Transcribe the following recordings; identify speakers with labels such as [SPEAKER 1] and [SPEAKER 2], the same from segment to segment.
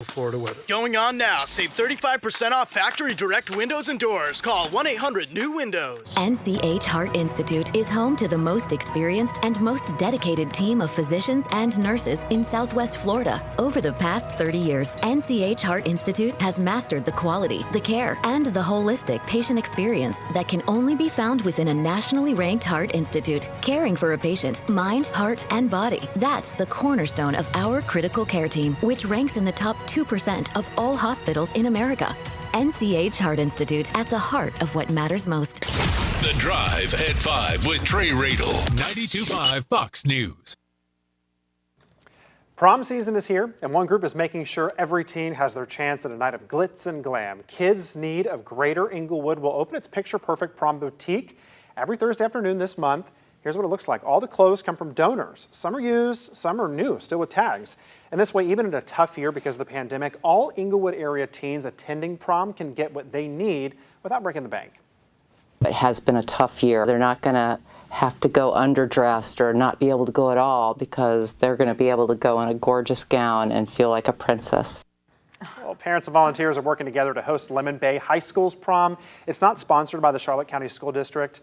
[SPEAKER 1] Florida weather. Going on now. Save 35% off factory direct windows and doors. Call 1-800-NEW-WINDOWS.
[SPEAKER 2] NCH Heart Institute is home to the most experienced and most dedicated team of physicians and nurses in Southwest Florida. Over the past 30 years, NCH Heart Institute has mastered the quality, the care, and the holistic patient experience that can only be found within a nationally ranked heart institute. Caring for a patient, mind, heart, and body. That's the cornerstone of our critical care team, which ranks in the top 2% of all hospitals in America. NCH Heart Institute, at the heart of what matters most.
[SPEAKER 3] The Drive at 5 with Trey Radel, 92.5 Fox News.
[SPEAKER 4] Prom season is here, and one group is making sure every teen has their chance at a night of glitz and glam. Kids Need of Greater Inglewood will open its picture-perfect prom boutique every Thursday afternoon this month. Here's what it looks like. All the clothes come from donors. Some are used, some are new, still with tags. And this way, even in a tough year because of the pandemic, all Inglewood area teens attending prom can get what they need without breaking the bank.
[SPEAKER 5] It has been a tough year. They're not going to have to go underdressed or not be able to go at all because they're going to be able to go in a gorgeous gown and feel like a princess.
[SPEAKER 4] Well, parents and volunteers are working together to host Lemon Bay High School's prom. It's not sponsored by the Charlotte County School District.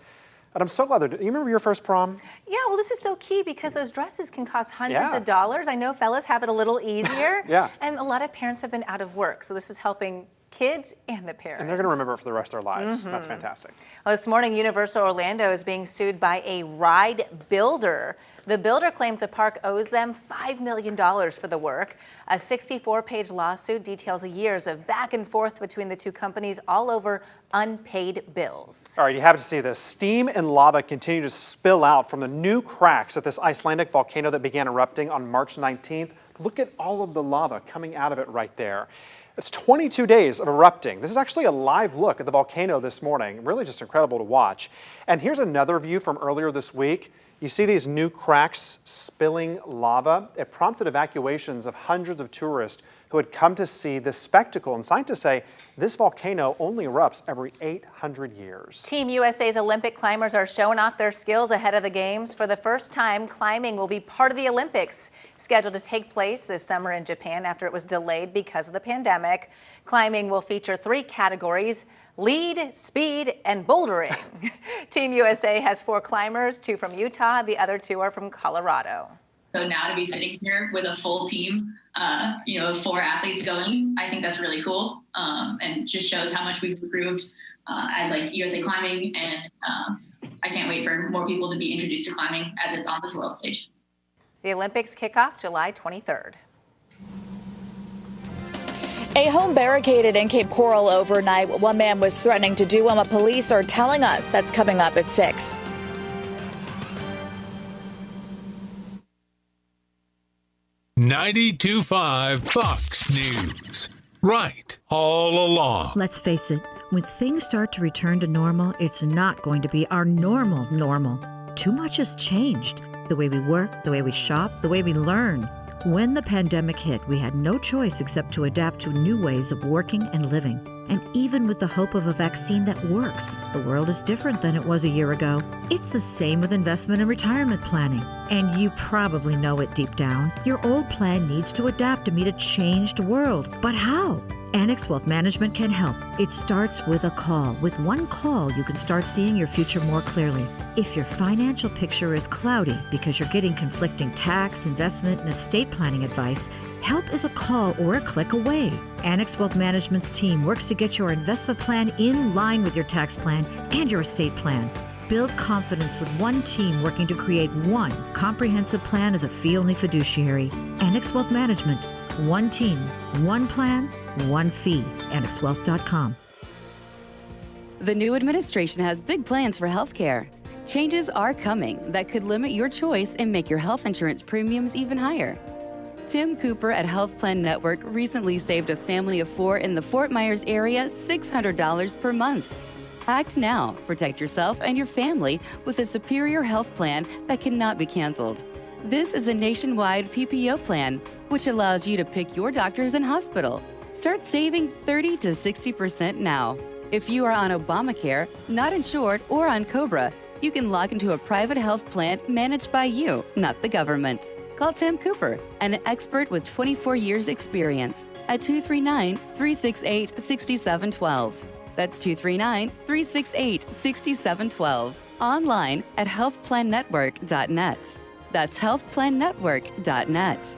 [SPEAKER 4] But I'm so glad they're doing it. You remember your first prom?
[SPEAKER 6] Yeah, well, this is so key because those dresses can cost hundreds of dollars. I know fellas have it a little easier.
[SPEAKER 4] Yeah.
[SPEAKER 6] And a lot of parents have been out of work, so this is helping kids and the parents.
[SPEAKER 4] And they're going to remember it for the rest of their lives. That's fantastic.
[SPEAKER 6] Well, this morning, Universal Orlando is being sued by a ride builder. The builder claims the park owes them $5 million for the work. A 64-page lawsuit details years of back and forth between the two companies, all over unpaid bills.
[SPEAKER 4] All right, you have to see this. Steam and lava continue to spill out from the new cracks at this Icelandic volcano that began erupting on March 19th. Look at all of the lava coming out of it right there. It's 22 days of erupting. This is actually a live look at the volcano this morning. Really just incredible to watch. And here's another view from earlier this week. You see these new cracks spilling lava. It prompted evacuations of hundreds of tourists who had come to see this spectacle. And scientists say this volcano only erupts every 800 years.
[SPEAKER 6] Team USA's Olympic climbers are showing off their skills ahead of the games. For the first time, climbing will be part of the Olympics, scheduled to take place this summer in Japan after it was delayed because of the pandemic. Climbing will feature 3 categories: lead, speed, and bouldering. Team USA has 4 climbers, 2 from Utah, the other 2 are from Colorado.
[SPEAKER 7] So now to be sitting here with a full team, 4 athletes going, I think that's really cool, and just shows how much we've improved as USA Climbing, and I can't wait for more people to be introduced to climbing as it's on this world stage.
[SPEAKER 6] The Olympics kick off July 23rd.
[SPEAKER 8] A home barricaded in Cape Coral overnight. One man was threatening to do what police are telling us. That's coming up at 6.
[SPEAKER 3] .5 Fox News. Right all along.
[SPEAKER 9] Let's face it, when things start to return to normal, it's not going to be our normal. Too much has changed. The way we work, the way we shop, the way we learn. When the pandemic hit, we had no choice except to adapt to new ways of working and living. And even with the hope of a vaccine that works, the world is different than it was a year ago. It's the same with investment and retirement planning. And you probably know it deep down. Your old plan needs to adapt to meet a changed world. But how? Annex Wealth Management can help. It starts with a call. With one call, you can start seeing your future more clearly. If your financial picture is cloudy because you're getting conflicting tax, investment, and estate planning advice, help is a call or a click away. Annex Wealth Management's team works to get your investment plan in line with your tax plan and your estate plan. Build confidence with one team working to create one comprehensive plan as a fee-only fiduciary. Annex Wealth Management. One team, one plan, one fee. AnnexWealth.com.
[SPEAKER 10] The new administration has big plans for healthcare. Changes are coming that could limit your choice and make your health insurance premiums even higher. Tim Cooper at Health Plan Network recently saved a family of 4 in the Fort Myers area $600 per month. Act now. Protect yourself and your family with a superior health plan that cannot be canceled. This is a nationwide PPO plan, which allows you to pick your doctors and hospital. Start saving 30 to 60% now. If you are on Obamacare, not insured, or on COBRA, you can log into a private health plan managed by you, not the government. Call Tim Cooper, an expert with 24 years experience, at 239-368-6712. That's 239-368-6712. Online at healthplannetwork.net. That's healthplannetwork.net.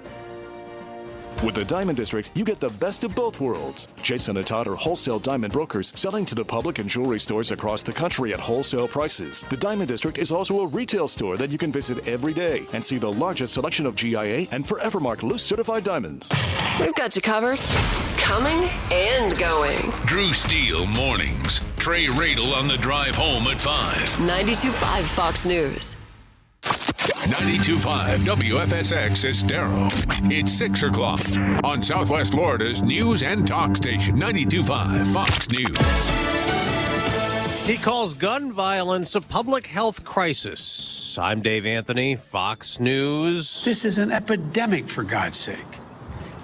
[SPEAKER 11] With the Diamond District, you get the best of both worlds. Jason and Todd are wholesale diamond brokers selling to the public and jewelry stores across the country at wholesale prices. The Diamond District is also a retail store that you can visit every day and see the largest selection of GIA and Forevermark loose certified diamonds.
[SPEAKER 12] We've got you covered, coming and going.
[SPEAKER 3] Drew Steele mornings. Trey Radel on the drive home at 5.
[SPEAKER 12] 92.5 Fox News.
[SPEAKER 3] 92.5 WFSX Estero. It's 6 o'clock on Southwest Florida's news and talk station, 92.5 Fox News.
[SPEAKER 13] He calls gun violence a public health crisis. I'm Dave Anthony, Fox News.
[SPEAKER 14] This is an epidemic, for God's sake.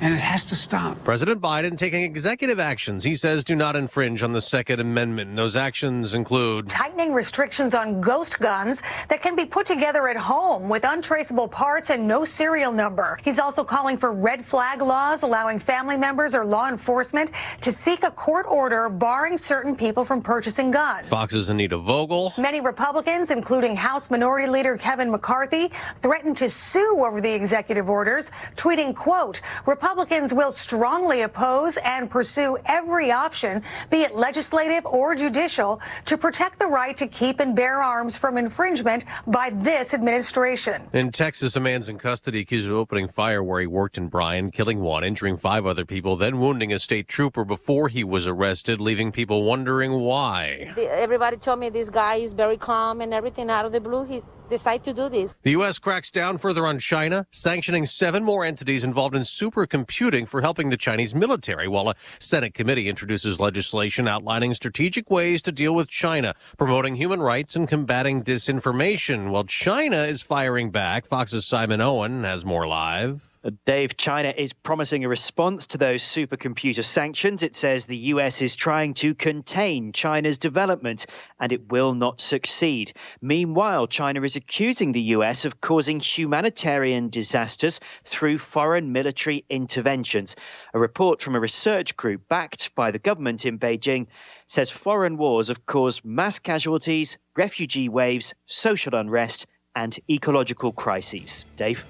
[SPEAKER 14] And it has to stop.
[SPEAKER 13] President Biden taking executive actions he says do not infringe on the Second Amendment. Those actions include
[SPEAKER 15] tightening restrictions on ghost guns that can be put together at home with untraceable parts and no serial number. He's also calling for red flag laws allowing family members or law enforcement to seek a court order barring certain people from purchasing guns.
[SPEAKER 13] Fox's Anita Vogel.
[SPEAKER 15] Many Republicans, including House Minority Leader Kevin McCarthy, threatened to sue over the executive orders, tweeting, quote, Republicans will strongly oppose and pursue every option, be it legislative or judicial, to protect the right to keep and bear arms from infringement by this administration.
[SPEAKER 13] In Texas, a man's in custody accused of opening fire where he worked in Bryan, killing one, injuring 5 other people, then wounding a state trooper before he was arrested, leaving people wondering why.
[SPEAKER 16] Everybody told me this guy is very calm and everything. Out of the blue, he decided to do this.
[SPEAKER 13] The U.S. cracks down further on China, sanctioning 7 more entities involved in supercomputing for helping the Chinese military, while a Senate committee introduces legislation outlining strategic ways to deal with China, promoting human rights and combating disinformation. While China is firing back, Fox's Simon Owen has more live.
[SPEAKER 17] Dave, China is promising a response to those supercomputer sanctions. It says the US is trying to contain China's development, and it will not succeed. Meanwhile, China is accusing the US of causing humanitarian disasters through foreign military interventions. A report from a research group backed by the government in Beijing says foreign wars have caused mass casualties, refugee waves, social unrest, and ecological crises. Dave?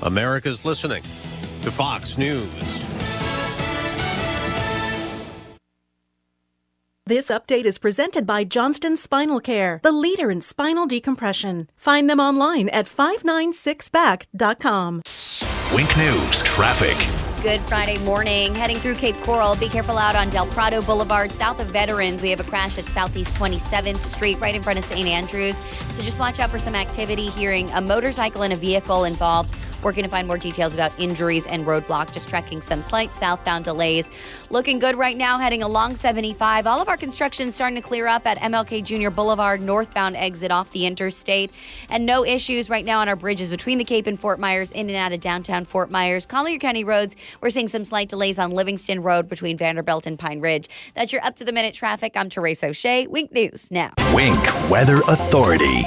[SPEAKER 13] America's listening to Fox News.
[SPEAKER 18] This update is presented by Johnston Spinal Care, the leader in spinal decompression. Find them online at 596back.com.
[SPEAKER 3] Wink News traffic.
[SPEAKER 19] Good Friday morning. Heading through Cape Coral. Be careful out on Del Prado Boulevard, south of Veterans. We have a crash at Southeast 27th Street, right in front of St. Andrews. So just watch out for some activity. Hearing a motorcycle and a vehicle involved. Working to find more details about injuries and roadblock. Just tracking some slight southbound delays. Looking good right now, heading along 75. All of our construction starting to clear up at MLK Jr. Boulevard, northbound exit off the interstate. And no issues right now on our bridges between the Cape and Fort Myers, in and out of downtown Fort Myers. Collier County roads, we're seeing some slight delays on Livingston Road between Vanderbilt and Pine Ridge. That's your up-to-the-minute traffic. I'm Teresa O'Shea. Wink News now.
[SPEAKER 3] Wink Weather Authority.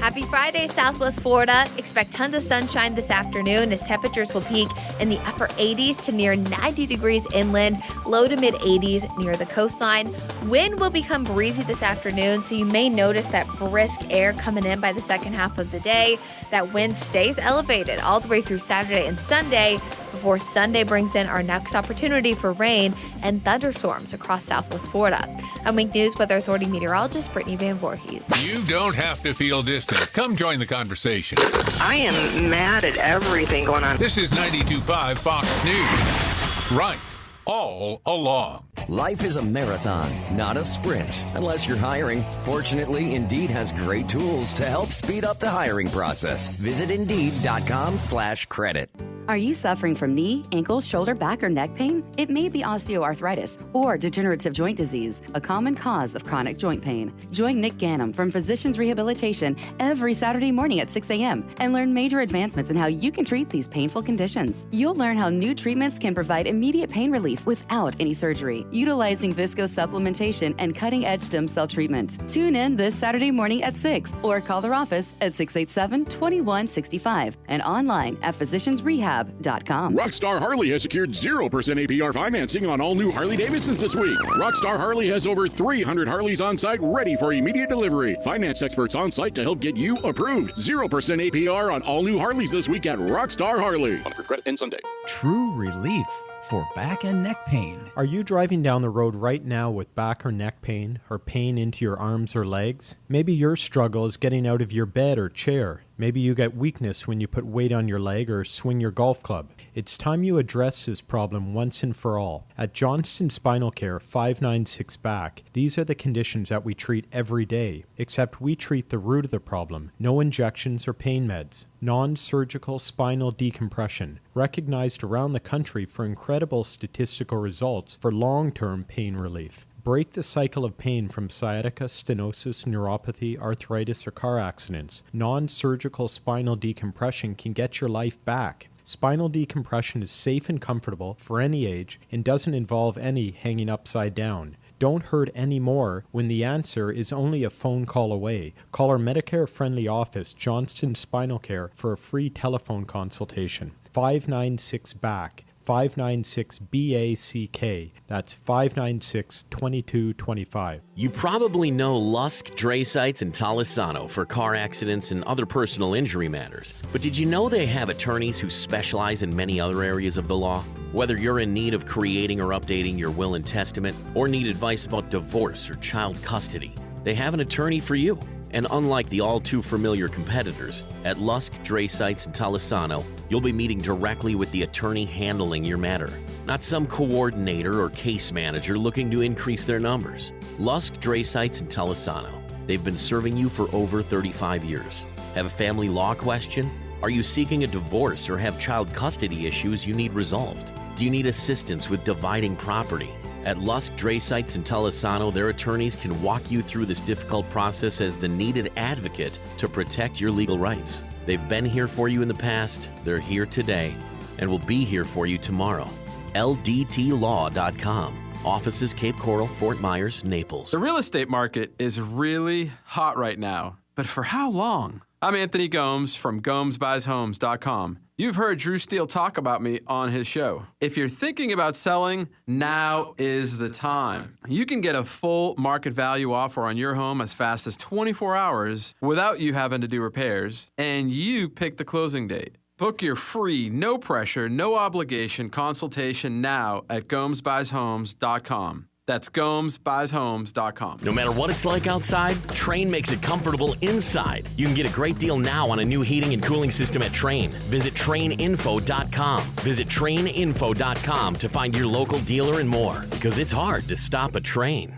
[SPEAKER 20] Happy Friday, Southwest Florida. Expect tons of sunshine this afternoon as temperatures will peak in the upper 80s to near 90 degrees inland, low to mid 80s near the coastline. Wind will become breezy this afternoon, so you may notice that brisk air coming in by the second half of the day. That wind stays elevated all the way through Saturday and Sunday before Sunday brings in our next opportunity for rain and thunderstorms across Southwest Florida. I'm Wink News Weather Authority meteorologist Brittany Van Voorhees.
[SPEAKER 3] You don't have to feel distant. Come join the conversation.
[SPEAKER 21] I am mad at everything going on.
[SPEAKER 3] This is 92.5 Fox News. Right. All along.
[SPEAKER 22] Life is a marathon, not a sprint. Unless you're hiring. Fortunately, Indeed has great tools to help speed up the hiring process. Visit Indeed.com/credit.
[SPEAKER 10] Are you suffering from knee, ankle, shoulder, back, or neck pain? It may be osteoarthritis or degenerative joint disease, a common cause of chronic joint pain. Join Nick Gannam from Physicians Rehabilitation every Saturday morning at 6 a.m. and learn major advancements in how you can treat these painful conditions. You'll learn how new treatments can provide immediate pain relief without any surgery, utilizing viscose supplementation and cutting-edge stem cell treatment. Tune in this Saturday morning at 6 or call their office at 687-2165 and online at physiciansrehab.com. harleylab.com.
[SPEAKER 1] Rockstar Harley has secured 0% APR financing on all new Harley-Davidsons this week. Rockstar Harley has over 300 Harleys on site ready for immediate delivery. Finance experts on site to help get you approved. 0% APR on all new Harleys this week at Rockstar Harley. On for credit ends Sunday.
[SPEAKER 2] True relief for back and neck pain.
[SPEAKER 23] Are you driving down the road right now with back or neck pain or pain into your arms or legs? Maybe your struggle is getting out of your bed or chair. Maybe you get weakness when you put weight on your leg or swing your golf club. It's time you address this problem once and for all. At Johnston Spinal Care 596 Back, these are the conditions that we treat every day, except we treat the root of the problem. No injections or pain meds. Non-surgical spinal decompression, recognized around the country for incredible statistical results for long-term pain relief. Break the cycle of pain from sciatica, stenosis, neuropathy, arthritis, or car accidents. Non-surgical spinal decompression can get your life back. Spinal decompression is safe and comfortable for any age and doesn't involve any hanging upside down. Don't hurt anymore when the answer is only a phone call away. Call our Medicare-friendly office, Johnston Spinal Care, for a free telephone consultation. 596-BACK. 596-BACK. That's 596-2225.
[SPEAKER 24] You probably know Lusk, Dre Sites, and Talisano for car accidents and other personal injury matters. But did you know they have attorneys who specialize in many other areas of the law? Whether you're in need of creating or updating your will and testament, or need advice about divorce or child custody, they have an attorney for you. And unlike the all-too-familiar competitors, at Lusk, Dre Sites, and Talisano, you'll be meeting directly with the attorney handling your matter, not some coordinator or case manager looking to increase their numbers. Lusk, Dre Sites, and Talisano. They've been serving you for over 35 years. Have a family law question? Are you seeking a divorce or have child custody issues you need resolved? Do you need assistance with dividing property? At Lusk, Dre Sites, and Talisano, their attorneys can walk you through this difficult process as the needed advocate to protect your legal rights. They've been here for you in the past, they're here today, and will be here for you tomorrow. LDTlaw.com. Offices Cape Coral, Fort Myers, Naples.
[SPEAKER 25] The real estate market is really hot right now, but for how long? I'm Anthony Gomes from GomesBuysHomes.com. You've heard Drew Steele talk about me on his show. If you're thinking about selling, now is the time. You can get a full market value offer on your home as fast as 24 hours without you having to do repairs, and you pick the closing date. Book your free, no pressure, no obligation consultation now at GomesBuysHomes.com. That's GomesBuysHomes.com.
[SPEAKER 24] No matter what it's like outside, Trane makes it comfortable inside. You can get a great deal now on a new heating and cooling system at Trane. Visit TraneInfo.com. Visit TraneInfo.com to find your local dealer and more. Because it's hard to stop a train.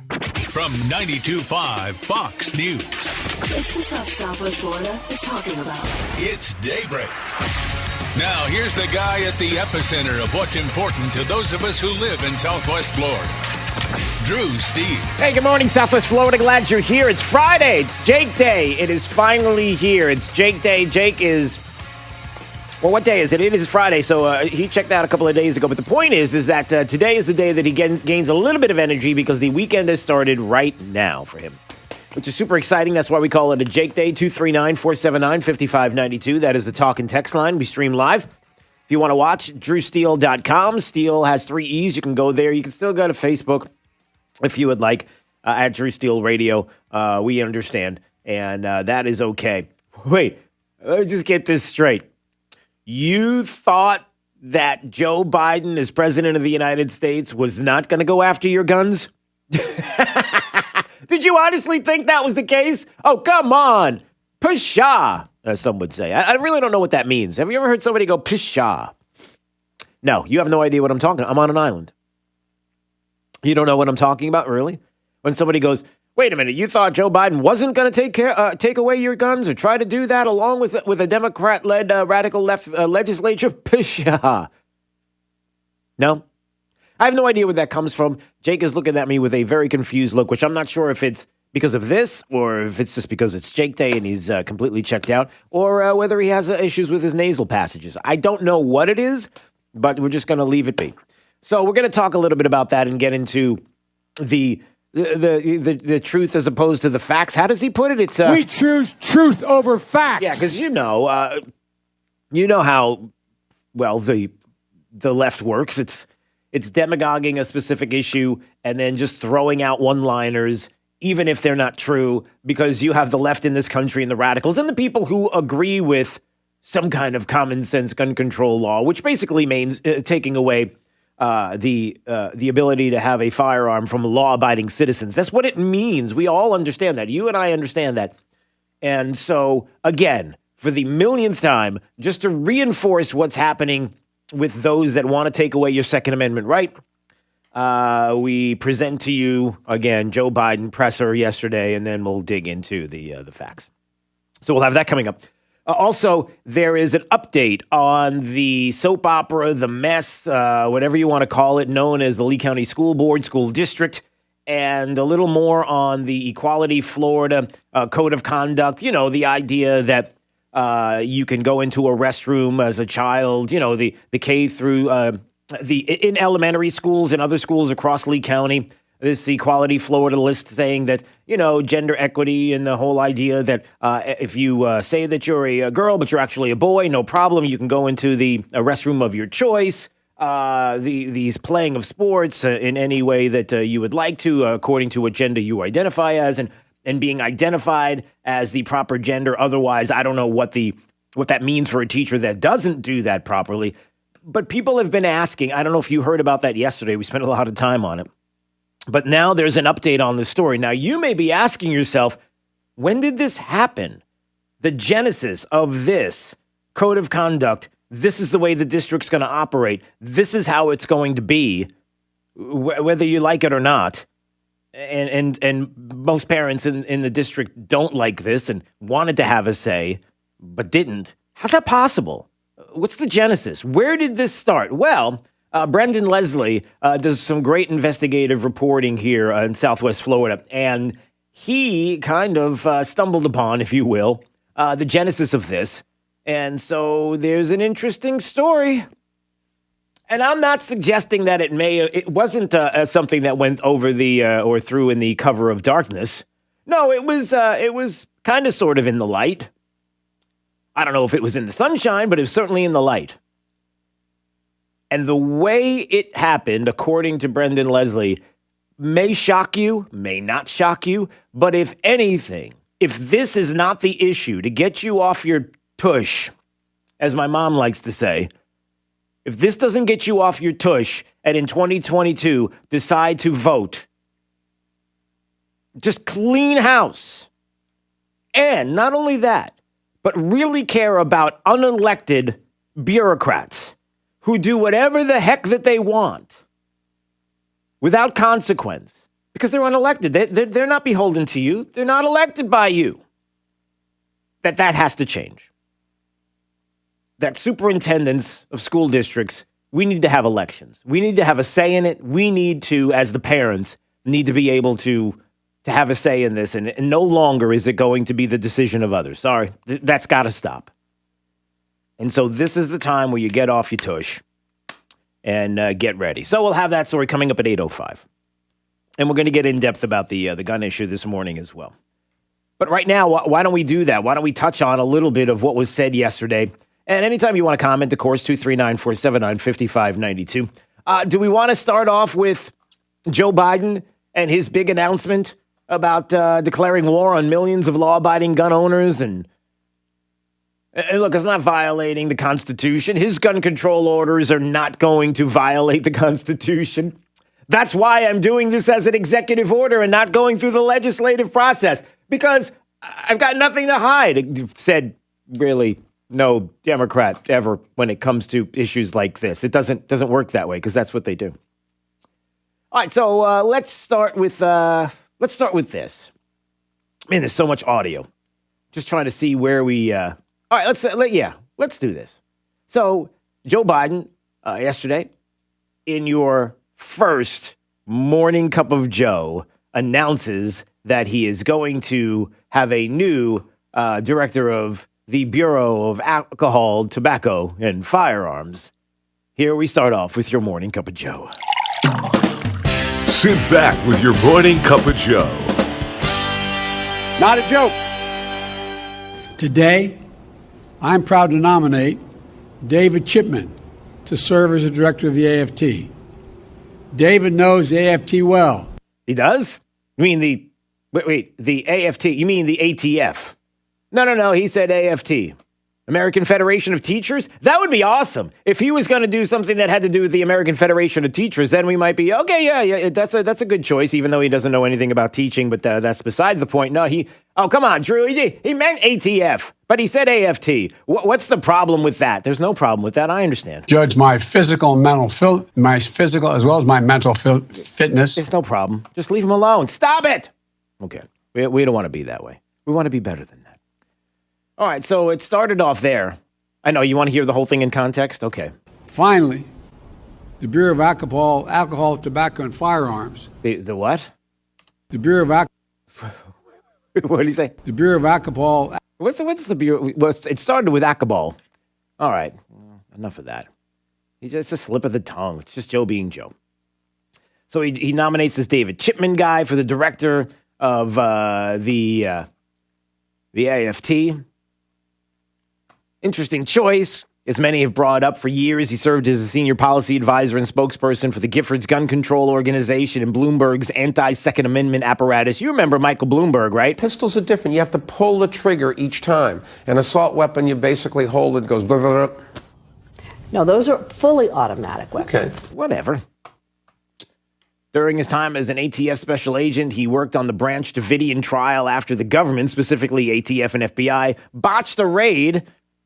[SPEAKER 3] From 92.5 Fox News.
[SPEAKER 12] It's the stuff Southwest Florida is talking about.
[SPEAKER 3] It's Daybreak. Now, here's the guy at the epicenter of what's important to those of us who live in Southwest Florida. Drew Steele.
[SPEAKER 26] Hey, good morning, Southwest Florida. Glad you're here. It's Friday. It's Jake Day. It is finally here. It's Jake Day. Jake is... Well, what day is it? It is Friday, so he checked out a couple of days ago. But the point is that today is the day that he gains a little bit of energy because the weekend has started right now for him, which is super exciting. That's why we call it a Jake Day. 239-479-5592. That is the talk and text line. We stream live. If you want to watch, drewsteele.com. Steele has 3 E's. You can go there. You can still go to Facebook if you would like, at Drew Steele Radio. We understand, and that is okay. Wait, let me just get this straight. You thought that Joe Biden, as president of the United States, was not going to go after your guns? Did you honestly think that was the case? Oh, come on. Pshaw, as some would say. I really don't know what that means. Have you ever heard somebody go pshaw? No, you have no idea what I'm talking about. I'm on an island. You don't know what I'm talking about, really? When somebody goes, wait a minute, you thought Joe Biden wasn't going to take away your guns or try to do that along with a Democrat-led radical left legislature? Pshaw. No? I have no idea where that comes from. Jake is looking at me with a very confused look, which I'm not sure if it's because of this or if it's just because it's Jake Day and he's completely checked out, or whether he has issues with his nasal passages. I don't know what it is, but we're just going to leave it be. So we're going to talk a little bit about that and get into the truth as opposed to the facts. How does he put it? It's
[SPEAKER 27] we choose truth over facts.
[SPEAKER 26] Yeah, because you know how the left works. It's demagoguing a specific issue and then just throwing out one-liners, even if they're not true, because you have the left in this country and the radicals and the people who agree with some kind of common sense gun control law, which basically means taking away the ability to have a firearm from law-abiding citizens. That's what it means. We all understand that. You and I understand that. And so, again, for the millionth time, just to reinforce what's happening with those that want to take away your Second Amendment right, we present to you, again, Joe Biden presser yesterday, and then we'll dig into the facts. So we'll have that coming up. Also, there is an update on the soap opera, the mess, whatever you want to call it, known as the Lee County School Board, School District, and a little more on the Equality Florida Code of Conduct. You know, the idea that you can go into a restroom as a child, you know, the K through, in elementary schools and other schools across Lee County. This Equality Florida list saying that, you know, gender equity and the whole idea that if you say that you're a girl, but you're actually a boy, no problem. You can go into the restroom of your choice. These playing of sports in any way that you would like to, according to what gender you identify as, and being identified as the proper gender. Otherwise, I don't know what that means for a teacher that doesn't do that properly. But people have been asking, I don't know if you heard about that yesterday. We spent a lot of time on it. But now there's an update on the story. Now, you may be asking yourself, when did this happen? The genesis of this code of conduct, this is the way the district's going to operate. This is how it's going to be, whether you like it or not. And most parents in the district don't like this and wanted to have a say, but didn't. How's that possible? What's the genesis? Where did this start? Well, Brendan Leslie does some great investigative reporting here in Southwest Florida, and he kind of stumbled upon, if you will, the genesis of this. And so there's an interesting story. And I'm not suggesting that it wasn't something that went over or through in the cover of darkness. No, it was kind of sort of in the light. I don't know if it was in the sunshine, but it was certainly in the light. And the way it happened, according to Brendan Leslie, may shock you, may not shock you, but if anything, if this is not the issue to get you off your tush, as my mom likes to say, if this doesn't get you off your tush and in 2022 decide to vote, just clean house. And not only that, but really care about unelected bureaucrats who do whatever the heck that they want without consequence because they're unelected. They're not beholden to you. They're not elected by you. That has to change. That superintendents of school districts, we need to have elections. We need to have a say in it. We need to, as the parents, need to be able to have a say in this. And no longer is it going to be the decision of others. Sorry, that's got to stop. And so this is the time where you get off your tush and get ready. So we'll have that story coming up at 8:05. And we're going to get in depth about the gun issue this morning as well. But right now, why don't we do that? Why don't we touch on a little bit of what was said yesterday? And anytime you want to comment, of course, 239-479-5592. Do we want to start off with Joe Biden and his big announcement about declaring war on millions of law-abiding gun owners? And look, it's not violating the Constitution. His gun control orders are not going to violate the Constitution. That's why I'm doing this as an executive order and not going through the legislative process, because I've got nothing to hide, said really no Democrat ever when it comes to issues like this. It doesn't work that way because that's what they do. All right, so let's start with this. Man, there's so much audio. Just trying to see where we. All right, let's do this. So Joe Biden yesterday, in your first morning cup of Joe, announces that he is going to have a new director of the Bureau of Alcohol, Tobacco, and Firearms. Here we start off with your morning cup of Joe.
[SPEAKER 4] Sit back with your morning cup of Joe.
[SPEAKER 14] Not a joke. Today, I'm proud to nominate David Chipman to serve as a director of the AFT. David knows the AFT well.
[SPEAKER 26] He does? You mean the AFT? You mean the ATF? No. He said AFT. American Federation of Teachers? That would be awesome. If he was going to do something that had to do with the American Federation of Teachers, then we might be, okay, yeah, that's a good choice, even though he doesn't know anything about teaching, but that's besides the point. No, come on, Drew, he meant ATF, but he said AFT. What's the problem with that? There's no problem with that, I understand.
[SPEAKER 14] Judge my physical and mental, my physical as well as my mental fitness.
[SPEAKER 26] There's no problem. Just leave him alone. Stop it! Okay, we don't want to be that way. We want to be better than that. All right, so it started off there. I know, you want to hear the whole thing in context? Okay.
[SPEAKER 14] Finally, the Bureau of Alcohol, Tobacco, and Firearms.
[SPEAKER 26] The what?
[SPEAKER 14] The Bureau of Alcohol.
[SPEAKER 26] What did he say?
[SPEAKER 14] The Bureau of Alcohol.
[SPEAKER 26] What's the Bureau? Well, it started with alcohol. All right, enough of that. It's just a slip of the tongue. It's just Joe being Joe. So he nominates this David Chipman guy for the director of the AFT. Interesting choice. As many have brought up for years, he served as a senior policy advisor and spokesperson for the Giffords Gun Control Organization and Bloomberg's anti-Second Amendment apparatus. You remember Michael Bloomberg, right?
[SPEAKER 5] Pistols are different. You have to pull the trigger each time. An assault weapon, you basically hold it, goes blah, blah, blah.
[SPEAKER 6] No, those are fully automatic weapons.
[SPEAKER 26] Okay. Whatever. During his time as an ATF special agent, he worked on the Branch Davidian trial after the government, specifically ATF and FBI, botched a raid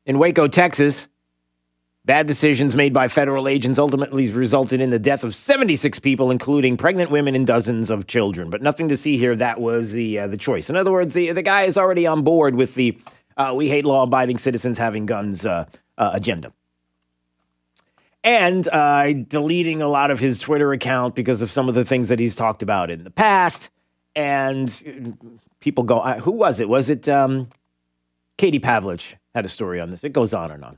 [SPEAKER 26] in Waco, Texas. Bad decisions made by federal agents ultimately resulted in the death of 76 people, including pregnant women and dozens of children. But nothing to see here. That was the choice. In other words, the guy is already on board with the we hate law-abiding citizens having guns agenda. And deleting a lot of his Twitter account because of some of the things that he's talked about in the past. And people go, who was it? Was it Katie Pavlich had a story on this. It goes on and on.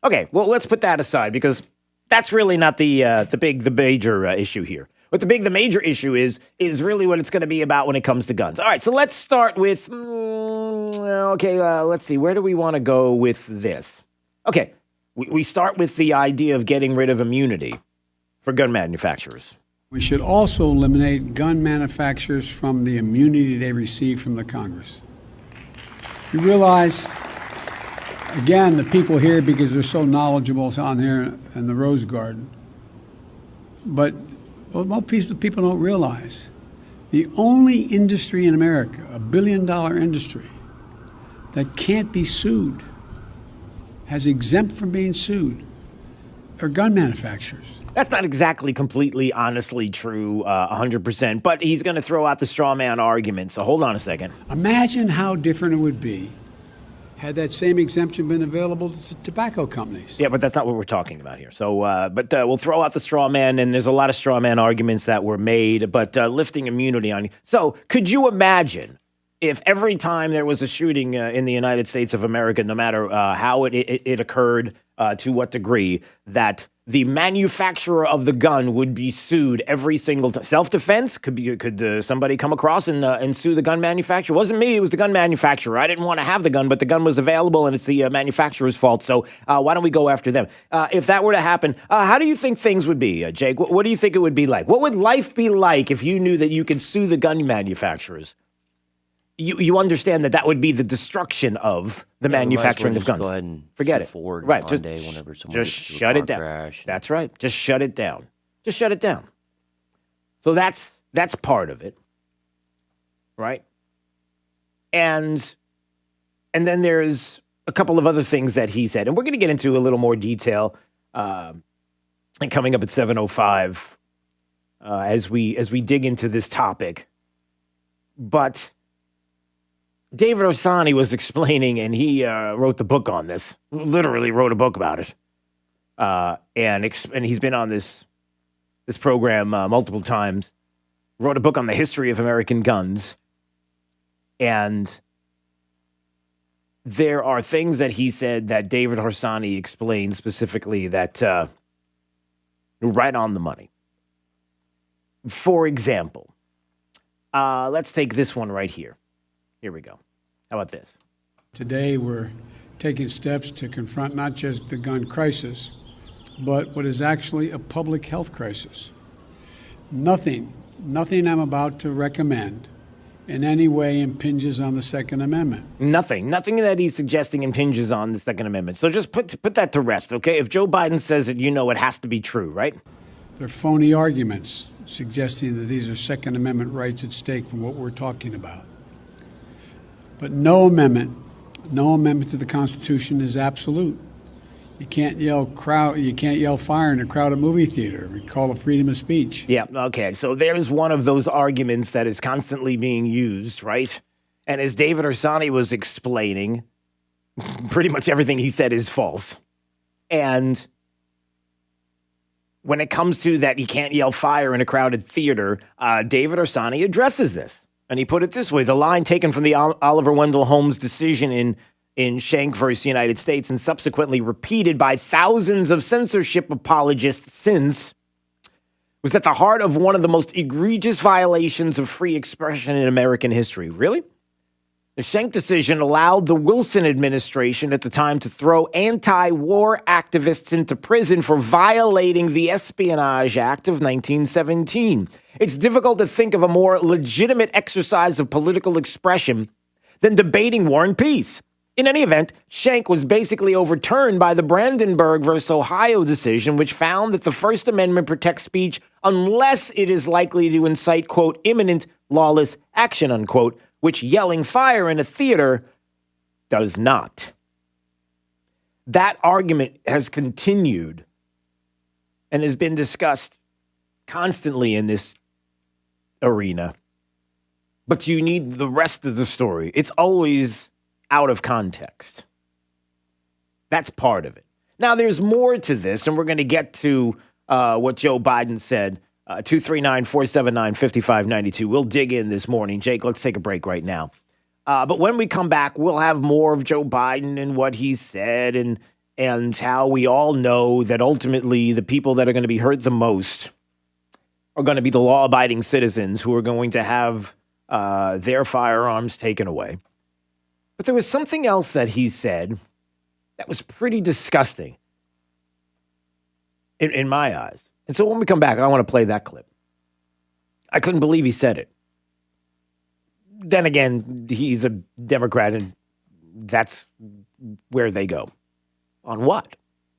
[SPEAKER 26] Okay, well, let's put that aside because that's really not the major issue here. What the major issue is really what it's going to be about when it comes to guns. All right, so let's start with, let's see, where do we want to go with this? Okay, we start with the idea of getting rid of immunity for gun manufacturers.
[SPEAKER 14] We should also eliminate gun manufacturers from the immunity they receive from the Congress. You realize, again, the people here, because they're so knowledgeable on here in the Rose Garden, but what piece of people don't realize, the only industry in America, $1 billion industry, that can't be sued, has exempt from being sued, are gun manufacturers.
[SPEAKER 26] That's not exactly completely honestly true, 100%, but he's going to throw out the straw man argument, so hold on a second.
[SPEAKER 14] Imagine how different it would be had that same exemption been available to tobacco companies.
[SPEAKER 26] Yeah, but that's not what we're talking about here. So, we'll throw out the straw man, and there's a lot of straw man arguments that were made, but lifting immunity on you. So, could you imagine if every time there was a shooting in the United States of America, no matter how it occurred, to what degree, that the manufacturer of the gun would be sued every single time? Self-defense? Could somebody come across and sue the gun manufacturer? It wasn't me, it was the gun manufacturer. I didn't want to have the gun, but the gun was available and it's the manufacturer's fault. So why don't we go after them? If that were to happen, how do you think things would be, Jake? What do you think it would be like? What would life be like if you knew that you could sue the gun manufacturers? You understand that would be the destruction of the manufacturing of guns.
[SPEAKER 7] Go ahead and
[SPEAKER 26] forget it.
[SPEAKER 7] Forward
[SPEAKER 26] right,
[SPEAKER 7] Monday whenever someone
[SPEAKER 26] just
[SPEAKER 7] gets into a
[SPEAKER 26] shut
[SPEAKER 7] car
[SPEAKER 26] it down.
[SPEAKER 7] Crash.
[SPEAKER 26] That's right. Just shut it down. Just shut it down. So that's part of it, right? And then there's a couple of other things that he said, and we're going to get into a little more detail, and coming up at 7:05 as we dig into this topic, but. David Orsani was explaining, and he wrote the book on this. Literally wrote a book about it, and he's been on this program multiple times. Wrote a book on the history of American guns, and there are things that he said that David Orsani explained specifically that right on the money. For example, let's take this one right here. Here we go. How about this?
[SPEAKER 14] Today, we're taking steps to confront not just the gun crisis, but what is actually a public health crisis. Nothing I'm about to recommend in any way impinges on the Second Amendment.
[SPEAKER 26] Nothing that he's suggesting impinges on the Second Amendment. So just put that to rest, okay? If Joe Biden says it, it has to be true, right?
[SPEAKER 14] They're phony arguments suggesting that these are Second Amendment rights at stake from what we're talking about. But no amendment to the Constitution is absolute. You can't yell fire in a crowded movie theater. We call it freedom of speech.
[SPEAKER 26] Yeah, okay. So there's one of those arguments that is constantly being used, right? And as David Orsani was explaining, pretty much everything he said is false. And when it comes to that you can't yell fire in a crowded theater, David Orsani addresses this. And he put it this way: the line taken from the Oliver Wendell Holmes decision in Schenck versus United States and subsequently repeated by thousands of censorship apologists since was at the heart of one of the most egregious violations of free expression in American history. Really? The Schenck decision allowed the Wilson administration at the time to throw anti-war activists into prison for violating the Espionage Act of 1917. It's difficult to think of a more legitimate exercise of political expression than debating war and peace. In any event, Schenck was basically overturned by the Brandenburg versus Ohio decision, which found that the First Amendment protects speech unless it is likely to incite, quote, imminent lawless action, unquote, which yelling fire in a theater does not. That argument has continued and has been discussed constantly in this arena. But you need the rest of the story. It's always out of context. That's part of it. Now, there's more to this, and we're going to get to what Joe Biden said. 239-479-5592. We'll dig in this morning. Jake, let's take a break right now. But when we come back, we'll have more of Joe Biden and what he said and how we all know that ultimately the people that are going to be hurt the most are going to be the law-abiding citizens who are going to have their firearms taken away. But there was something else that he said that was pretty disgusting in my eyes. And so when we come back, I want to play that clip. I couldn't believe he said it. Then again, he's a Democrat, and that's where they go. On what?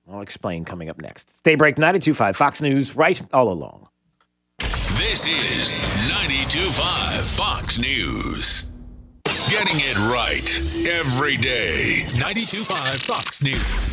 [SPEAKER 26] I'll explain coming up next. Daybreak 92.5, Fox News, right all along.
[SPEAKER 3] This is 92.5 Fox News. Getting it right every day. 92.5 Fox News.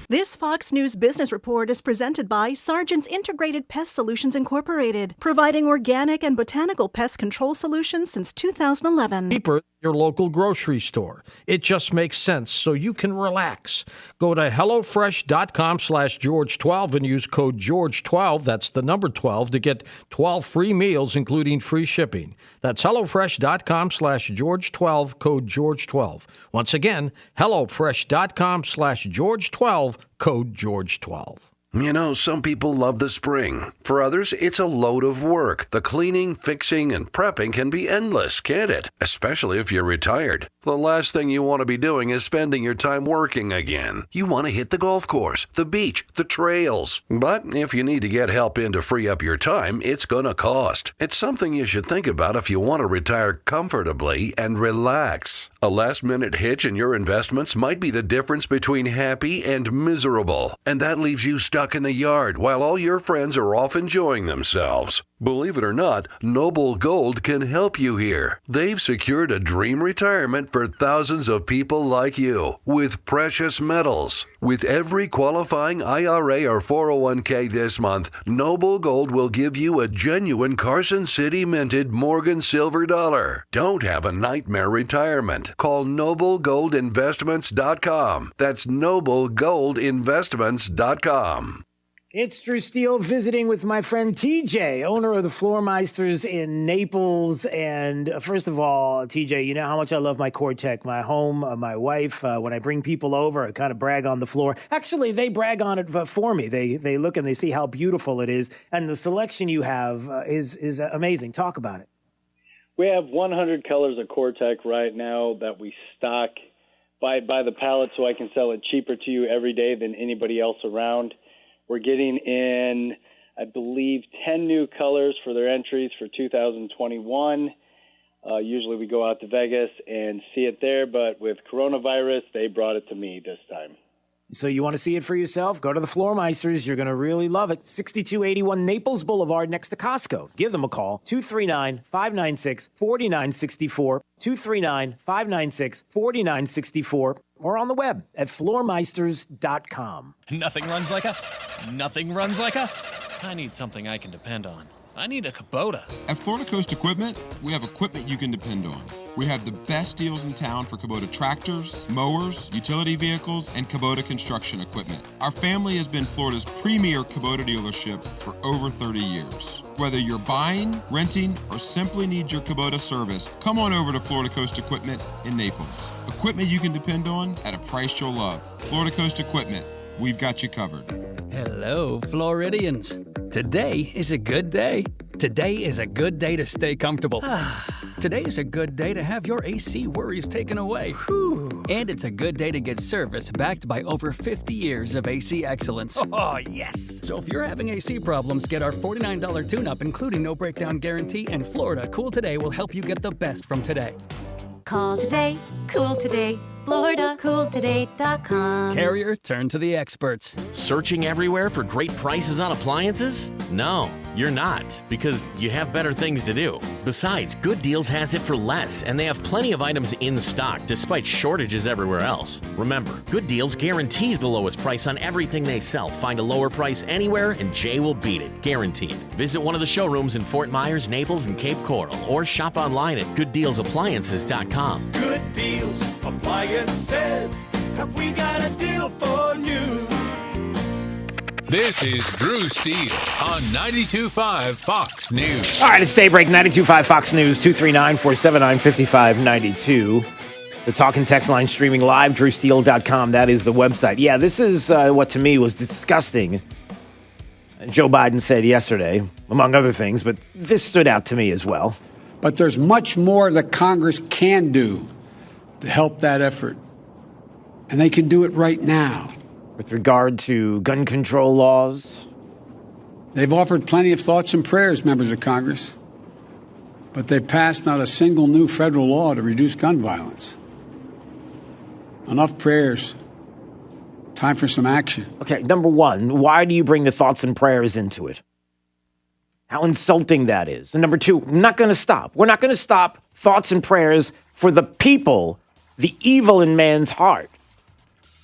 [SPEAKER 18] This Fox News Business Report is presented by Sargent's Integrated Pest Solutions Incorporated, providing organic and botanical pest control solutions since 2011.
[SPEAKER 7] Cheaper your local grocery store. It just makes sense, so you can relax. Go to HelloFresh.com/George12 and use code George12, that's the number 12, to get 12 free meals, including free shipping. That's HelloFresh.com/George12, code George12. Once again, HelloFresh.com/George12, code George12.
[SPEAKER 8] You know, some people love the spring. For others, it's a load of work. The cleaning, fixing, and prepping can be endless, can't it? Especially if you're retired. The last thing you want to be doing is spending your time working again. You want to hit the golf course, the beach, the trails. But if you need to get help in to free up your time, it's going to cost. It's something you should think about if you want to retire comfortably and relax. A last-minute hitch in your investments might be the difference between happy and miserable. And that leaves you stuck in the yard while all your friends are off enjoying themselves. Believe it or not, Noble Gold can help you here. They've secured a dream retirement for thousands of people like you with precious metals. With every qualifying IRA or 401k this month, Noble Gold will give you a genuine Carson City minted Morgan silver dollar. Don't have a nightmare retirement. Call NobleGoldInvestments.com. That's NobleGoldInvestments.com.
[SPEAKER 26] It's Drew Steele visiting with my friend TJ, owner of the Floormeisters in Naples. And first of all, TJ, you know how much I love my Cortec, my home, my wife. When I bring people over, I kind of brag on the floor. Actually, they brag on it for me. They look and they see how beautiful it is. And the selection you have is amazing. Talk about it.
[SPEAKER 9] We have 100 colors of Cortec right now that we stock by the pallet, so I can sell it cheaper to you every day than anybody else around. We're getting in, I believe, 10 new colors for their entries for 2021. Usually we go out to Vegas and see it there, but with coronavirus, they brought it to me this time.
[SPEAKER 26] So you want to see it for yourself? Go to the Floormeisters. You're going to really love it. 6281 Naples Boulevard next to Costco. Give them a call. 239-596-4964. 239-596-4964. Or on the web at floormeisters.com.
[SPEAKER 11] Nothing runs like a... I need something I can depend on. I need a Kubota.
[SPEAKER 13] At Florida Coast Equipment, we have equipment you can depend on. We have the best deals in town for Kubota tractors, mowers, utility vehicles, and Kubota construction equipment. Our family has been Florida's premier Kubota dealership for over 30 years. Whether you're buying, renting, or simply need your Kubota service, come on over to Florida Coast Equipment in Naples. Equipment you can depend on at a price you'll love. Florida Coast Equipment, we've got you covered.
[SPEAKER 15] Hello, Floridians. Today is a good day. Today is a good day to stay comfortable. Today is a good day to have your AC worries taken away. And it's a good day to get service backed by over 50 years of AC excellence.
[SPEAKER 11] Oh, yes.
[SPEAKER 15] So if you're having AC problems, get our $49 tune-up, including no breakdown guarantee, and Florida Cool Today will help you get the best from today.
[SPEAKER 16] Call today, cool today, FloridaCoolToday.com.
[SPEAKER 15] Carrier, turn to the experts.
[SPEAKER 24] Searching everywhere for great prices on appliances? No, you're not, because you have better things to do. Besides, Good Deals has it for less, and they have plenty of items in stock despite shortages everywhere else. Remember, Good Deals guarantees the lowest price on everything they sell. Find a lower price anywhere, and Jay will beat it, guaranteed. Visit one of the showrooms in Fort Myers, Naples, and Cape Coral, or shop online at GoodDealsAppliances.com.
[SPEAKER 17] Good Deals Appliances. Have we got a deal for you?
[SPEAKER 3] This is Drew Steele on 92.5 Fox News.
[SPEAKER 26] All right, it's Daybreak, 92.5 Fox News, 239-479-5592. The talking text line streaming live, drewsteele.com. That is the website. Yeah, this is what to me was disgusting. Joe Biden said yesterday, among other things, but this stood out to me as well.
[SPEAKER 14] But there's much more that Congress can do to help that effort. And they can do it right now.
[SPEAKER 26] With regard to gun control laws?
[SPEAKER 14] They've offered plenty of thoughts and prayers, members of Congress. But they passed not a single new federal law to reduce gun violence. Enough prayers. Time for some action.
[SPEAKER 26] Okay, number one, why do you bring the thoughts and prayers into it? How insulting that is. And number two, I'm not going to stop. We're not going to stop thoughts and prayers for the people, the evil in man's heart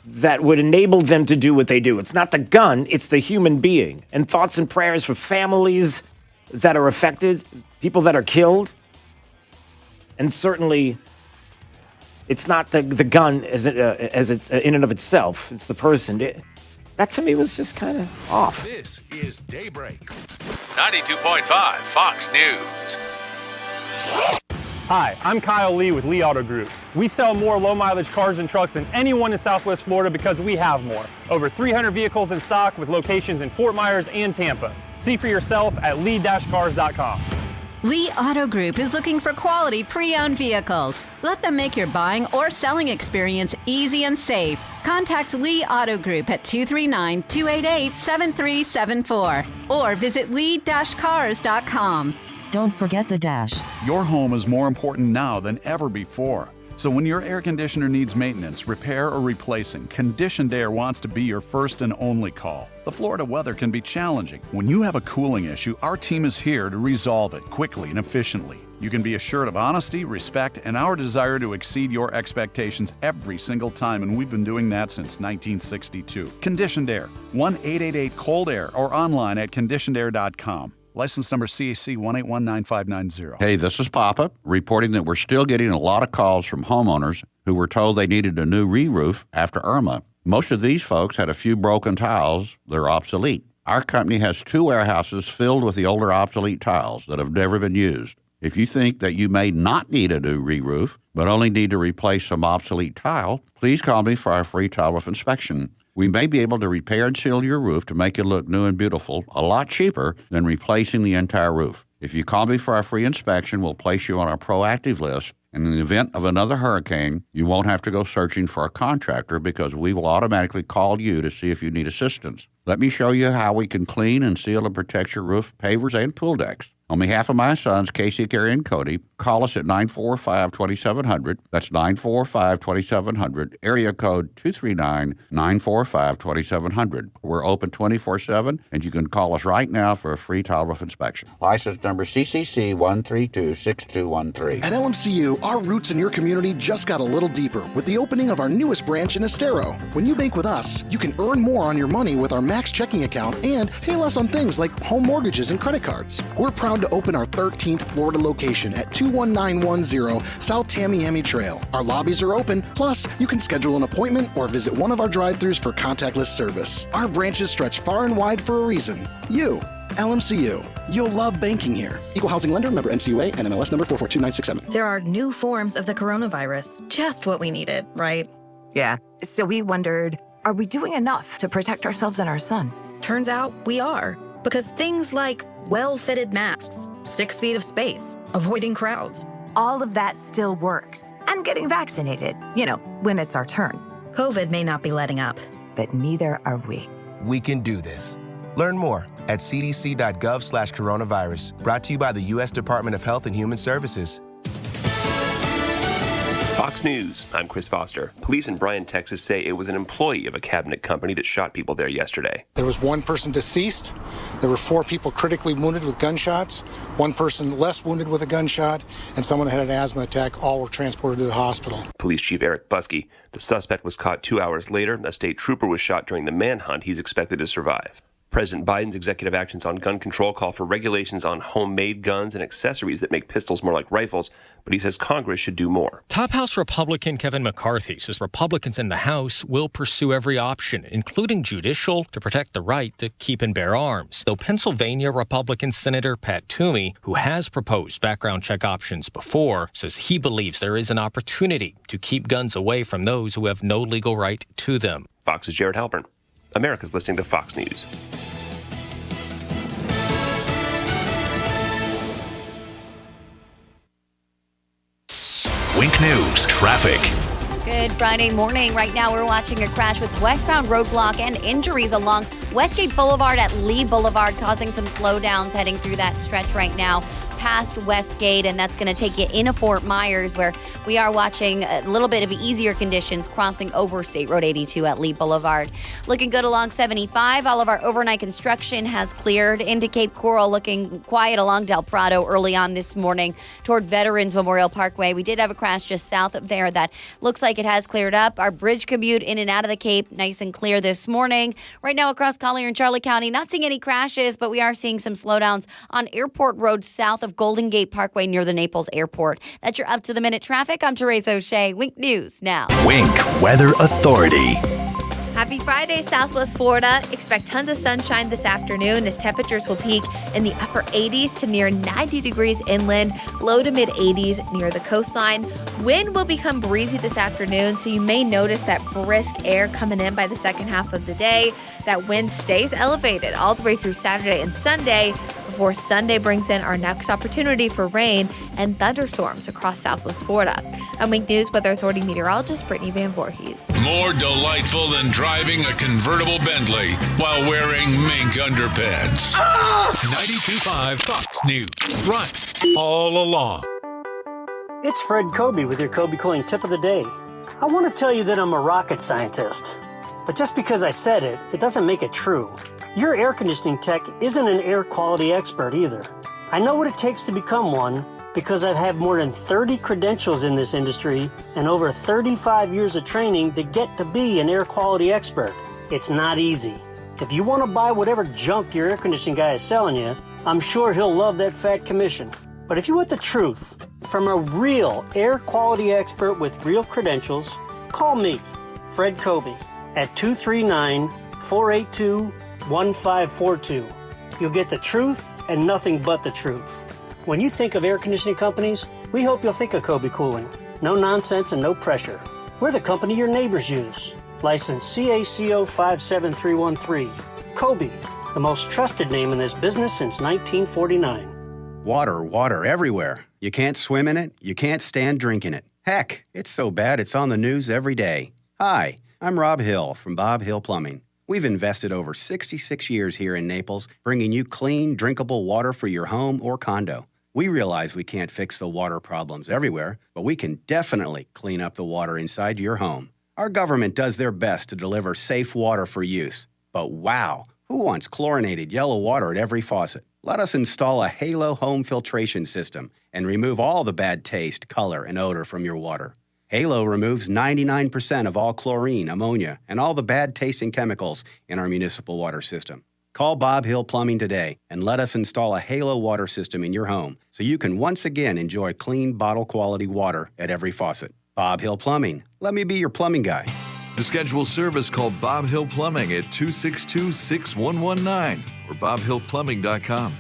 [SPEAKER 26] that would enable them to do what they do. It's not the gun, it's the human being. And thoughts and prayers for families that are affected, people that are killed. And certainly, it's not the gun as it's in and of itself. It's the person. That to me was just kind of off.
[SPEAKER 3] This is Daybreak. 92.5 Fox News.
[SPEAKER 19] Hi, I'm Kyle Lee with Lee Auto Group. We sell more low-mileage cars and trucks than anyone in Southwest Florida because we have more. Over 300 vehicles in stock with locations in Fort Myers and Tampa. See for yourself at lee-cars.com.
[SPEAKER 27] Lee Auto Group is looking for quality pre-owned vehicles. Let them make your buying or selling experience easy and safe. Contact Lee Auto Group at 239-288-7374 or visit lee-cars.com.
[SPEAKER 28] Don't forget the dash.
[SPEAKER 29] Your home is more important now than ever before. So when your air conditioner needs maintenance, repair, or replacing, Conditioned Air wants to be your first and only call. The Florida weather can be challenging. When you have a cooling issue, our team is here to resolve it quickly and efficiently. You can be assured of honesty, respect, and our desire to exceed your expectations every single time, and we've been doing that since 1962. Conditioned Air, 1-888-COLD-AIR, or online at conditionedair.com. License number CAC 1819590.
[SPEAKER 30] Hey, this is Papa, reporting that we're still getting a lot of calls from homeowners who were told they needed a new re-roof after Irma. Most of these folks had a few broken tiles that are obsolete. Our company has 2 warehouses filled with the older obsolete tiles that have never been used. If you think that you may not need a new re-roof, but only need to replace some obsolete tile, please call me for our free tile roof inspection. We may be able to repair and seal your roof to make it look new and beautiful a lot cheaper than replacing the entire roof. If you call me for our free inspection, we'll place you on our proactive list. And in the event of another hurricane, you won't have to go searching for a contractor because we will automatically call you to see if you need assistance. Let me show you how we can clean and seal and protect your roof, pavers, and pool decks. On behalf of my sons, Casey, Gary, and Cody, call us at 945-2700. That's 945-2700, area code 239-945-2700. We're open 24/7, and you can call us right now for a free tile roof inspection. License number CCC 1326213.
[SPEAKER 1] At LMCU, our roots in your community just got a little deeper with the opening of our newest branch in Estero. When you bank with us, you can earn more on your money with our Max checking account and pay less on things like home mortgages and credit cards. We're proud to open our 13th Florida location at 21910 South Tamiami Trail. Our lobbies are open, plus you can schedule an appointment or visit one of our drive-thrus for contactless service. Our branches stretch far and wide for a reason. You, LMCU. You'll love banking here. Equal housing lender, member NCUA, and MLS number 442967.
[SPEAKER 2] There are new forms of the coronavirus. Just what we needed, right?
[SPEAKER 10] Yeah. So we wondered, are we doing enough to protect ourselves and our son?
[SPEAKER 2] Turns out we are. Because things like well-fitted masks, 6 feet of space, avoiding crowds.
[SPEAKER 10] All of that still works. And getting vaccinated, when it's our turn.
[SPEAKER 2] COVID may not be letting up.
[SPEAKER 10] But neither are we.
[SPEAKER 12] We can do this. Learn more at cdc.gov/coronavirus. Brought to you by the U.S. Department of Health and Human Services.
[SPEAKER 20] Fox News, I'm Chris Foster. Police in Bryan, Texas say it was an employee of a cabinet company that shot people there yesterday.
[SPEAKER 21] There was one person deceased. There were 4 people critically wounded with gunshots, 1 person less wounded with a gunshot, and someone had an asthma attack. All were transported to the hospital.
[SPEAKER 20] Police Chief Eric Buskey. The suspect was caught 2 hours later. A state trooper was shot during the manhunt. He's expected to survive. President Biden's executive actions on gun control call for regulations on homemade guns and accessories that make pistols more like rifles, but he says Congress should do more.
[SPEAKER 22] Top House Republican Kevin McCarthy says Republicans in the House will pursue every option, including judicial, to protect the right to keep and bear arms. Though Pennsylvania Republican Senator Pat Toomey, who has proposed background check options before, says he believes there is an opportunity to keep guns away from those who have no legal right to them.
[SPEAKER 20] Fox's Jared Halpern. America's listening to Fox News.
[SPEAKER 3] Wink News traffic.
[SPEAKER 23] Good Friday morning. Right now we're watching a crash with westbound roadblock and injuries along Westgate Boulevard at Lee Boulevard, causing some slowdowns heading through that stretch right now past Westgate, and that's going to take you into Fort Myers, where we are watching a little bit of easier conditions crossing over State Road 82 at Lee Boulevard. Looking good along 75. All of our overnight construction has cleared into Cape Coral, looking quiet along Del Prado early on this morning toward Veterans Memorial Parkway. We did have a crash just south of there that looks like it has cleared up. Our bridge commute in and out of the Cape, nice and clear this morning. Right now across Collier and Charlotte County, not seeing any crashes, but we are seeing some slowdowns on Airport Road south of Golden Gate Parkway near the Naples Airport. That's your up-to-the-minute traffic. I'm Therese O'Shea. Wink News now.
[SPEAKER 3] Wink Weather Authority.
[SPEAKER 25] Happy Friday, Southwest Florida. Expect tons of sunshine this afternoon as temperatures will peak in the upper 80s to near 90 degrees inland, low to mid 80s near the coastline. Wind will become breezy this afternoon, so you may notice that brisk air coming in by the second half of the day. That wind stays elevated all the way through Saturday and Sunday before Sunday brings in our next opportunity for rain and thunderstorms across Southwest Florida. I'm Wink News Weather Authority meteorologist Brittany Van Voorhees.
[SPEAKER 3] More delightful than driving a convertible Bentley while wearing mink underpants. 92.5 Fox News. Right all along.
[SPEAKER 28] It's Fred Kobe with your Kobe Cooling Tip of the Day. I want to tell you that I'm a rocket scientist. But just because I said it, it doesn't make it true. Your air conditioning tech isn't an air quality expert either. I know what it takes to become one because I've had more than 30 credentials in this industry and over 35 years of training to get to be an air quality expert. It's not easy. If you want to buy whatever junk your air conditioning guy is selling you, I'm sure he'll love that fat commission. But if you want the truth from a real air quality expert with real credentials, call me, Fred Kobe, at 239-482-1542. You'll get the truth and nothing but the truth. When you think of air conditioning companies, we hope you'll think of Kobe Cooling. No nonsense and no pressure. We're the company your neighbors use. License CACO 57313. Kobe, the most trusted name in this business since 1949.
[SPEAKER 4] Water, water everywhere. You can't swim in it, you can't stand drinking it. Heck, it's so bad it's on the news every day. Hi, I'm Rob Hill from Bob Hill Plumbing. We've invested over 66 years here in Naples, bringing you clean, drinkable water for your home or condo. We realize we can't fix the water problems everywhere, but we can definitely clean up the water inside your home. Our government does their best to deliver safe water for use. But wow, who wants chlorinated yellow water at every faucet? Let us install a Halo home filtration system and remove all the bad taste, color, and odor from your water. Halo removes 99% of all chlorine, ammonia, and all the bad-tasting chemicals in our municipal water system. Call Bob Hill Plumbing today and let us install a Halo water system in your home so you can once again enjoy clean, bottle-quality water at every faucet. Bob Hill Plumbing. Let me be your plumbing guy.
[SPEAKER 5] To schedule service, call Bob Hill Plumbing at 262-6119 or bobhillplumbing.com.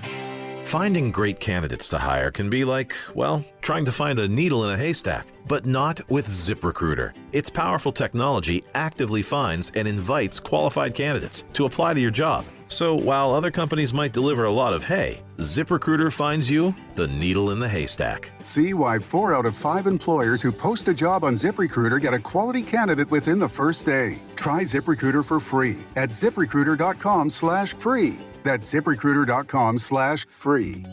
[SPEAKER 6] Finding great candidates to hire can be like, well, trying to find a needle in a haystack, but not with ZipRecruiter. Its powerful technology actively finds and invites qualified candidates to apply to your job. So while other companies might deliver a lot of hay, ZipRecruiter finds you the needle in the haystack.
[SPEAKER 7] See why 4 out of 5 employers who post a job on ZipRecruiter get a quality candidate within the first day. Try ZipRecruiter for free at ZipRecruiter.com/free. That's ZipRecruiter.com/free.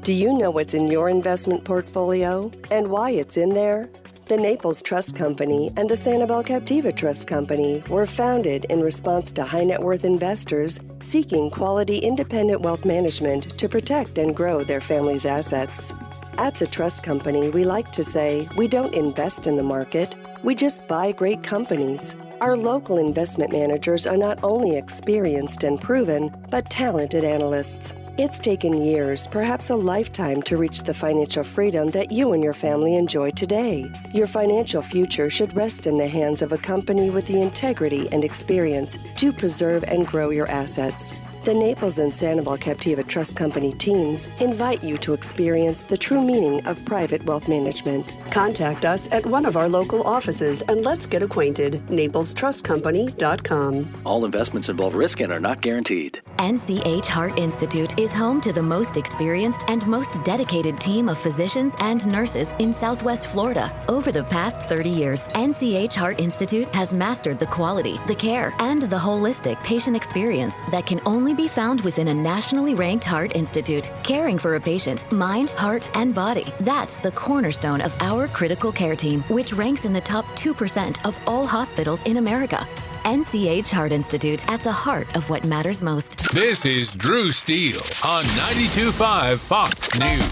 [SPEAKER 8] Do you know what's in your investment portfolio and why it's in there? The Naples Trust Company and the Sanibel Captiva Trust Company were founded in response to high net worth investors seeking quality independent wealth management to protect and grow their family's assets. At the Trust Company, we like to say we don't invest in the market, we just buy great companies. Our local investment managers are not only experienced and proven, but talented analysts. It's taken years, perhaps a lifetime, to reach the financial freedom that you and your family enjoy today. Your financial future should rest in the hands of a company with the integrity and experience to preserve and grow your assets. The Naples and Sanibel Captiva Trust Company teams invite you to experience the true meaning of private wealth management. Contact us at one of our local offices and let's get acquainted. NaplesTrustCompany.com.
[SPEAKER 9] All investments involve risk and are not guaranteed.
[SPEAKER 11] NCH Heart Institute is home to the most experienced and most dedicated team of physicians and nurses in Southwest Florida. Over the past 30 years, NCH Heart Institute has mastered the quality, the care, and the holistic patient experience that can only be found within a nationally ranked heart institute. Caring for a patient, mind, heart, and body. That's the cornerstone of our critical care team, which ranks in the top 2% of all hospitals in America. NCH Heart Institute, at the heart of what matters most.
[SPEAKER 3] This is Drew Steele on 92.5 Fox News.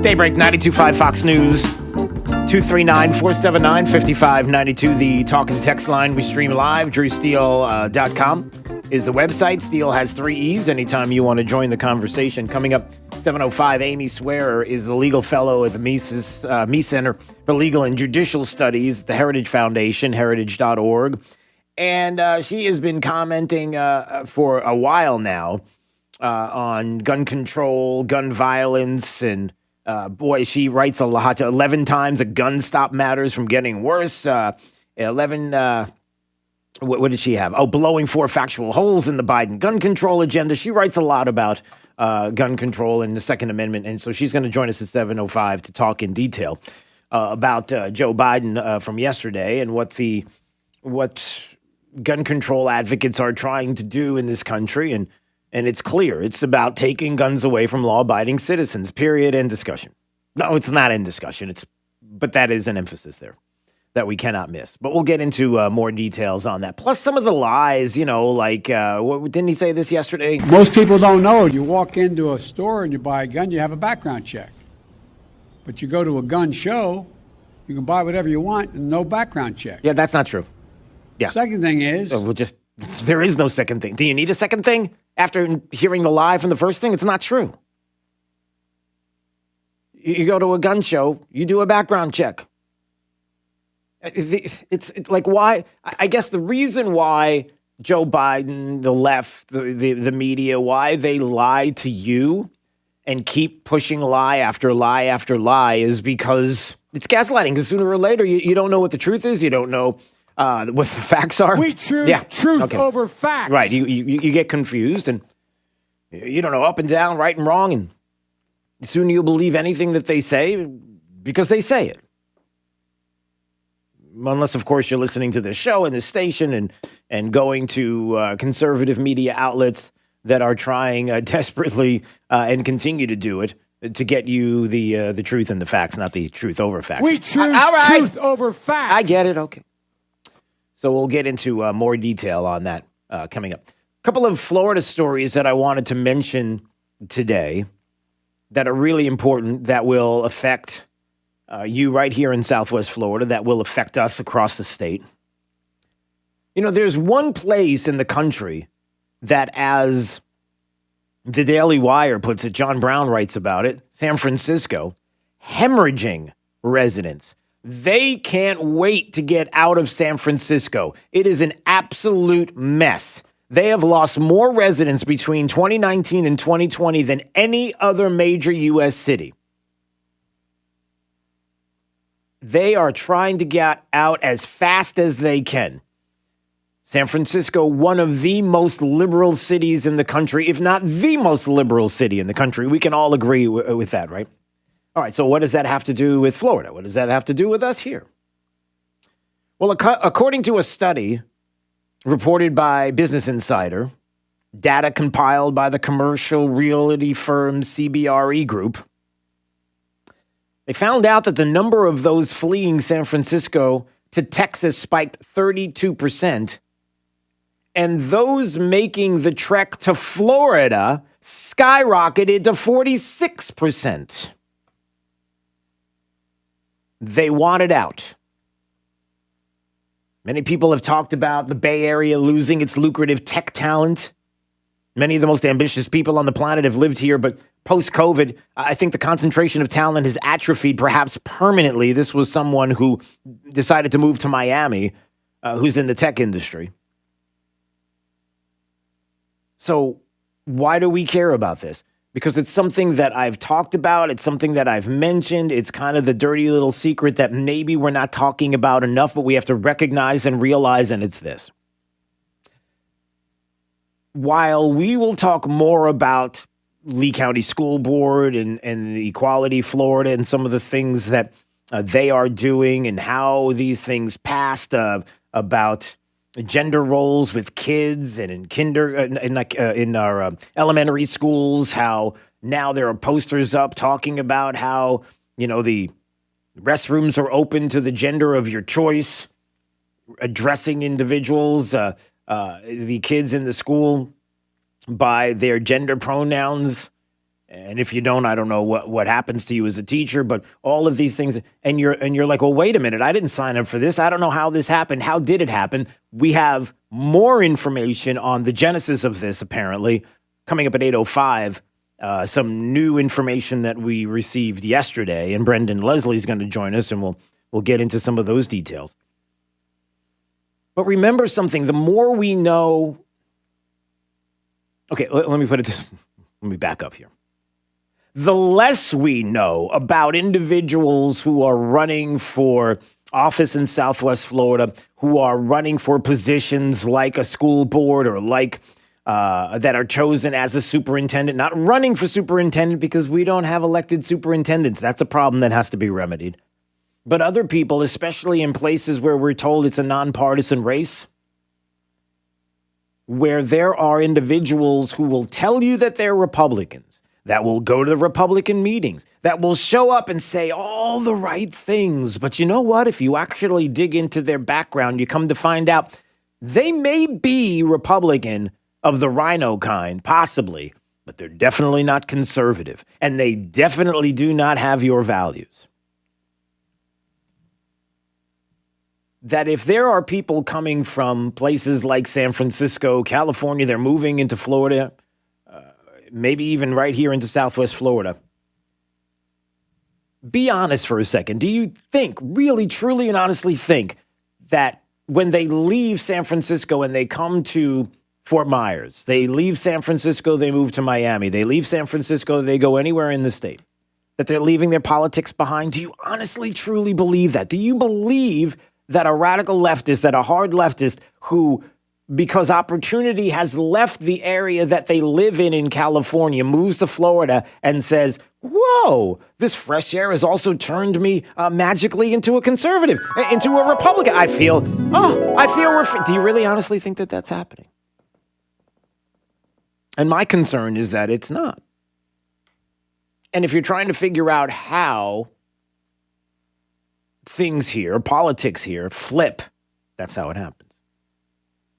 [SPEAKER 26] Daybreak 92.5 Fox News. 239-479-5592, the talk and text line. We stream live. DrewSteele.com is the website. Steele has 3 E's anytime you want to join the conversation. Coming up, 7:05, Amy Swearer is the legal fellow at the Mies Center for Legal and Judicial Studies, the Heritage Foundation, heritage.org. And she has been commenting for a while now on gun control, gun violence, and boy, she writes a lot. 11 times a gun stop matters from getting worse. 11, what did she have? Oh, blowing 4 factual holes in the Biden gun control agenda. She writes a lot about gun control and the Second Amendment. And so she's going to join us at 7:05 to talk in detail about Joe Biden from yesterday and what gun control advocates are trying to do in this country. And it's clear. It's about taking guns away from law-abiding citizens, period, end discussion. No, it's not end discussion. But that is an emphasis there that we cannot miss. But we'll get into more details on that. Plus some of the lies, like, didn't he say this yesterday?
[SPEAKER 14] Most people don't know. You walk into a store and you buy a gun, you have a background check. But you go to a gun show, you can buy whatever you want and no background check.
[SPEAKER 26] Yeah, that's not true. Yeah.
[SPEAKER 14] Second thing is...
[SPEAKER 26] there is no second thing. Do you need a second thing? After hearing the lie from the first thing, it's not true. You go to a gun show, you do a background check. It's like, why? I guess the reason why Joe Biden, the left, the media, why they lie to you and keep pushing lie after lie after lie is because it's gaslighting. Because sooner or later, you don't know what the truth is. You don't know what the facts are.
[SPEAKER 13] We choose truth over facts.
[SPEAKER 26] Right. You get confused and you don't know up and down, right and wrong. And soon you'll believe anything that they say because they say it. Unless, of course, you're listening to this show and this station and going to conservative media outlets that are trying desperately and continue to do it to get you the truth and the facts, not the truth over facts.
[SPEAKER 13] We choose truth over facts.
[SPEAKER 26] I get it. Okay. So we'll get into more detail on that coming up. A couple of Florida stories that I wanted to mention today that are really important that will affect you right here in Southwest Florida, that will affect us across the state. You know, there's one place in the country that, as the Daily Wire puts it, John Brown writes about it, San Francisco, hemorrhaging residents. They can't wait to get out of San Francisco. It is an absolute mess. They have lost more residents between 2019 and 2020 than any other major U.S. city. They are trying to get out as fast as they can. San Francisco, one of the most liberal cities in the country, if not the most liberal city in the country. We can all agree with that, right? All right, so what does that have to do with Florida? What does that have to do with us here? Well, according to a study reported by Business Insider, data compiled by the commercial realty firm CBRE Group, they found out that the number of those fleeing San Francisco to Texas spiked 32%, and those making the trek to Florida skyrocketed to 46%. They wanted out. Many people have talked about the Bay Area losing its lucrative tech talent. Many of the most ambitious people on the planet have lived here, but post-COVID, I think the concentration of talent has atrophied perhaps permanently. This was someone who decided to move to Miami, who's in the tech industry. So why do we care about this? Because it's something that I've talked about. It's something that I've mentioned. It's kind of the dirty little secret that maybe we're not talking about enough, but we have to recognize and realize, and it's this. While we will talk more about Lee County School Board and Equality Florida and some of the things that they are doing and how these things passed about gender roles with kids and in our elementary schools, how now there are posters up talking about how, you know, the restrooms are open to the gender of your choice, addressing individuals, the kids in the school by their gender pronouns. And if you don't, I don't know what happens to you as a teacher, but all of these things, and you're like, well, wait a minute, I didn't sign up for this. I don't know how this happened. How did it happen? We have more information on the genesis of this, apparently, coming up at 8:05. Some new information that we received yesterday, and Brendan Leslie's going to join us, and we'll get into some of those details. But remember something, the more we know. Okay, let me put it this. Let me back up here. The less we know about individuals who are running for office in Southwest Florida, who are running for positions like a school board or like that are chosen as a superintendent, not running for superintendent because we don't have elected superintendents. That's a problem that has to be remedied. But other people, especially in places where we're told it's a nonpartisan race, where there are individuals who will tell you that they're Republicans, that will go to the Republican meetings, that will show up and say all the right things. But you know what? If you actually dig into their background, you come to find out they may be Republican of the rhino kind, possibly, but they're definitely not conservative. And they definitely do not have your values. That if there are people coming from places like San Francisco, California, they're moving into Florida, maybe even right here into Southwest Florida. Be honest for a second. Do you think, really, truly, and honestly think that when they leave San Francisco and they come to Fort Myers. They leave San Francisco, they move to Miami. They leave San Francisco, they go anywhere in the state. That they're leaving their politics behind. Do you honestly, truly believe that? Do you believe that a radical leftist, that a hard leftist who, because opportunity has left the area that they live in California, moves to Florida and says, whoa, this fresh air has also turned me magically into a conservative, into a Republican. Do you really honestly think that that's happening? And my concern is that it's not. And if you're trying to figure out how things here, politics here, flip, that's how it happens.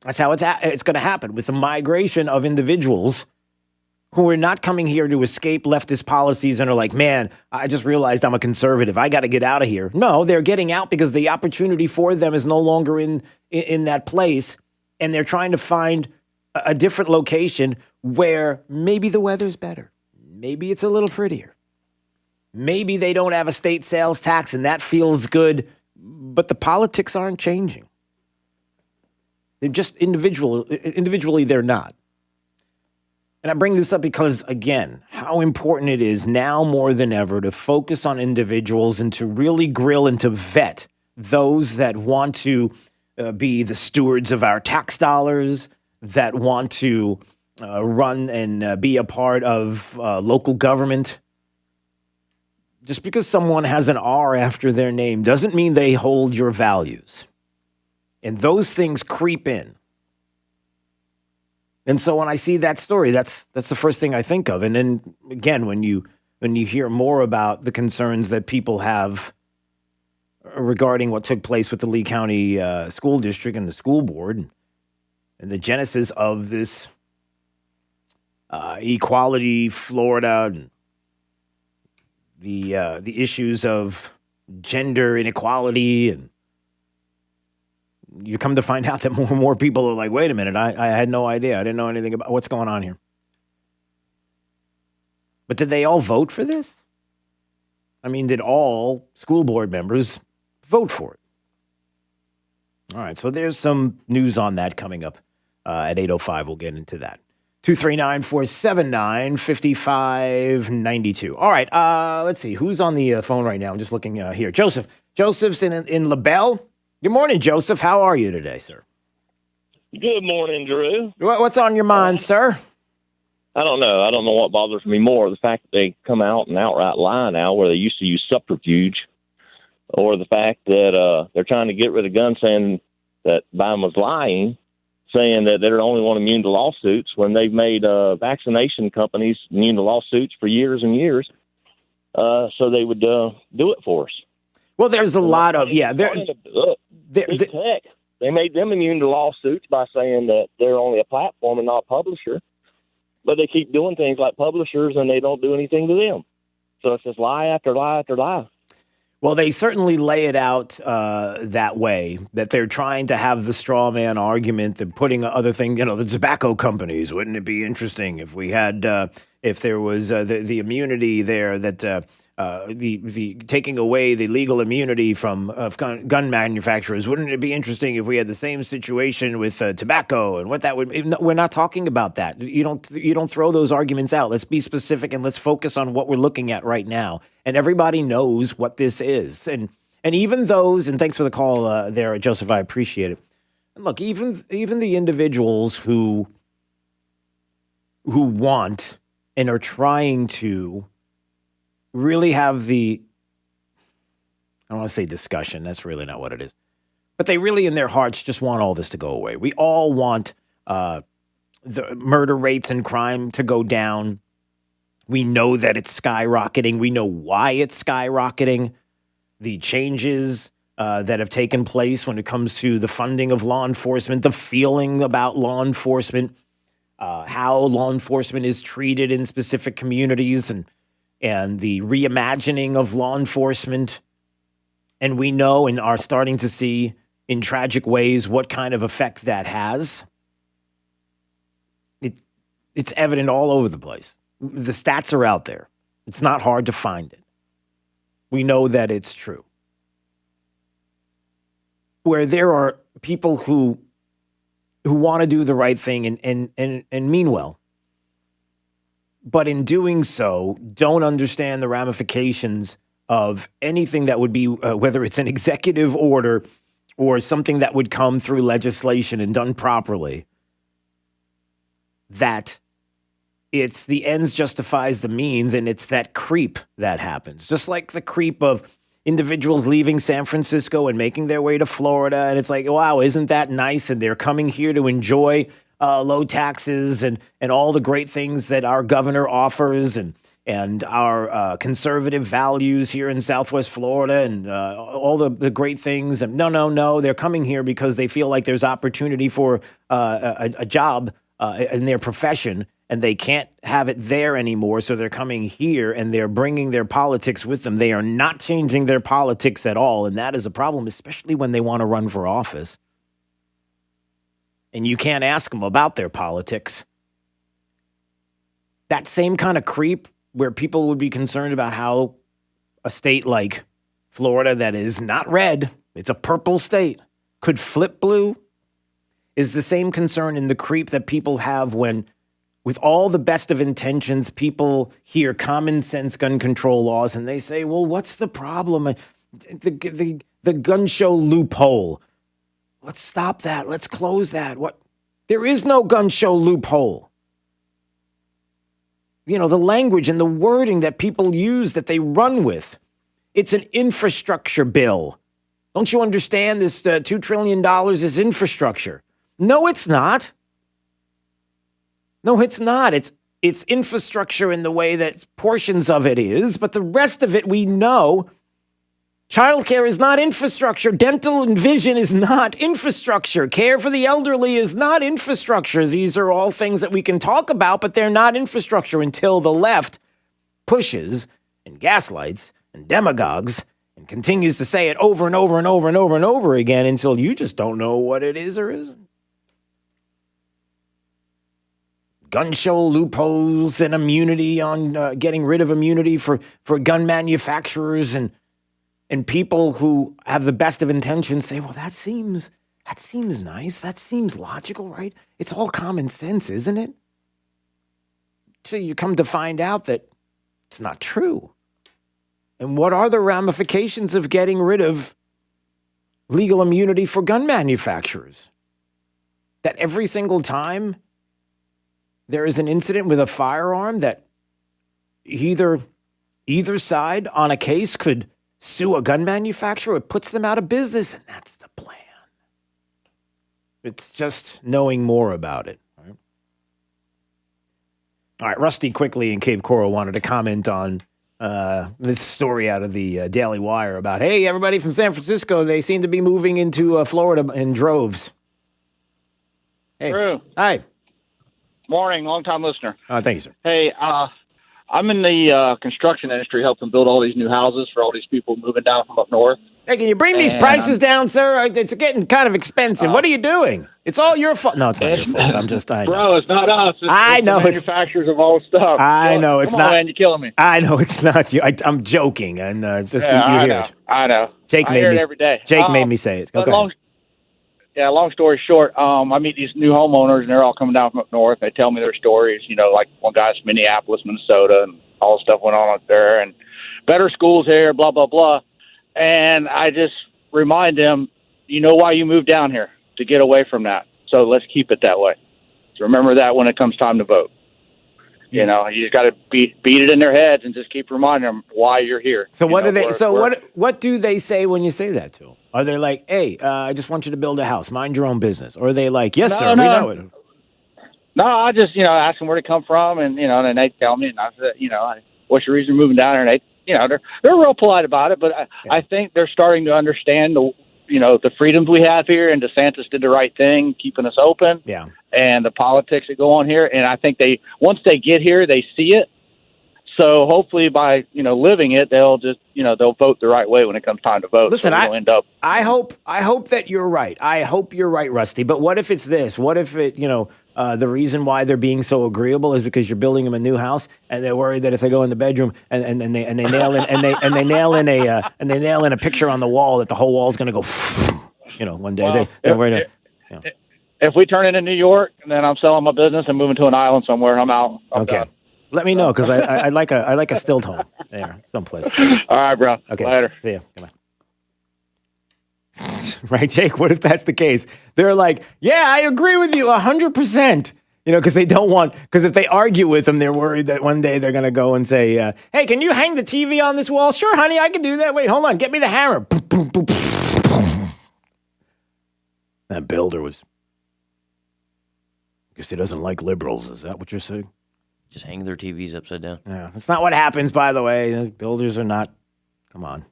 [SPEAKER 26] That's how it's going to happen with the migration of individuals who are not coming here to escape leftist policies and are like, man, I just realized I'm a conservative. I got to get out of here. No, they're getting out because the opportunity for them is no longer in that place. And they're trying to find a different location where maybe the weather's better. Maybe it's a little prettier. Maybe they don't have a state sales tax and that feels good, but the politics aren't changing. They're just individually, they're not. And I bring this up because, again, how important it is now more than ever to focus on individuals and to really grill and to vet those that want to be the stewards of our tax dollars, that want to run and be a part of local government. Just because someone has an R after their name doesn't mean they hold your values. And those things creep in. And so when I see that story, that's the first thing I think of. And then again, when you hear more about the concerns that people have regarding what took place with the Lee County School District and the school board, and the genesis of this Equality Florida, and the issues of gender inequality, and you come to find out that more and more people are like, wait a minute, I had no idea. I didn't know anything about what's going on here. But did they all vote for this? I mean, did all school board members vote for it? All right, so there's some news on that coming up at 8:05. We'll get into that. 239-479-5592. All right, let's see. Who's on the phone right now? I'm just looking here. Joseph. Joseph's in LaBelle. Good morning, Joseph. How are you today, sir?
[SPEAKER 1] Good morning, Drew.
[SPEAKER 26] What's on your mind, sir?
[SPEAKER 1] I don't know. I don't know what bothers me more, the fact that they come out and outright lie now where they used to use subterfuge, or the fact that they're trying to get rid of guns, saying that Biden was lying, saying that they're the only one immune to lawsuits when they've made vaccination companies immune to lawsuits for years and years, so they would do it for us.
[SPEAKER 26] Well, there's a lot of,
[SPEAKER 1] Big Tech, they made them immune to lawsuits by saying that they're only a platform and not a publisher. But they keep doing things like publishers, and they don't do anything to them. So it's just lie after lie after lie.
[SPEAKER 26] Well, they certainly lay it out that way, that they're trying to have the straw man argument and putting other things, the tobacco companies. Wouldn't it be interesting if we had, if there was the immunity there, that the taking away the legal immunity from gun manufacturers? Wouldn't it be interesting if we had the same situation with tobacco and what that would? We're not talking about that. You don't throw those arguments out. Let's be specific and let's focus on what we're looking at right now. And everybody knows what this is. And even those, and thanks for the call there, Joseph, I appreciate it. And look, even the individuals who want and are trying to really have I don't want to say discussion, that's really not what it is. But they really in their hearts just want all this to go away. We all want the murder rates and crime to go down. We know that it's skyrocketing. We know why it's skyrocketing. The changes that have taken place when it comes to the funding of law enforcement, the feeling about law enforcement, how law enforcement is treated in specific communities, and the reimagining of law enforcement. And we know and are starting to see in tragic ways what kind of effect that has. It's evident all over the place. The stats are out there. It's not hard to find it. We know that it's true. Where there are people who who want to do the right thing and mean well. But in doing so, don't understand the ramifications of anything that would be, whether it's an executive order or something that would come through legislation and done properly, that it's the ends justifies the means, and it's that creep that happens. Just like the creep of individuals leaving San Francisco and making their way to Florida, and it's like, wow, isn't that nice? And they're coming here to enjoy low taxes and all the great things that our governor offers and our conservative values here in Southwest Florida and all the great things. And no, they're coming here because they feel like there's opportunity for a job in their profession, and they can't have it there anymore, so they're coming here, and they're bringing their politics with them. They are not changing their politics at all, and that is a problem, especially when they want to run for office. And you can't ask them about their politics. That same kind of creep where people would be concerned about how a state like Florida that is not red, it's a purple state, could flip blue, is the same concern in the creep that people have when, with all the best of intentions, people hear common sense gun control laws and they say, well, what's the problem? The gun show loophole. Let's stop that. Let's close that. What? There is no gun show loophole. You know, the language and the wording that people use that they run with. It's an infrastructure bill. Don't you understand this $2 trillion is infrastructure? No, it's not. No, it's not. It's infrastructure in the way that portions of it is, but the rest of it we know. Childcare is not infrastructure. Dental and vision is not infrastructure. Care for the elderly is not infrastructure. These are all things that we can talk about, but they're not infrastructure until the left pushes and gaslights and demagogues and continues to say it over and over and over and over and over again until you just don't know what it is or isn't. Gun show loopholes and immunity on getting rid of immunity for gun manufacturers and people who have the best of intentions say, well, that seems nice. That seems logical, right? It's all common sense, isn't it? So you come to find out that it's not true. And what are the ramifications of getting rid of legal immunity for gun manufacturers? That every single time there is an incident with a firearm that either side on a case could sue a gun manufacturer, it puts them out of business, and that's the plan. It's just knowing more about it. Right? All right, Rusty quickly in Cape Coral wanted to comment on this story out of the Daily Wire about, hey, everybody from San Francisco, they seem to be moving into Florida in droves. Hey.
[SPEAKER 2] Drew.
[SPEAKER 26] Hi.
[SPEAKER 2] Morning, long-time listener.
[SPEAKER 26] Thank you, sir.
[SPEAKER 2] Hey, I'm in the construction industry helping build all these new houses for all these people moving down from up north.
[SPEAKER 26] Hey, can you bring these prices down, sir? It's getting kind of expensive. What are you doing? It's all your fault. No, it's not your fault. I know.
[SPEAKER 2] Bro, it's not us.
[SPEAKER 26] I know
[SPEAKER 2] it's the manufacturers of all stuff.
[SPEAKER 26] I know it's
[SPEAKER 2] Come
[SPEAKER 26] not.
[SPEAKER 2] on, man, you're killing me.
[SPEAKER 26] I know it's not you. I'm joking, and just
[SPEAKER 2] Yeah,
[SPEAKER 26] you hear it.
[SPEAKER 2] I know.
[SPEAKER 26] Jake
[SPEAKER 2] I
[SPEAKER 26] made
[SPEAKER 2] hear
[SPEAKER 26] me
[SPEAKER 2] it every day.
[SPEAKER 26] Jake made me say it.
[SPEAKER 2] But
[SPEAKER 26] Okay.
[SPEAKER 2] long story short, I meet these new homeowners, and they're all coming down from up north. They tell me their stories. You know, like one guy's from Minneapolis, Minnesota, and all the stuff went on up there, and better schools here, blah, blah, blah. And I just remind them, you know why you moved down here, to get away from that. So let's keep it that way. So remember that when it comes time to vote. Yeah. You know, you just got to beat it in their heads and just keep reminding them why you're here.
[SPEAKER 26] So what do they? What do they say when you say that to them? Are they like, "Hey, I just want you to build a house, mind your own business," or are they like, "Yes, sir, we know it"?
[SPEAKER 2] No, I just ask them where to come from, and and they tell me, and I said, what's your reason for moving down here? And they, they're real polite about it, but I think they're starting to understand the freedoms we have here, and DeSantis did the right thing, keeping us open.
[SPEAKER 26] Yeah.
[SPEAKER 2] And the politics that go on here, and I think once they get here, they see it. So hopefully by living it, they'll just they'll vote the right way when it comes time to vote.
[SPEAKER 26] Listen,
[SPEAKER 2] so
[SPEAKER 26] I hope that you're right. I hope you're right, Rusty. But what if it's this? What if it the reason why they're being so agreeable is because you're building them a new house, and they're worried that if they go in the bedroom and they nail in a picture on the wall, that the whole wall's going to go. One day they're worried.
[SPEAKER 2] if we turn it in New York, then I'm selling my business and moving to an island somewhere. I'm out. I'm done.
[SPEAKER 26] Let me know, because I like a stilt home there someplace.
[SPEAKER 2] All right, bro.
[SPEAKER 26] Okay.
[SPEAKER 2] Later.
[SPEAKER 26] See ya. Goodbye. Right, Jake? What if that's the case? They're like, yeah, I agree with you 100%. Because they don't want, because if they argue with them, they're worried that one day they're going to go and say, hey, can you hang the TV on this wall? Sure, honey, I can do that. Wait, hold on. Get me the hammer. Boom, boom, boom. That builder I guess he doesn't like liberals. Is that what you're saying?
[SPEAKER 10] Just hang their TVs upside down.
[SPEAKER 26] Yeah, that's not what happens, by the way. The builders are not, come on.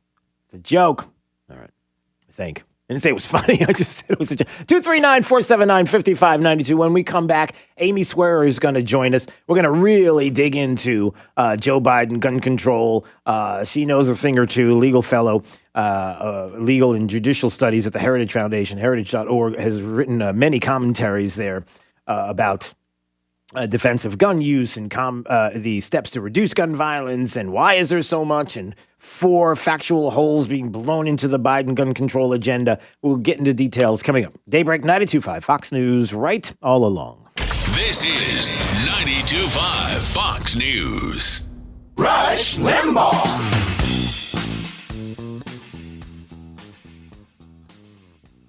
[SPEAKER 26] It's a joke. All right, I think. I didn't say it was funny. I just said it was a joke. 239-479-5592. When we come back, Amy Swearer is going to join us. We're going to really dig into Joe Biden, gun control. She knows a thing or two, legal fellow, legal and judicial studies at the Heritage Foundation. Heritage.org has written many commentaries there about defense of gun use and the steps to reduce gun violence and why is there so much, and 4 factual holes being blown into the Biden gun control agenda. We'll get into details coming up. Daybreak 92.5 Fox News, right all along.
[SPEAKER 3] This is 92.5 Fox News.
[SPEAKER 15] Rush Limbaugh.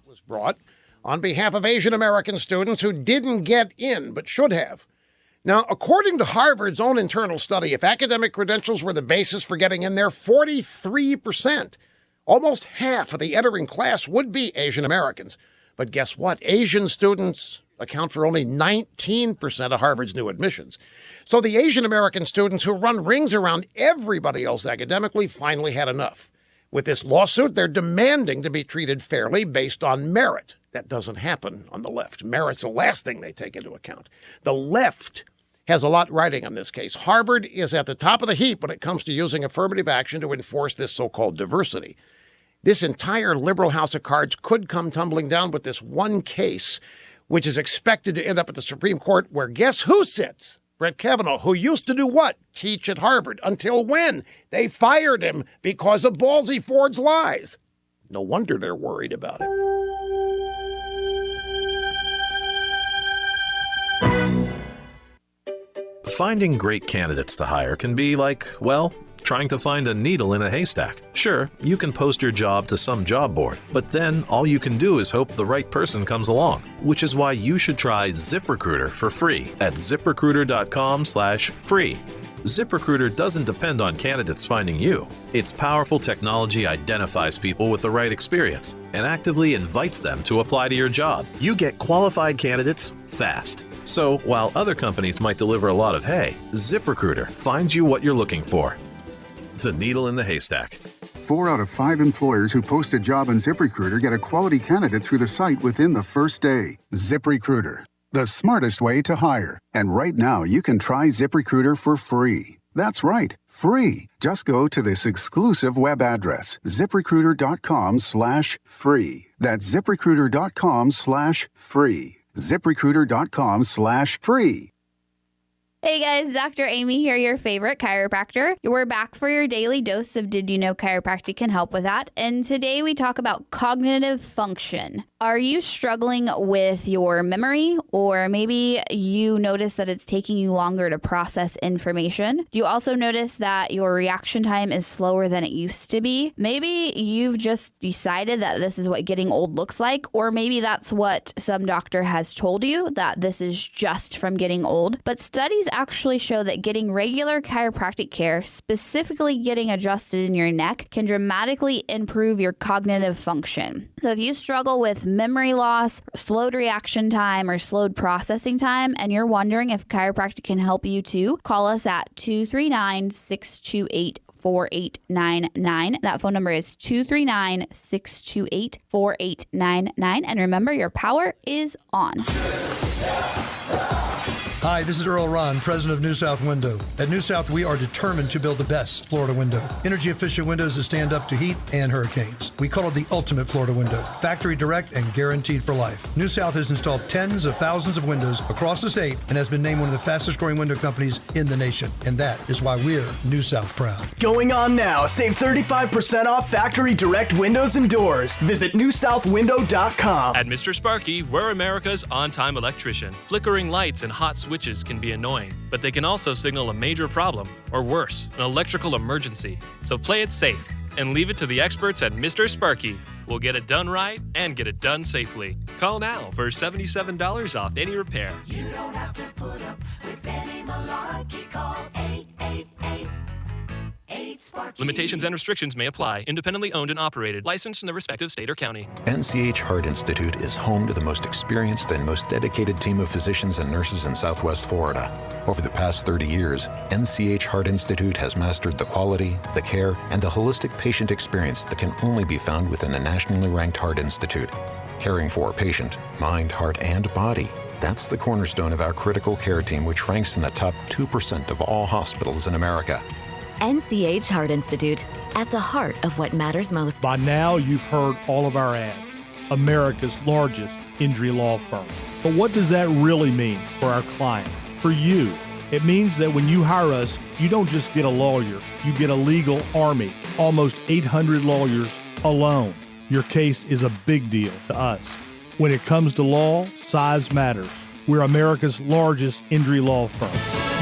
[SPEAKER 15] Was brought on behalf of Asian American students who didn't get in but should have. Now, according to Harvard's own internal study, if academic credentials were the basis for getting in there, 43%, almost half of the entering class would be Asian Americans. But guess what? Asian students account for only 19% of Harvard's new admissions. So the Asian American students who run rings around everybody else academically finally had enough. With this lawsuit, they're demanding to be treated fairly based on merit. That doesn't happen on the left. Merit's the last thing they take into account. The left has a lot riding on this case. Harvard is at the top of the heap when it comes to using affirmative action to enforce this so-called diversity. This entire liberal house of cards could come tumbling down with this one case, which is expected to end up at the Supreme Court, where guess who sits? Brett Kavanaugh, who used to do what? Teach at Harvard. Until when? They fired him because of Ballsy Ford's lies. No wonder they're worried about it.
[SPEAKER 6] Finding great candidates to hire can be like, well, trying to find a needle in a haystack. Sure, you can post your job to some job board, but then all you can do is hope the right person comes along, which is why you should try ZipRecruiter for free at ZipRecruiter.com/free. ZipRecruiter doesn't depend on candidates finding you. Its powerful technology identifies people with the right experience and actively invites them to apply to your job. You get qualified candidates fast. So while other companies might deliver a lot of hay, ZipRecruiter finds you what you're looking for. The needle in the haystack.
[SPEAKER 7] 4 out of 5 employers who post a job on ZipRecruiter get a quality candidate through the site within the first day. ZipRecruiter, the smartest way to hire. And right now, you can try ZipRecruiter for free. That's right, free. Just go to this exclusive web address, ZipRecruiter.com/free. That's ZipRecruiter.com/free. ZipRecruiter.com/free.
[SPEAKER 16] Hey guys, Dr. Amy here, your favorite chiropractor. We're back for your daily dose of Did You Know Chiropractic can help with that. And today we talk about cognitive function. Are you struggling with your memory, or maybe you notice that it's taking you longer to process information? Do you also notice that your reaction time is slower than it used to be? Maybe you've just decided that this is what getting old looks like, or maybe that's what some doctor has told you, that this is just from getting old. But studies actually show that getting regular chiropractic care, specifically getting adjusted in your neck, can dramatically improve your cognitive function. So if you struggle with memory loss, slowed reaction time, or slowed processing time, and you're wondering if chiropractic can help you too, call us at 239-628-4899. That phone number is 239-628-4899. And remember, your power is on.
[SPEAKER 12] Hi, this is Earl Ron, president of New South Window. At New South, we are determined to build the best Florida window. Energy-efficient windows that stand up to heat and hurricanes. We call it the ultimate Florida window. Factory direct and guaranteed for life. New South has installed tens of thousands of windows across the state and has been named one of the fastest-growing window companies in the nation. And that is why we're New South proud.
[SPEAKER 17] Going on now. Save 35% off factory direct windows and doors. Visit newsouthwindow.com.
[SPEAKER 18] At Mr. Sparky, we're America's on-time electrician. Flickering lights and hot switches can be annoying, but they can also signal a major problem, or worse, an electrical emergency. So play it safe and leave it to the experts at Mr. Sparky. We'll get it done right and get it done safely. Call now for $77 off any repair.
[SPEAKER 19] You don't have to put up with any malarkey. Call 888.
[SPEAKER 18] Limitations and restrictions may apply. Independently owned and operated. Licensed in the respective state or county.
[SPEAKER 21] NCH Heart Institute is home to the most experienced and most dedicated team of physicians and nurses in Southwest Florida. Over the past 30 years, NCH Heart Institute has mastered the quality, the care, and the holistic patient experience that can only be found within a nationally ranked heart institute. Caring for a patient, mind, heart, and body. That's the cornerstone of our critical care team, which ranks in the top 2% of all hospitals in America.
[SPEAKER 11] NCH Heart Institute, at the heart of what matters most.
[SPEAKER 22] By now, you've heard all of our ads. America's largest injury law firm. But what does that really mean for our clients, for you? It means that when you hire us, you don't just get a lawyer, you get a legal army, almost 800 lawyers alone. Your case is a big deal to us. When it comes to law, size matters. We're America's largest injury law firm.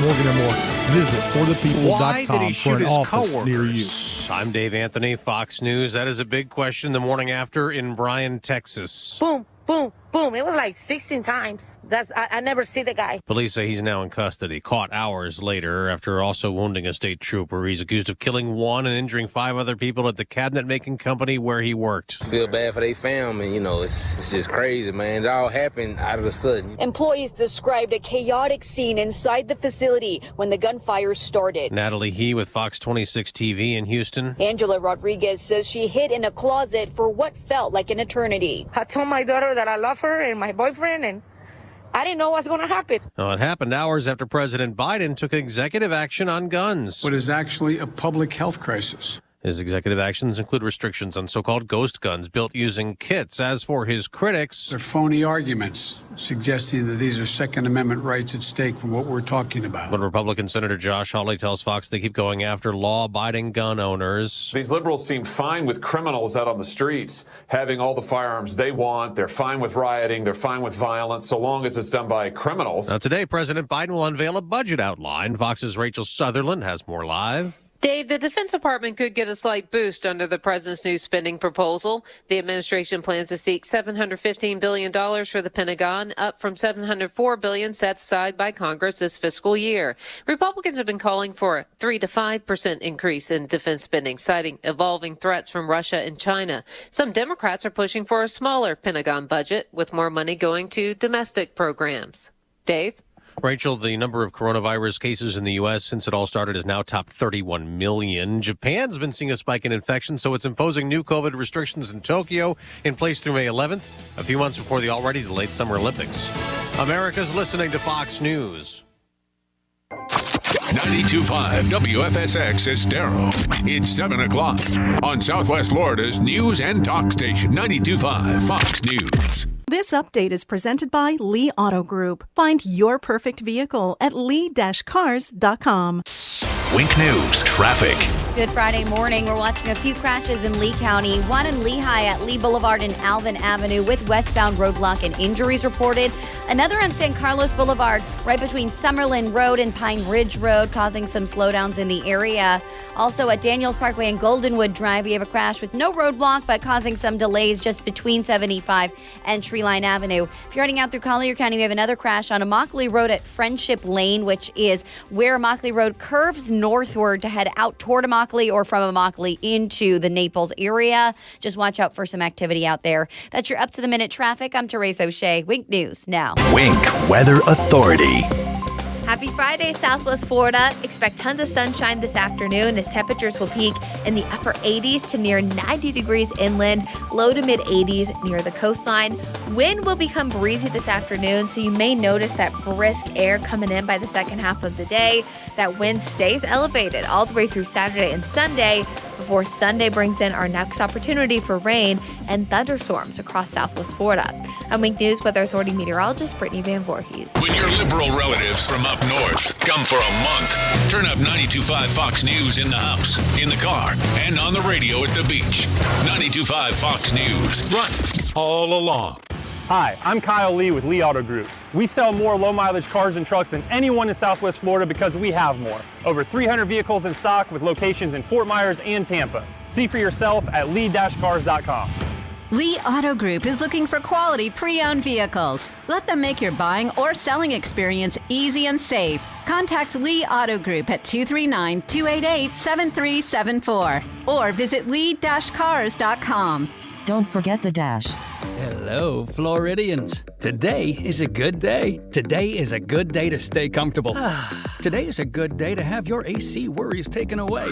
[SPEAKER 22] Morgan & Morgan. Visit forthepeople.com for an office near you.
[SPEAKER 24] I'm Dave Anthony, Fox News. That is a big question the morning after in Bryan, Texas.
[SPEAKER 27] Boom, boom, boom. It was like 16 times. I never see the guy.
[SPEAKER 24] Police say he's now in custody, caught hours later after also wounding a state trooper. He's accused of killing one and injuring 5 other people at the cabinet-making company where he worked.
[SPEAKER 29] Feel bad for their family. You know, it's just crazy, man. It all happened out of a sudden.
[SPEAKER 30] Employees described a chaotic scene inside the facility when the gunfire started.
[SPEAKER 24] Natalie He with Fox 26 TV in Houston.
[SPEAKER 30] Angela Rodriguez says she hid in a closet for what felt like an eternity.
[SPEAKER 27] I told my daughter that I love her and my boyfriend, and I didn't know what's going to happen.
[SPEAKER 24] It happened hours after President Biden took executive action on guns.
[SPEAKER 14] What is actually a public health crisis.
[SPEAKER 24] His executive actions include restrictions on so-called ghost guns built using kits. As for his critics,
[SPEAKER 14] they're phony arguments suggesting that these are Second Amendment rights at stake from what we're talking about.
[SPEAKER 24] But Republican Senator Josh Hawley tells Fox they keep going after law-abiding gun owners.
[SPEAKER 31] These liberals seem fine with criminals out on the streets having all the firearms they want. They're fine with rioting. They're fine with violence, so long as it's done by criminals.
[SPEAKER 24] Now, today, President Biden will unveil a budget outline. Fox's Rachel Sutherland has more live.
[SPEAKER 32] Dave, the Defense Department could get a slight boost under the president's new spending proposal. The administration plans to seek $715 billion for the Pentagon, up from $704 billion set aside by Congress this fiscal year. Republicans have been calling for a 3 to 5% increase in defense spending, citing evolving threats from Russia and China. Some Democrats are pushing for a smaller Pentagon budget, with more money going to domestic programs. Dave?
[SPEAKER 24] Rachel, the number of coronavirus cases in the U.S. since it all started is now topped 31 million. Japan's been seeing a spike in infections, so it's imposing new COVID restrictions in Tokyo in place through May 11th, a few months before the already delayed Summer Olympics. America's listening to Fox News.
[SPEAKER 3] 92.5 WFSX Estero. It's 7 o'clock on Southwest Florida's news and talk station, 92.5 Fox News.
[SPEAKER 33] This update is presented by Lee Auto Group. Find your perfect vehicle at lee-cars.com.
[SPEAKER 3] Wink News traffic.
[SPEAKER 23] Good Friday morning. We're watching a few crashes in Lee County. One in Lehigh at Lee Boulevard and Alvin Avenue with westbound roadblock and injuries reported. Another on San Carlos Boulevard right between Summerlin Road and Pine Ridge Road, causing some slowdowns in the area. Also at Daniels Parkway and Goldenwood Drive, we have a crash with no roadblock but causing some delays just between 75 and Treeline Avenue. If you're heading out through Collier County, we have another crash on Immokalee Road at Friendship Lane, which is where Immokalee Road curves northward to head out toward Immokalee or from Immokalee into the Naples area. Just watch out for some activity out there. That's your up-to-the-minute traffic. I'm Therese O'Shea. Wink News now.
[SPEAKER 3] Wink Weather Authority.
[SPEAKER 1] Happy Friday, Southwest Florida. Expect tons of sunshine this afternoon as temperatures will peak in the upper 80s to near 90 degrees inland, low to mid 80s near the coastline. Wind will become breezy this afternoon, so you may notice that brisk air coming in by the second half of the day. That wind stays elevated all the way through Saturday and Sunday before Sunday brings in our next opportunity for rain and thunderstorms across Southwest Florida. I'm Wink News Weather Authority meteorologist Brittany Van Voorhees.
[SPEAKER 3] When your liberal relatives from up north come for a month, turn up 92.5 Fox News in the house, in the car, and on the radio at the beach. 92.5 Fox News. Run all along.
[SPEAKER 2] Hi, I'm Kyle Lee with Lee Auto Group. We sell more low-mileage cars and trucks than anyone in Southwest Florida because we have more. Over 300 vehicles in stock with locations in Fort Myers and Tampa. See for yourself at lee-cars.com.
[SPEAKER 4] Lee Auto Group is looking for quality pre-owned vehicles. Let them make your buying or selling experience easy and safe. Contact Lee Auto Group at 239-288-7374 or visit lee-cars.com.
[SPEAKER 5] Don't forget the dash.
[SPEAKER 8] Hello, Floridians. Today is a good day. Today is a good day to stay comfortable. Today is a good day to have your AC worries taken away.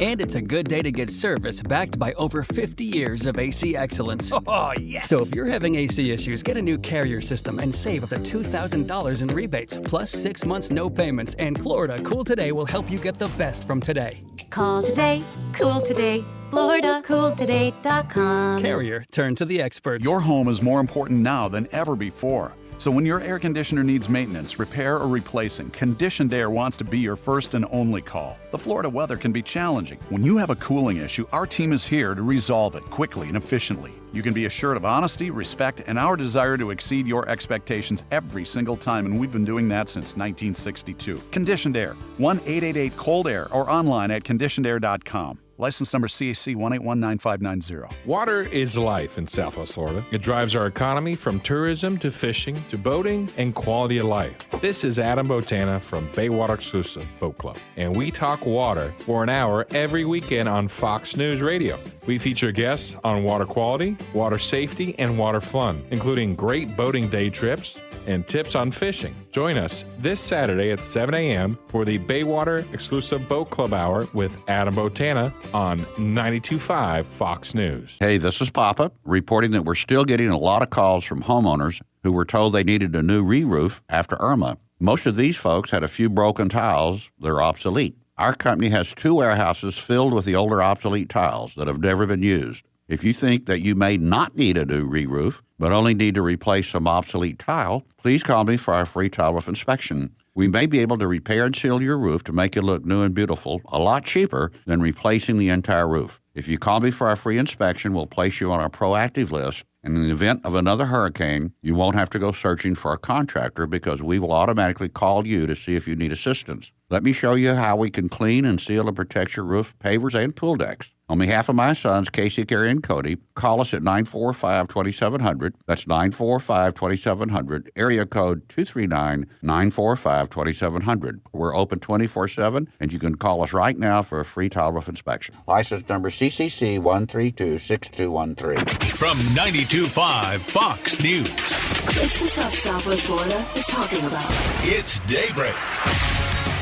[SPEAKER 8] And it's a good day to get service backed by over 50 years of AC excellence. Oh, yes. So if you're having AC issues, get a new Carrier system and save up to $2,000 in rebates, plus 6 months no payments. And Florida Cool Today will help you get the best from today.
[SPEAKER 5] Call today, cool today. FloridaCoolToday.com.
[SPEAKER 8] Carrier, turn to the experts.
[SPEAKER 9] Your home is more important now than ever before. So when your air conditioner needs maintenance, repair, or replacing, Conditioned Air wants to be your first and only call. The Florida weather can be challenging. When you have a cooling issue, our team is here to resolve it quickly and efficiently. You can be assured of honesty, respect, and our desire to exceed your expectations every single time, and we've been doing that since 1962. Conditioned Air, 1-888-COLD-AIR, or online at conditionedair.com. License number CAC 1819590.
[SPEAKER 10] Water is life in Southwest Florida. It drives our economy from tourism to fishing to boating and quality of life. This is Adam Botana from Baywater Exclusive Boat Club, and we talk water for an hour every weekend on Fox News Radio. We feature guests on water quality, water safety, and water fun, including great boating day trips and tips on fishing. Join us this Saturday at 7 a.m. for the Baywater Exclusive Boat Club Hour with Adam Botana on 92.5 Fox News.
[SPEAKER 13] Hey, this is Papa, reporting that we're still getting a lot of calls from homeowners who were told they needed a new re-roof after Irma. Most of these folks had a few broken tiles that are obsolete. Our company has 2 warehouses filled with the older obsolete tiles that have never been used. If you think that you may not need a new re-roof, but only need to replace some obsolete tile, please call me for our free tile roof inspection. We may be able to repair and seal your roof to make it look new and beautiful, a lot cheaper than replacing the entire roof. If you call me for our free inspection, we'll place you on our proactive list, and in the event of another hurricane, you won't have to go searching for a contractor because we will automatically call you to see if you need assistance. Let me show you how we can clean and seal and protect your roof, pavers, and pool decks. On behalf of my sons, Casey, Carrie, and Cody, call us at 945-2700. That's 945-2700, area code 239-945-2700. We're open 24/7, and you can call us right now for a free tile roof inspection. License number CCC 1326213.
[SPEAKER 3] From 92.5 Fox News.
[SPEAKER 19] It's the stuff Southwest Florida is talking about.
[SPEAKER 3] It's Daybreak.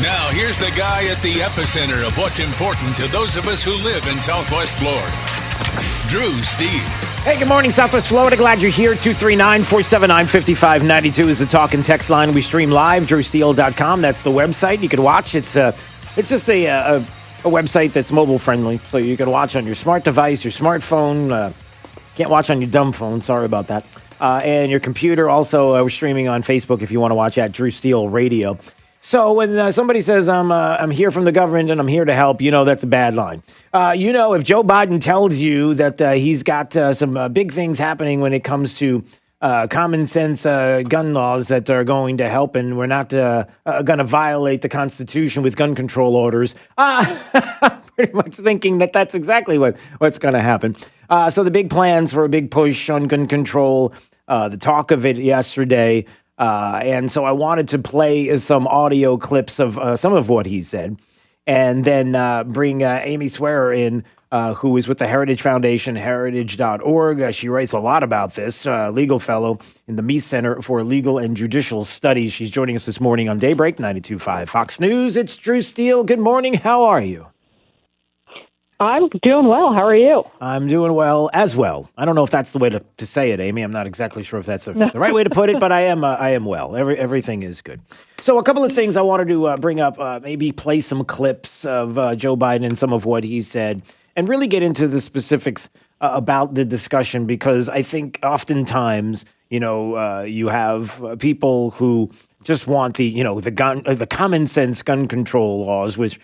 [SPEAKER 3] Now, here's the guy at the epicenter of what's important to those of us who live in Southwest Florida. Drew Steele.
[SPEAKER 15] Hey, good morning, Southwest Florida. Glad you're here. 239-479-5592 is the talk and text line. We stream live, drewsteele.com. That's the website. You can watch. It's just a website that's mobile friendly, so you can watch on your smart device, your smartphone. Can't watch on your dumb phone. Sorry about that. And your computer. Also, we're streaming on Facebook if you want to watch at Drew Steele Radio. So when somebody says, I'm here from the government and I'm here to help, that's a bad line. If Joe Biden tells you that he's got some big things happening when it comes to common sense gun laws that are going to help and we're not going to violate the Constitution with gun control orders, pretty much thinking that that's exactly what's going to happen. So the big plans for a big push on gun control, the talk of it yesterday, and so I wanted to play some audio clips of some of what he said, and then bring Amy Swearer in who is with the Heritage Foundation, heritage.org. She writes a lot about this, legal fellow in the Meese Center for Legal and Judicial Studies. She's joining us this morning on Daybreak, 92.5 Fox News. It's Drew Steele. Good morning. How are you?
[SPEAKER 6] I'm doing well. How are you?
[SPEAKER 15] I'm doing well as well. I don't know if that's the way to say it, Amy. I'm not exactly sure if that's the right way to put it, but I am well. Everything is good. So a couple of things I wanted to bring up, maybe play some clips of Joe Biden and some of what he said, and really get into the specifics about the discussion, because I think oftentimes, you have people who just want the common sense gun control laws, which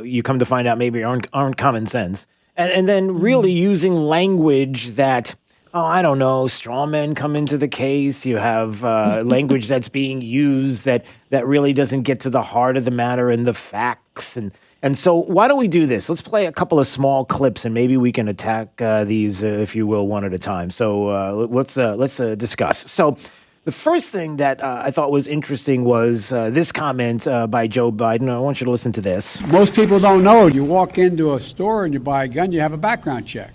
[SPEAKER 15] you come to find out maybe aren't common sense. And then really using language that, I don't know, straw men come into the case. You have language that's being used that really doesn't get to the heart of the matter and the facts. And so why don't we do this? Let's play a couple of small clips, and maybe we can attack these, if you will, one at a time. So let's discuss. So the first thing that I thought was interesting was this comment by Joe Biden. I want you to listen to this.
[SPEAKER 14] Most people don't know. You walk into a store and you buy a gun, you have a background check.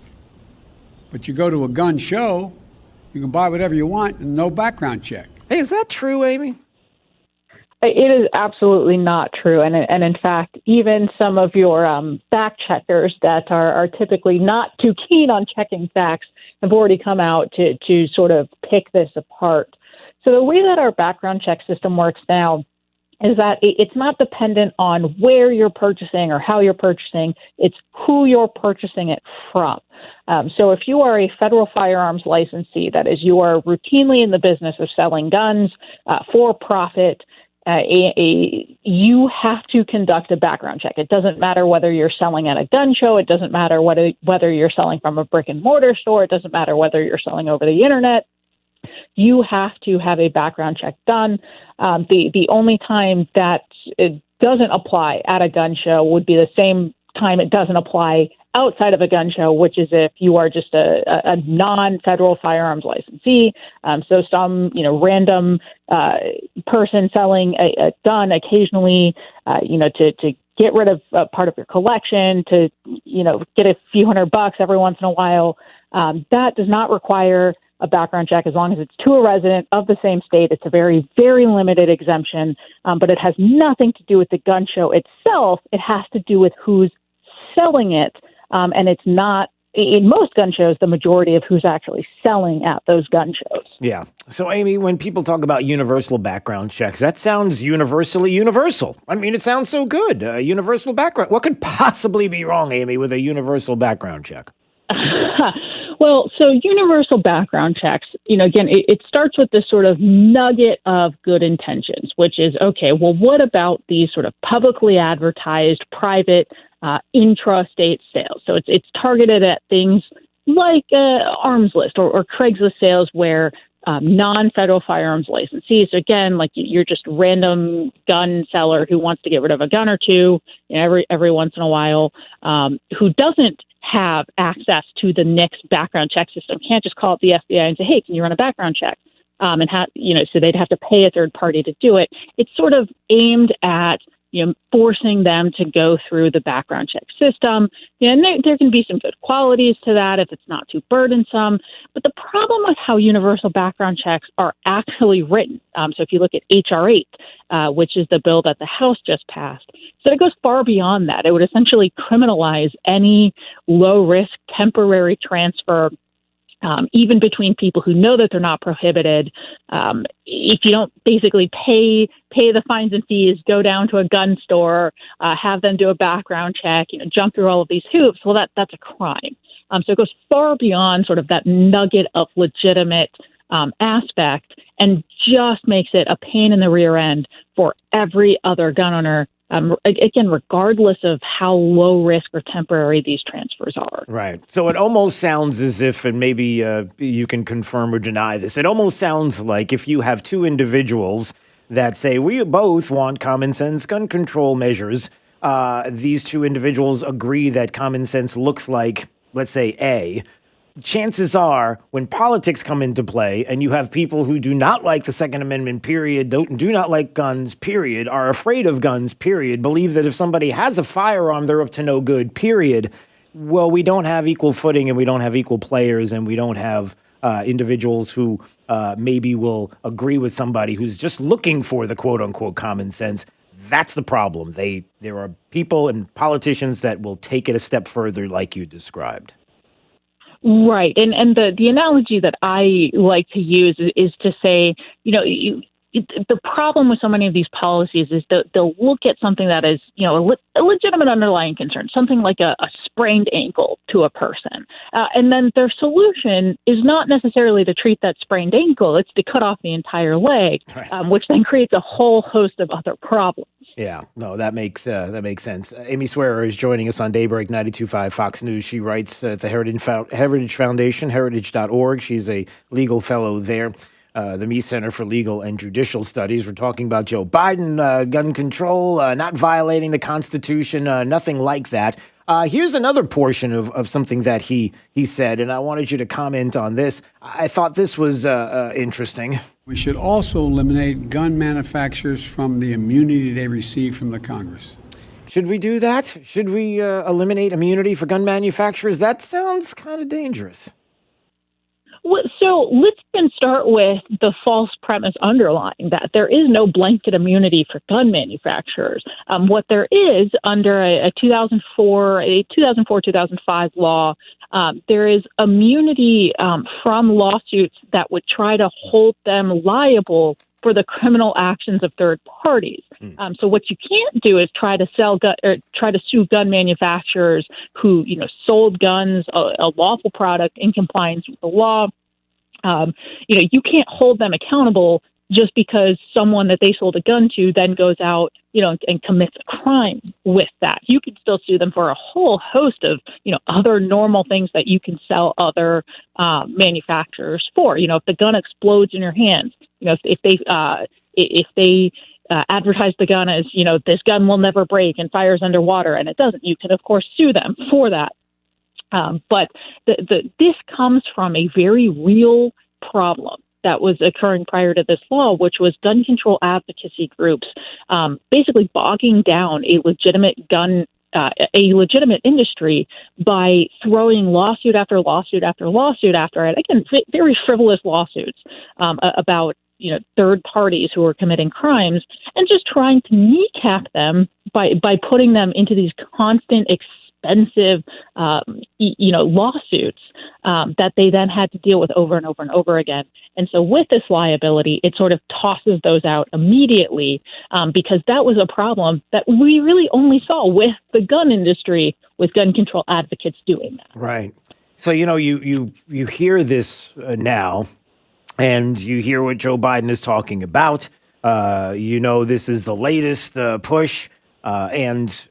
[SPEAKER 14] But you go to a gun show, you can buy whatever you want and no background check.
[SPEAKER 15] Hey, is that true, Amy?
[SPEAKER 6] It is absolutely not true. And in fact, even some of your fact checkers that are typically not too keen on checking facts have already come out to sort of pick this apart. So the way that our background check system works now is that it's not dependent on where you're purchasing or how you're purchasing. It's who you're purchasing it from. So if you are a federal firearms licensee, that is, you are routinely in the business of selling guns for profit, you have to conduct a background check. It doesn't matter whether you're selling at a gun show. It doesn't matter whether you're selling from a brick and mortar store. It doesn't matter whether you're selling over the internet. You have to have a background check done. The only time that it doesn't apply at a gun show would be the same time it doesn't apply outside of a gun show, which is if you are just a non-federal firearms licensee. So some random person selling a gun occasionally, to get rid of part of your collection, to get a few $100 every once in a while. That does not require a background check as long as it's to a resident of the same state. It's a very, very limited exemption, but it has nothing to do with the gun show itself. It has to do with who's selling it, and it's not, in most gun shows, the majority of who's actually selling at those gun shows.
[SPEAKER 15] Yeah. So, Amy, when people talk about universal background checks, that sounds universally universal. I mean, it sounds so good. Universal background. What could possibly be wrong, Amy, with a universal background check?
[SPEAKER 6] Well, so universal background checks, again, it starts with this sort of nugget of good intentions, which is, okay, well, what about these sort of publicly advertised private intrastate sales? So it's targeted at things like arms list or Craigslist sales where non-federal firearms licensees, again, like you're just random gun seller who wants to get rid of a gun or two every once in a while, who doesn't have access to the NICS background check system, can't just call up the FBI and say, hey, can you run a background check? So they'd have to pay a third party to do it. It's sort of aimed at forcing them to go through the background check system. And there can be some good qualities to that if it's not too burdensome. But the problem with how universal background checks are actually written, so if you look at H.R. 8, which is the bill that the House just passed, so it goes far beyond that. It would essentially criminalize any low-risk temporary transfer, even between people who know that they're not prohibited. If you don't basically pay the fines and fees, go down to a gun store, have them do a background check, jump through all of these hoops, well, that's a crime. So it goes far beyond sort of that nugget of legitimate aspect and just makes it a pain in the rear end for every other gun owner. Again, regardless of how low risk or temporary these transfers are.
[SPEAKER 15] Right. So it almost sounds as if, and maybe you can confirm or deny this, it almost sounds like if you have two individuals that say, we both want common sense gun control measures, these two individuals agree that common sense looks like, let's say, A. Chances are, when politics come into play and you have people who do not like the Second Amendment, period, do not like guns, period, are afraid of guns, period, believe that if somebody has a firearm, they're up to no good, period, well, we don't have equal footing and we don't have equal players and we don't have individuals who maybe will agree with somebody who's just looking for the quote unquote common sense. That's the problem. There are people and politicians that will take it a step further, like you described.
[SPEAKER 6] Right. And the analogy that I like to use is to say, the problem with so many of these policies is that they'll look at something that is, a legitimate underlying concern, something like a sprained ankle to a person. And then their solution is not necessarily to treat that sprained ankle. It's to cut off the entire leg, which then creates a whole host of other problems.
[SPEAKER 15] Yeah, no, that makes sense. Amy Swearer is joining us on Daybreak 92.5 Fox News. She writes at the Heritage Foundation, heritage.org. She's a legal fellow there. The Meese Center for Legal and Judicial Studies. We're talking about Joe Biden, gun control, not violating the Constitution, nothing like that. Here's another portion of something that he said, and I wanted you to comment on this. I thought this was interesting.
[SPEAKER 14] We should also eliminate gun manufacturers from the immunity they receive from the Congress.
[SPEAKER 15] Should we do that? Should we eliminate immunity for gun manufacturers? That sounds kind of dangerous.
[SPEAKER 6] Well, so let's then start with the false premise underlying that. There is no blanket immunity for gun manufacturers. What there is under a 2004-2005 law, there is immunity from lawsuits that would try to hold them liable for the criminal actions of third parties. So what you can't do is try to sue gun manufacturers who, sold guns, a lawful product in compliance with the law. You can't hold them accountable just because someone that they sold a gun to then goes out, and commits a crime with that. You can still sue them for a whole host of, other normal things that you can sell other manufacturers for. If the gun explodes in your hands, if they advertise the gun as, this gun will never break and fires underwater, and it doesn't, you can of course sue them for that. But this comes from a very real problem that was occurring prior to this law, which was gun control advocacy groups basically bogging down a legitimate industry by throwing lawsuit after lawsuit after lawsuit after it. Again, very frivolous lawsuits about third parties who are committing crimes, and just trying to kneecap them by putting them into these constant expensive lawsuits that they then had to deal with over and over and over again. And so with this liability, it sort of tosses those out immediately because that was a problem that we really only saw with the gun industry, with gun control advocates doing that.
[SPEAKER 15] Right. So, you hear this now, and you hear what Joe Biden is talking about. This is the latest push. And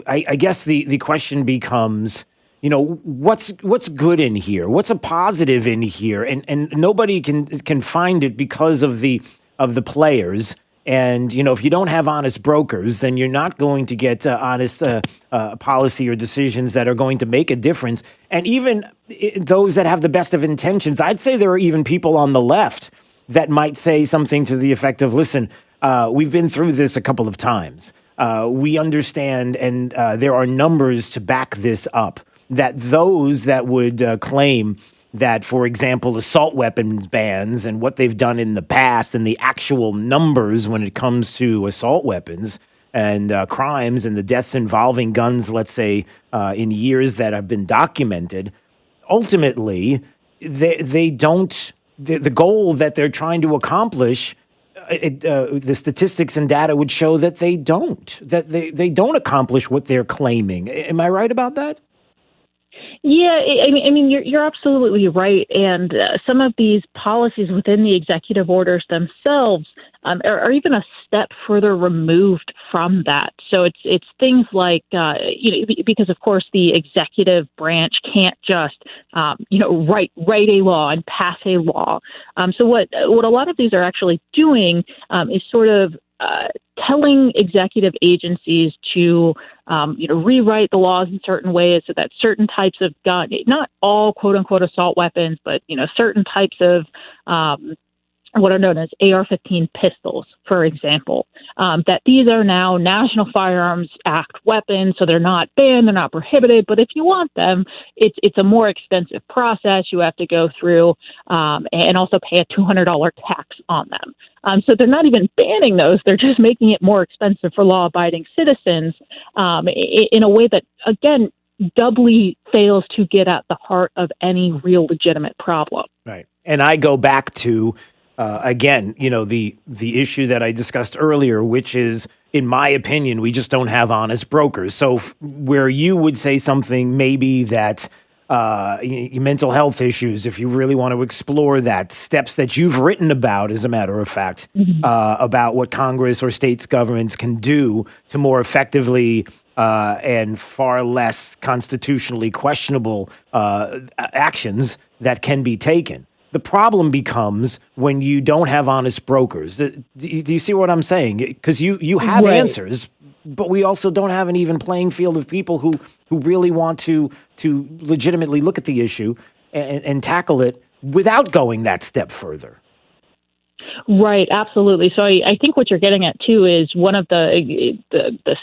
[SPEAKER 15] I guess the question becomes, what's good in here? What's a positive in here? And nobody can find it because of the players. And, if you don't have honest brokers, then you're not going to get honest policy or decisions that are going to make a difference. And even those that have the best of intentions, I'd say there are even people on the left that might say something to the effect of, listen, we've been through this a couple of times. We understand, and there are numbers to back this up, that those that would claim that, for example, assault weapons bans and what they've done in the past and the actual numbers when it comes to assault weapons and crimes and the deaths involving guns, let's say, in years that have been documented, ultimately, they don't, the goal that they're trying to accomplish, the statistics and data would show that they don't accomplish what they're claiming. Am I right about that?
[SPEAKER 6] Yeah, I mean, you're absolutely right. And some of these policies within the executive orders themselves are even a step further removed from that. So it's things like, because of course the executive branch can't just, write a law and pass a law. So what a lot of these are actually doing is sort of telling executive agencies to, rewrite the laws in certain ways so that certain types of gun, not all quote unquote assault weapons, but, certain types of what are known as AR-15 pistols, for example, that these are now National Firearms Act weapons, so they're not banned, they're not prohibited, but if you want them, it's a more expensive process. You have to go through and also pay a $200 tax on them. So they're not even banning those, they're just making it more expensive for law-abiding citizens in a way that, again, doubly fails to get at the heart of any real legitimate problem.
[SPEAKER 15] Right. And I go back to again, the issue that I discussed earlier, which is, in my opinion, we just don't have honest brokers. So where you would say something maybe that mental health issues, if you really want to explore that, steps that you've written about, as a matter of fact, about what Congress or states governments can do to more effectively and far less constitutionally questionable actions that can be taken. The problem becomes when you don't have honest brokers. Do you see what I'm saying? Because you have answers, but we also don't have an even playing field of people who really want to legitimately look at the issue and tackle it without going that step further.
[SPEAKER 6] Right, absolutely. So I think what you're getting at, too, is one of the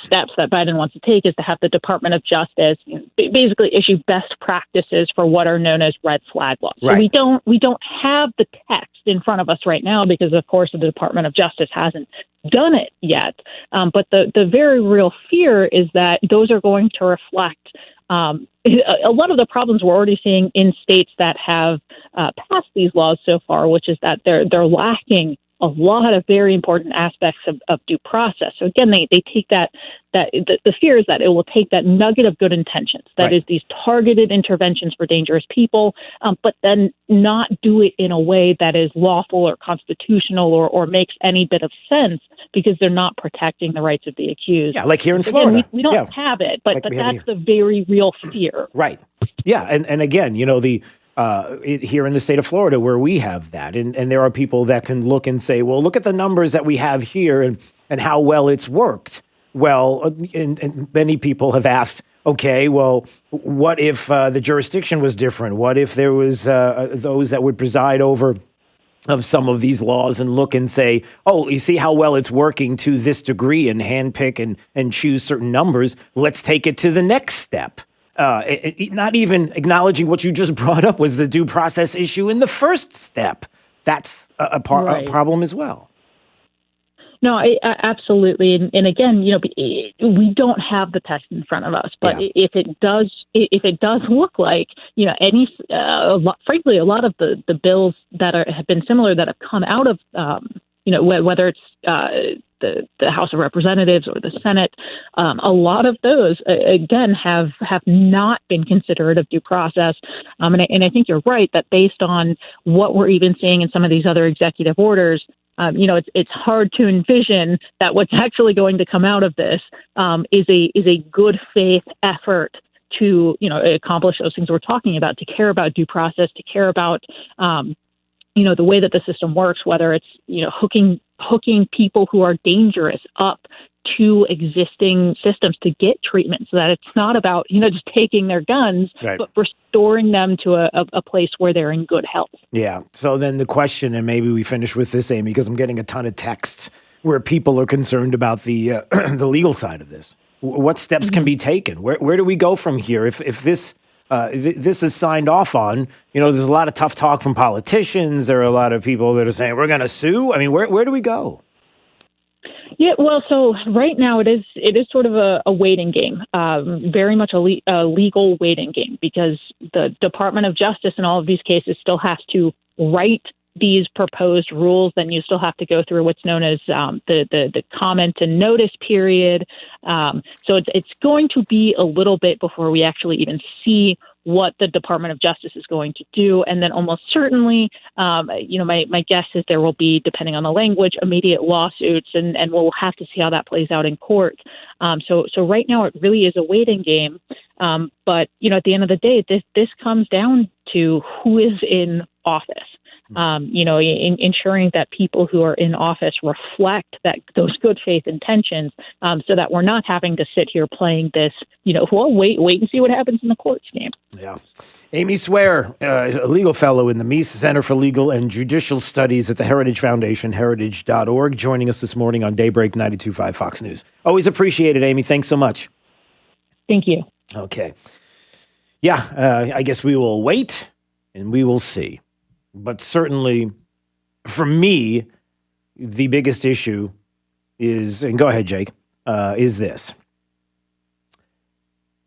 [SPEAKER 6] steps that Biden wants to take is to have the Department of Justice basically issue best practices for what are known as red flag laws.
[SPEAKER 15] Right.
[SPEAKER 6] So we don't have the text in front of us right now because, of course, the Department of Justice hasn't done it yet. But the very real fear is that those are going to reflect a lot of the problems we're already seeing in states that have passed these laws so far, which is that they're lacking a lot of very important aspects of due process. So again, they take that the fear is that it will take that nugget of good intentions, that is these targeted interventions for dangerous people, but then not do it in a way that is lawful or constitutional or makes any bit of sense because they're not protecting the rights of the accused.
[SPEAKER 15] Yeah, like here in
[SPEAKER 6] so
[SPEAKER 15] Florida.
[SPEAKER 6] Again, we don't have it, but that's the very real fear.
[SPEAKER 15] Right. Yeah, and again, here in the state of Florida where we have that, and there are people that can look and say, well, look at the numbers that we have here and how well it's worked. Well, and many people have asked, okay, well, what if the jurisdiction was different? What if there was those that would preside over of some of these laws and look and say, oh, you see how well it's working to this degree and handpick and choose certain numbers. Let's take it to the next step. Not even acknowledging what you just brought up was the due process issue in the first step. That's a problem as well.
[SPEAKER 6] No, absolutely. And again, we don't have the text in front of us, but if it does look like, frankly, a lot of the bills that have been similar that have come out of, whether it's the House of Representatives or the Senate, a lot of those, again, have not been considerate of due process. And I think you're right that based on what we're even seeing in some of these other executive orders, it's hard to envision that what's actually going to come out of this is a good faith effort to, accomplish those things we're talking about, to care about due process, to care about, the way that the system works, whether it's, hooking people who are dangerous up to existing systems to get treatment so that it's not about, just taking their guns, but restoring them to a place where they're in good health.
[SPEAKER 15] Yeah. So then the question, and maybe we finish with this, Amy, because I'm getting a ton of texts where people are concerned about the the legal side of this. What steps can be taken? Where do we go from here? If this this is signed off on, there's a lot of tough talk from politicians. There are a lot of people that are saying, we're going to sue. I mean, where do we go?
[SPEAKER 6] Yeah, well, so right now it is sort of a waiting game, very much a legal waiting game, because the Department of Justice in all of these cases still has to write these proposed rules. Then you still have to go through what's known as the comment and notice period. So it's going to be a little bit before we actually even see what the Department of Justice is going to do. And then almost certainly, my guess is there will be, depending on the language, immediate lawsuits, and we'll have to see how that plays out in court. So right now it really is a waiting game. But, at the end of the day, this comes down to who is in office. ensuring that people who are in office reflect those good faith intentions, so that we're not having to sit here playing this, wait and see what happens in the courts game.
[SPEAKER 15] Yeah. Amy Swear, a legal fellow in the Meese Center for Legal and Judicial Studies at the Heritage Foundation, heritage.org, joining us this morning on Daybreak 92.5 Fox News. Always appreciate it, Amy. Thanks so much.
[SPEAKER 6] Thank you.
[SPEAKER 15] Okay. Yeah, I guess we will wait and we will see. But certainly, for me, the biggest issue is, and go ahead, Jake, is this.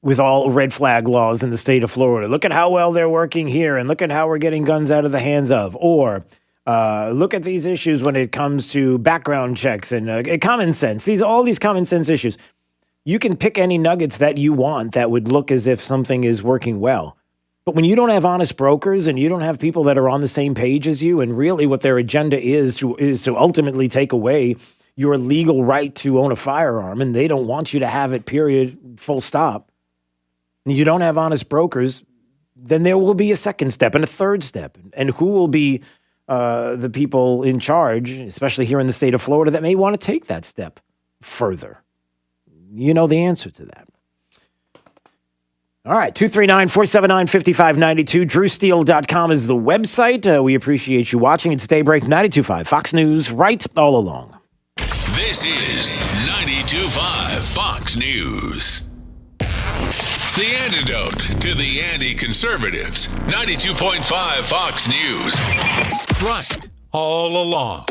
[SPEAKER 15] With all red flag laws in the state of Florida, look at how well they're working here, and look at how we're getting guns out of the hands of. Or look at these issues when it comes to background checks and common sense. All these common sense issues. You can pick any nuggets that you want that would look as if something is working well. But when you don't have honest brokers and you don't have people that are on the same page as you, and really what their agenda is to ultimately take away your legal right to own a firearm, and they don't want you to have it, period, full stop. And you don't have honest brokers, then there will be a second step and a third step. And who will be the people in charge, especially here in the state of Florida, that may want to take that step further? You know the answer to that. All right, 239-479-5592. DrewSteele.com is the website. We appreciate you watching. It's Daybreak 92.5 Fox News, right all along.
[SPEAKER 3] This is 92.5 Fox News. The antidote to the anti-conservatives. 92.5 Fox News. Right all along.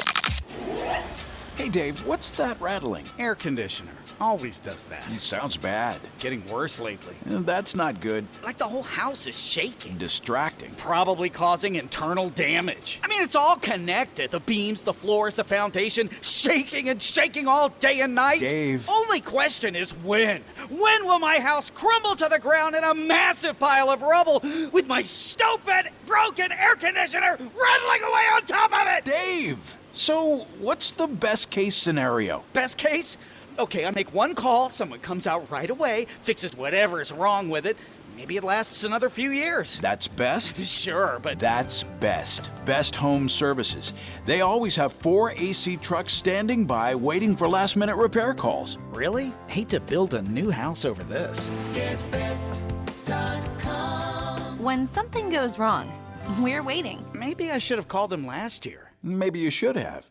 [SPEAKER 7] Hey, Dave, what's that rattling?
[SPEAKER 11] Air conditioner. Always does that.
[SPEAKER 7] Sounds bad.
[SPEAKER 11] Getting worse lately.
[SPEAKER 7] That's not good.
[SPEAKER 11] Like the whole house is shaking.
[SPEAKER 7] Distracting.
[SPEAKER 11] Probably causing internal damage. I mean, it's all connected. The beams, the floors, the foundation, shaking and shaking all day and night.
[SPEAKER 7] Dave.
[SPEAKER 11] Only question is when. When will my house crumble to the ground in a massive pile of rubble with my stupid, broken air conditioner rattling away on top of it?
[SPEAKER 7] Dave! So, what's the best case scenario?
[SPEAKER 11] Best case? Okay, I make one call, someone comes out right away, fixes whatever is wrong with it. Maybe it lasts another few years.
[SPEAKER 7] That's best?
[SPEAKER 11] Sure, but...
[SPEAKER 7] That's Best. Best Home Services. They always have 4 AC trucks standing by waiting for last-minute repair calls.
[SPEAKER 11] Really? Hate to build a new house over this.
[SPEAKER 12] GetBest.com. When something goes wrong, we're waiting.
[SPEAKER 11] Maybe I should have called them last year.
[SPEAKER 7] Maybe you should have.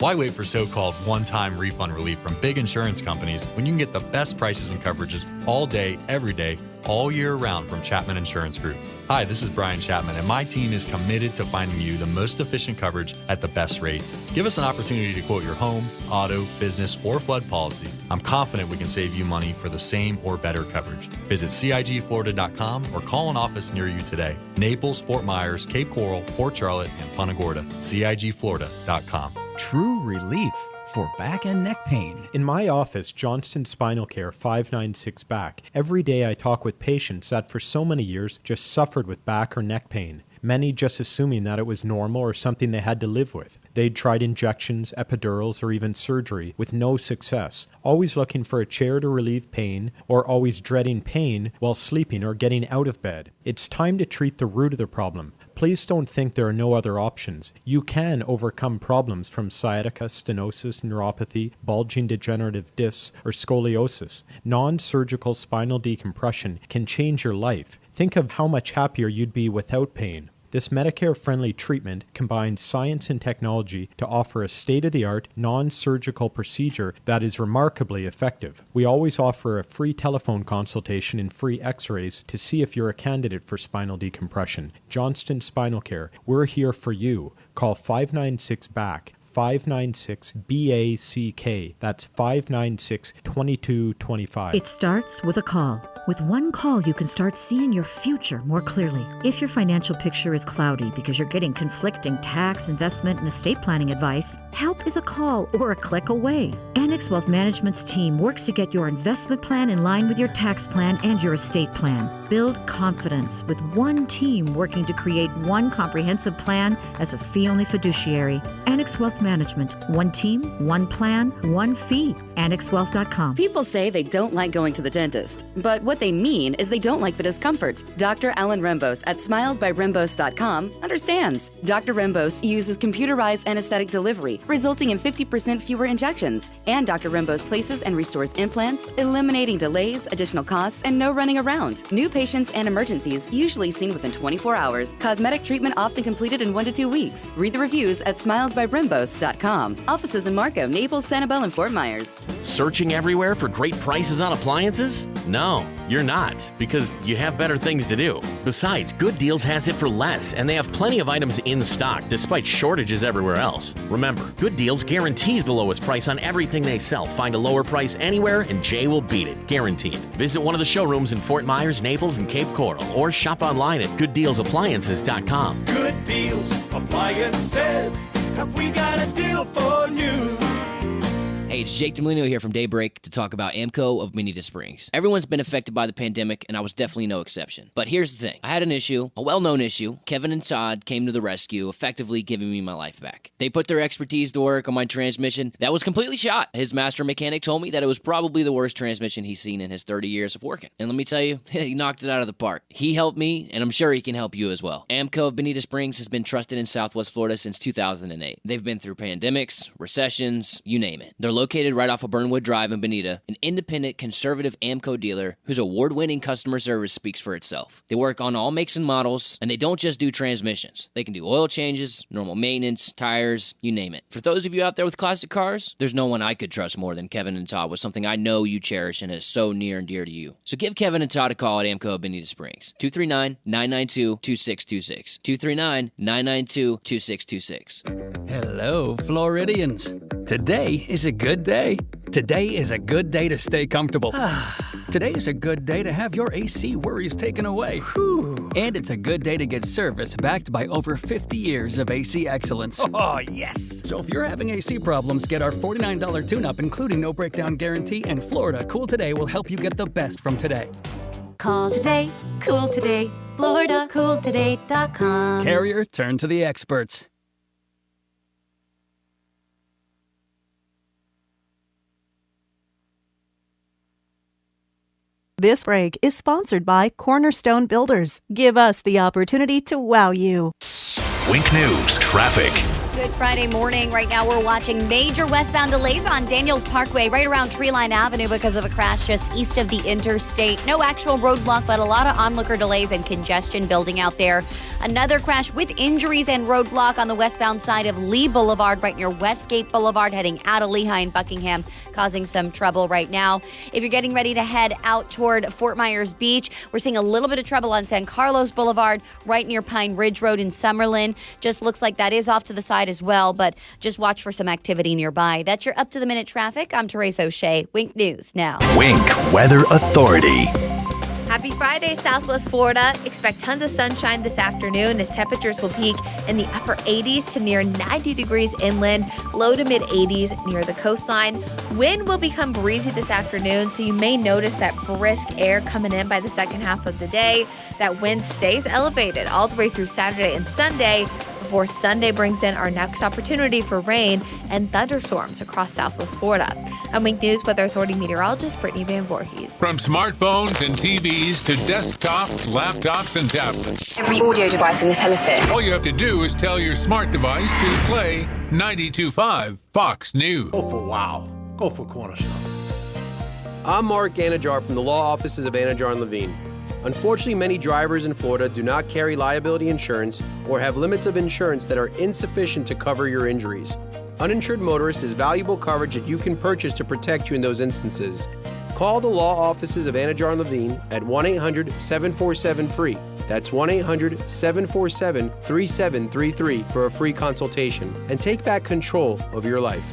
[SPEAKER 16] Why wait for so-called one-time refund relief from big insurance companies when you can get the best prices and coverages all day, every day, all year round from Chapman Insurance Group? Hi, this is Brian Chapman, and my team is committed to finding you the most efficient coverage at the best rates. Give us an opportunity to quote your home, auto, business, or flood policy. I'm confident we can save you money for the same or better coverage. Visit CIGFlorida.com or call an office near you today. Naples, Fort Myers, Cape Coral, Port Charlotte, and Punta Gorda. CIGFlorida.com.
[SPEAKER 17] True relief for back and neck pain.
[SPEAKER 18] In my office, Johnston Spinal Care 596 Back, every day I talk with patients that for so many years just suffered with back or neck pain. Many just assuming that it was normal or something they had to live with. They'd tried injections, epidurals, or even surgery with no success, always looking for a chair to relieve pain or always dreading pain while sleeping or getting out of bed. It's time to treat the root of the problem. Please don't think there are no other options. You can overcome problems from sciatica, stenosis, neuropathy, bulging degenerative discs, or scoliosis. Non-surgical spinal decompression can change your life. Think of how much happier you'd be without pain. This Medicare-friendly treatment combines science and technology to offer a state-of-the-art, non-surgical procedure that is remarkably effective. We always offer a free telephone consultation and free x-rays to see if you're a candidate for spinal decompression. Johnston Spinal Care, we're here for you. Call 596-BACK, 596-BACK. That's 596-2225.
[SPEAKER 20] It starts with a call. With one call, you can start seeing your future more clearly. If your financial picture is cloudy because you're getting conflicting tax, investment, and estate planning advice, help is a call or a click away. Annex Wealth Management's team works to get your investment plan in line with your tax plan and your estate plan. Build confidence with one team working to create one comprehensive plan as a fee-only fiduciary. Annex Wealth Management. One team, one plan, one fee. AnnexWealth.com.
[SPEAKER 21] People say they don't like going to the dentist, but what what they mean is they don't like the discomfort. Dr. Alan Rembos at smilesbyrembos.com understands. Dr. Rembos uses computerized anesthetic delivery, resulting in 50% fewer injections. And Dr. Rembos places and restores implants, eliminating delays, additional costs, and no running around. New patients and emergencies usually seen within 24 hours. Cosmetic treatment often completed in 1 to 2 weeks. Read the reviews at smilesbyrembos.com. Offices in Marco, Naples, Sanibel, and Fort Myers.
[SPEAKER 22] Searching everywhere for great prices on appliances? No, you're not, because you have better things to do. Besides, Good Deals has it for less, and they have plenty of items in stock despite shortages everywhere else. Remember, Good Deals guarantees the lowest price on everything they sell. Find a lower price anywhere, and Jay will beat it, guaranteed. Visit one of the showrooms in Fort Myers, Naples, and Cape Coral, or shop online at gooddealsappliances.com.
[SPEAKER 19] Good Deals Appliances. Have we got a deal for you?
[SPEAKER 23] Hey, it's Jake DeMolino here from Daybreak to talk about AMCO of Bonita Springs. Everyone's been affected by the pandemic, and I was definitely no exception. But here's the thing. I had an issue, a well-known issue. Kevin and Todd came to the rescue, effectively giving me my life back. They put their expertise to work on my transmission. That was completely shot. His master mechanic told me that it was probably the worst transmission he's seen in his 30 years of working. And let me tell you, he knocked it out of the park. He helped me, and I'm sure he can help you as well. AMCO of Bonita Springs has been trusted in Southwest Florida since 2008. They've been through pandemics, recessions, you name it. They're located right off of Burnwood Drive in Bonita, an independent, conservative AMCO dealer whose award-winning customer service speaks for itself. They work on all makes and models, and they don't just do transmissions. They can do oil changes, normal maintenance, tires, you name it. For those of you out there with classic cars, there's no one I could trust more than Kevin and Todd with something I know you cherish and is so near and dear to you. So give Kevin and Todd a call at AMCO of Bonita Springs, 239-992-2626, 239-992-2626.
[SPEAKER 8] Hello, Floridians. Today is a good day. Today is a good day to stay comfortable. Today is a good day to have your AC worries taken away. And it's a good day to get service backed by over 50 years of AC excellence.
[SPEAKER 24] Oh, yes.
[SPEAKER 8] So if you're having AC problems, get our $49 tune-up, including no breakdown guarantee, and Florida Cool Today will help you get the best from today.
[SPEAKER 5] Call today, cool today, FloridaCoolToday.com.
[SPEAKER 8] Carrier, turn to the experts.
[SPEAKER 25] This break is sponsored by Cornerstone Builders. Give us the opportunity to wow you.
[SPEAKER 3] Wink News traffic.
[SPEAKER 26] Good Friday morning. Right now we're watching major westbound delays on Daniels Parkway right around Treeline Avenue because of a crash just east of the interstate. No actual roadblock, but a lot of onlooker delays and congestion building out there. Another crash with injuries and roadblock on the westbound side of Lee Boulevard right near Westgate Boulevard heading out of Lehigh and Buckingham, causing some trouble right now. If you're getting ready to head out toward Fort Myers Beach, we're seeing a little bit of trouble on San Carlos Boulevard right near Pine Ridge Road in Summerlin. Just looks like that is off to the side as well, but just watch for some activity nearby. That's your up-to-the-minute traffic. I'm Therese O'Shea. Wink News now.
[SPEAKER 3] Wink Weather Authority.
[SPEAKER 1] Happy Friday, Southwest Florida. Expect tons of sunshine this afternoon as temperatures will peak in the upper 80s to near 90 degrees inland, low to mid 80s near the coastline. Wind will become breezy this afternoon, so you may notice that brisk air coming in by the second half of the day. That wind stays elevated all the way through Saturday and Sunday before Sunday brings in our next opportunity for rain and thunderstorms across Southwest Florida. I'm Wink News Weather Authority meteorologist Brittany Van Voorhees.
[SPEAKER 3] From smartphones and TVs to desktops, laptops, and tablets.
[SPEAKER 27] Every audio device in this hemisphere.
[SPEAKER 3] All you have to do is tell your smart device to play 92.5 Fox News.
[SPEAKER 28] Go for wow. Go for Cornerstone. I'm Mark Anajar from the law offices of Anajar and Levine. Unfortunately, many drivers in Florida do not carry liability insurance or have limits of insurance that are insufficient to cover your injuries. Uninsured motorist is valuable coverage that you can purchase to protect you in those instances. Call the law offices of Anajar and Levine at 1-800-747-FREE. That's 1-800-747-3733 for a free consultation and take back control of your life.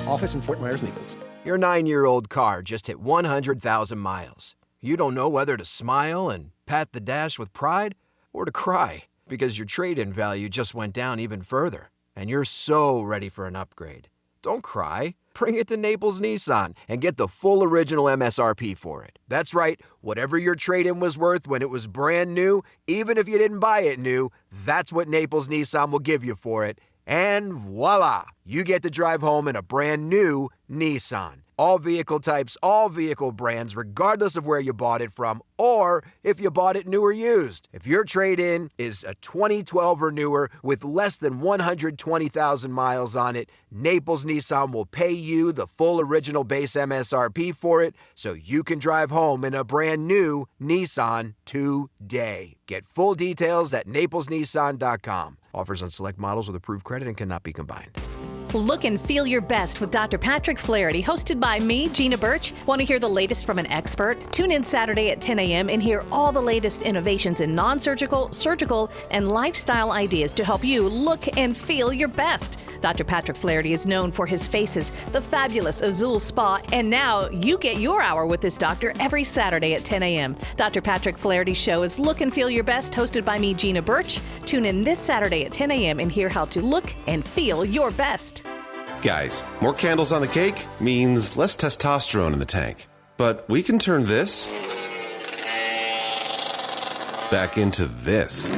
[SPEAKER 29] Office in Fort Myers, Naples. Your 9-year-old car just hit 100,000 miles. You don't know whether to smile and pat the dash with pride or to cry because your trade-in value just went down even further and you're so ready for an upgrade. Don't cry. Bring it to Naples Nissan and get the full original MSRP for it. That's right, whatever your trade-in was worth when it was brand new, even if you didn't buy it new, that's what Naples Nissan will give you for it. And voila, you get to drive home in a brand new Nissan. All vehicle types, all vehicle brands, regardless of where you bought it from, or if you bought it new or used. If your trade-in is a 2012 or newer with less than 120,000 miles on it, Naples Nissan will pay you the full original base MSRP for it so you can drive home in a brand new Nissan today. Get full details at naplesnissan.com. Offers on select models with approved credit and cannot be combined.
[SPEAKER 2] Look and feel your best with Dr. Patrick Flaherty, hosted by me, Gina Birch. Want to hear the latest from an expert? Tune in Saturday at 10 a.m. and hear all the latest innovations in non-surgical, surgical, and lifestyle ideas to help you look and feel your best. Dr. Patrick Flaherty is known for his faces, the fabulous Azul Spa, and now you get your hour with this doctor every Saturday at 10 a.m. Dr. Patrick Flaherty's show is Look and Feel Your Best, hosted by me, Gina Birch. Tune in this Saturday at 10 a.m. and hear how to look and feel your best.
[SPEAKER 4] Guys, more candles on the cake means less testosterone in the tank. But we can turn this back into this.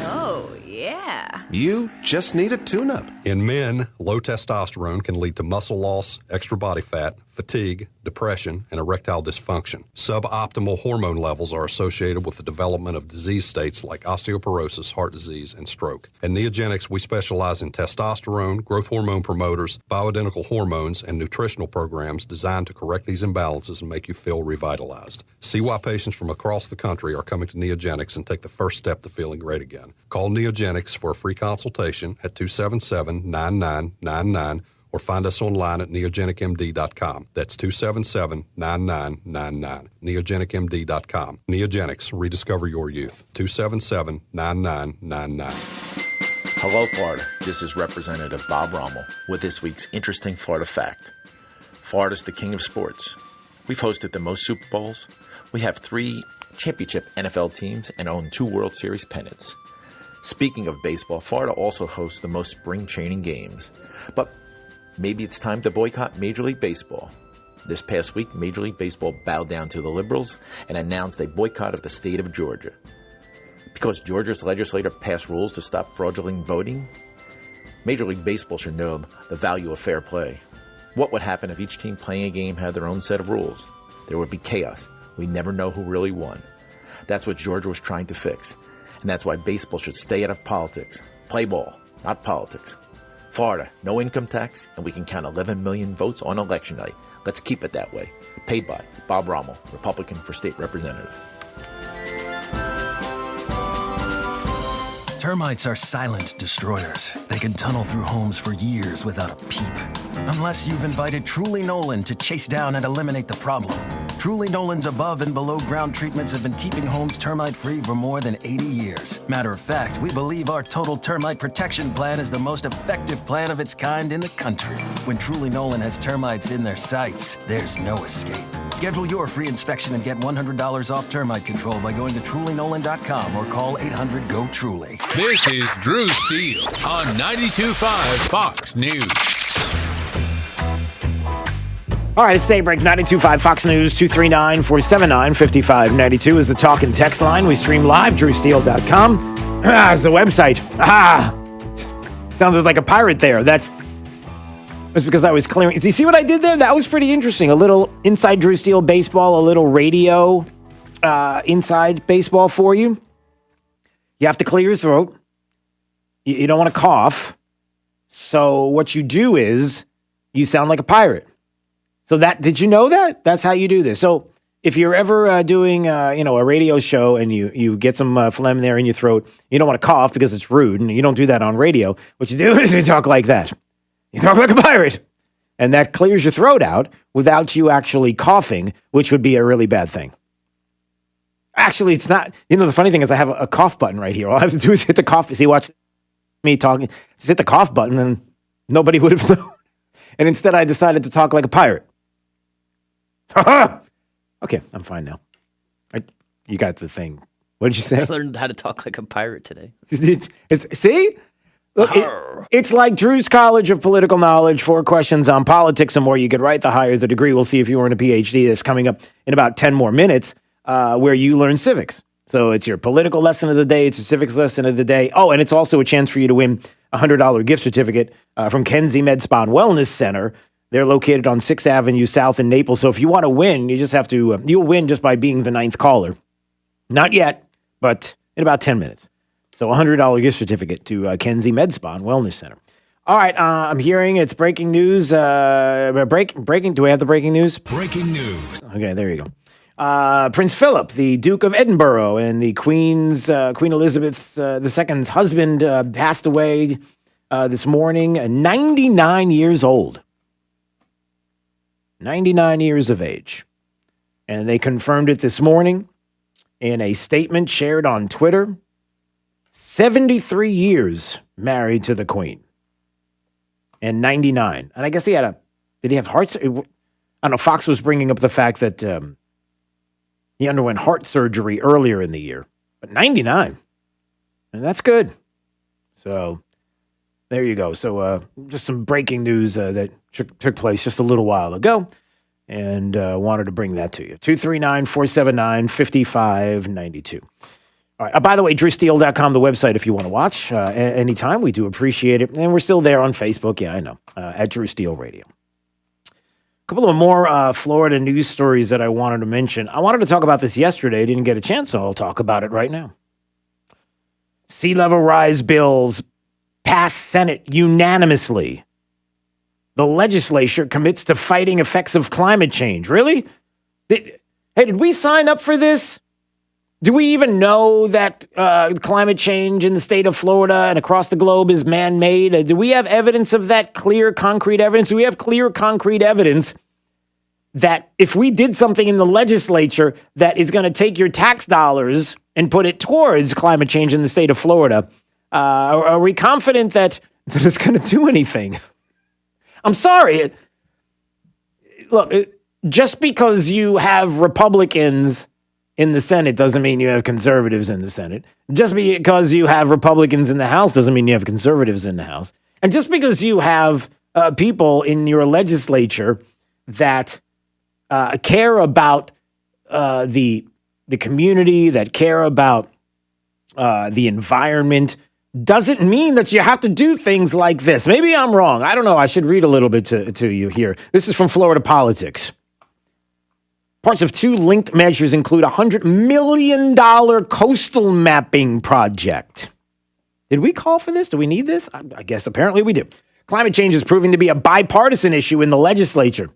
[SPEAKER 12] Oh, yeah.
[SPEAKER 4] You just need a tune-up.
[SPEAKER 6] In men, low testosterone can lead to muscle loss, extra body fat, fatigue, depression, and erectile dysfunction. Suboptimal hormone levels are associated with the development of disease states like osteoporosis, heart disease, and stroke. At Neogenics, we specialize in testosterone, growth hormone promoters, bioidentical hormones, and nutritional programs designed to correct these imbalances and make you feel revitalized. See why patients from across the country are coming to Neogenics and take the first step to feeling great again. Call Neogenics for a free consultation at 277-9999 or find us online at neogenicmd.com. That's 277-9999. neogenicmd.com. Neogenics, rediscover your youth. 277-9999.
[SPEAKER 9] Hello, Florida. This is Representative Bob Rommel with this week's interesting Florida fact. Florida's the king of sports. We've hosted the most Super Bowls. We have 3 championship NFL teams and own 2 World Series pennants. Speaking of baseball, Florida also hosts the most spring training games. But maybe it's time to boycott Major League Baseball. This past week, Major League Baseball bowed down to the liberals and announced a boycott of the state of Georgia. Because Georgia's legislature passed rules to stop fraudulent voting, Major League Baseball should know the value of fair play. What would happen if each team playing a game had their own set of rules? There would be chaos. We'd never know who really won. That's what Georgia was trying to fix. And that's why baseball should stay out of politics. Play ball, not politics. Florida, no income tax, and we can count 11 million votes on election night. Let's keep it that way. Paid by Bob Rommel, Republican for State Representative.
[SPEAKER 10] Termites are silent destroyers. They can tunnel through homes for years without a peep. Unless you've invited Truly Nolan to chase down and eliminate the problem. Truly Nolan's above and below ground treatments have been keeping homes termite-free for more than 80 years. Matter of fact, we believe our total termite protection plan is the most effective plan of its kind in the country. When Truly Nolan has termites in their sights, there's no escape. Schedule your free inspection and get $100 off termite control by going to TrulyNolan.com or call 800-GO-TRULY.
[SPEAKER 3] This is Drew Steele on 92.5 Fox News.
[SPEAKER 15] All right, it's Daybreak 92.5 Fox News, 239-479-5592 is the talk and text line. We stream live, drewsteele.com. Is the website. Sounded like a pirate there. That's because I was clearing. Do you see what I did there? That was pretty interesting. A little inside Drew Steele baseball, a little radio inside baseball for you. You have to clear your throat. You don't want to cough. So what you do is you sound like a pirate. So did you know that? That's how you do this. So if you're ever doing, a radio show and you get some phlegm there in your throat, you don't want to cough because it's rude, and you don't do that on radio. What you do is you talk like that. You talk like a pirate. And that clears your throat out without you actually coughing, which would be a really bad thing. Actually, it's not. The funny thing is I have a cough button right here. All I have to do is hit the cough. See, watch me talking. Just hit the cough button and nobody would have known. And instead I decided to talk like a pirate. Okay, I'm fine now. You got the thing. What did you say?
[SPEAKER 23] I learned how to talk like a pirate today.
[SPEAKER 15] See? Look, it's like Drew's College of Political Knowledge, 4 questions on politics and more. You could write, the higher the degree. We'll see if you earn a PhD. That's coming up in about 10 more minutes, where you learn civics. So it's your political lesson of the day. It's a civics lesson of the day. Oh, and it's also a chance for you to win $100 gift certificate from Kenzie Med Spa and Wellness Center. They're located on 6th Avenue South in Naples. So if you want to win, you just have to, you'll win just by being the 9th caller. Not yet, but in about 10 minutes. So $100 gift certificate to Kenzie Med Spa and Wellness Center. All right, I'm hearing it's breaking news. Breaking. Do we have the breaking news?
[SPEAKER 3] Breaking news.
[SPEAKER 15] Okay, there you go. Prince Philip, the Duke of Edinburgh, and the Queen Elizabeth II's husband passed away this morning, 99 years old. 99 years of age. And they confirmed it this morning in a statement shared on Twitter. 73 years married to the Queen. And 99. And I guess did he have heart surgery? I don't know, Fox was bringing up the fact that he underwent heart surgery earlier in the year. But 99. And that's good. So there you go. So just some breaking news that took place just a little while ago. And wanted to bring that to you. 239-479-5592. All right. By the way, drewsteele.com, the website, if you want to watch anytime. We do appreciate it. And we're still there on Facebook. Yeah, I know. At Drew Steele Radio. A couple of more Florida news stories that I wanted to mention. I wanted to talk about this yesterday. Didn't get a chance, so I'll talk about it right now. Sea level rise bills pass Senate unanimously. The legislature commits to fighting effects of climate change. Really? Did we sign up for this? Do we even know that climate change in the state of Florida and across the globe is man-made? Do we have evidence of that, clear, concrete evidence? Do we have clear, concrete evidence that if we did something in the legislature that is going to take your tax dollars and put it towards climate change in the state of Florida, are we confident that it's going to do anything? I'm sorry. Look, just because you have Republicans in the Senate doesn't mean you have conservatives in the Senate. Just because you have Republicans in the House doesn't mean you have conservatives in the House. And just because you have people in your legislature that care about the community, that care about the environment, doesn't mean that you have to do things like this. Maybe I'm wrong. I don't know. I should read a little bit to you here. This is from Florida Politics. Parts of two linked measures include a $100 million coastal mapping project. Did we call for this? Do we need this? I guess apparently we do. Climate change is proving to be a bipartisan issue in the legislature.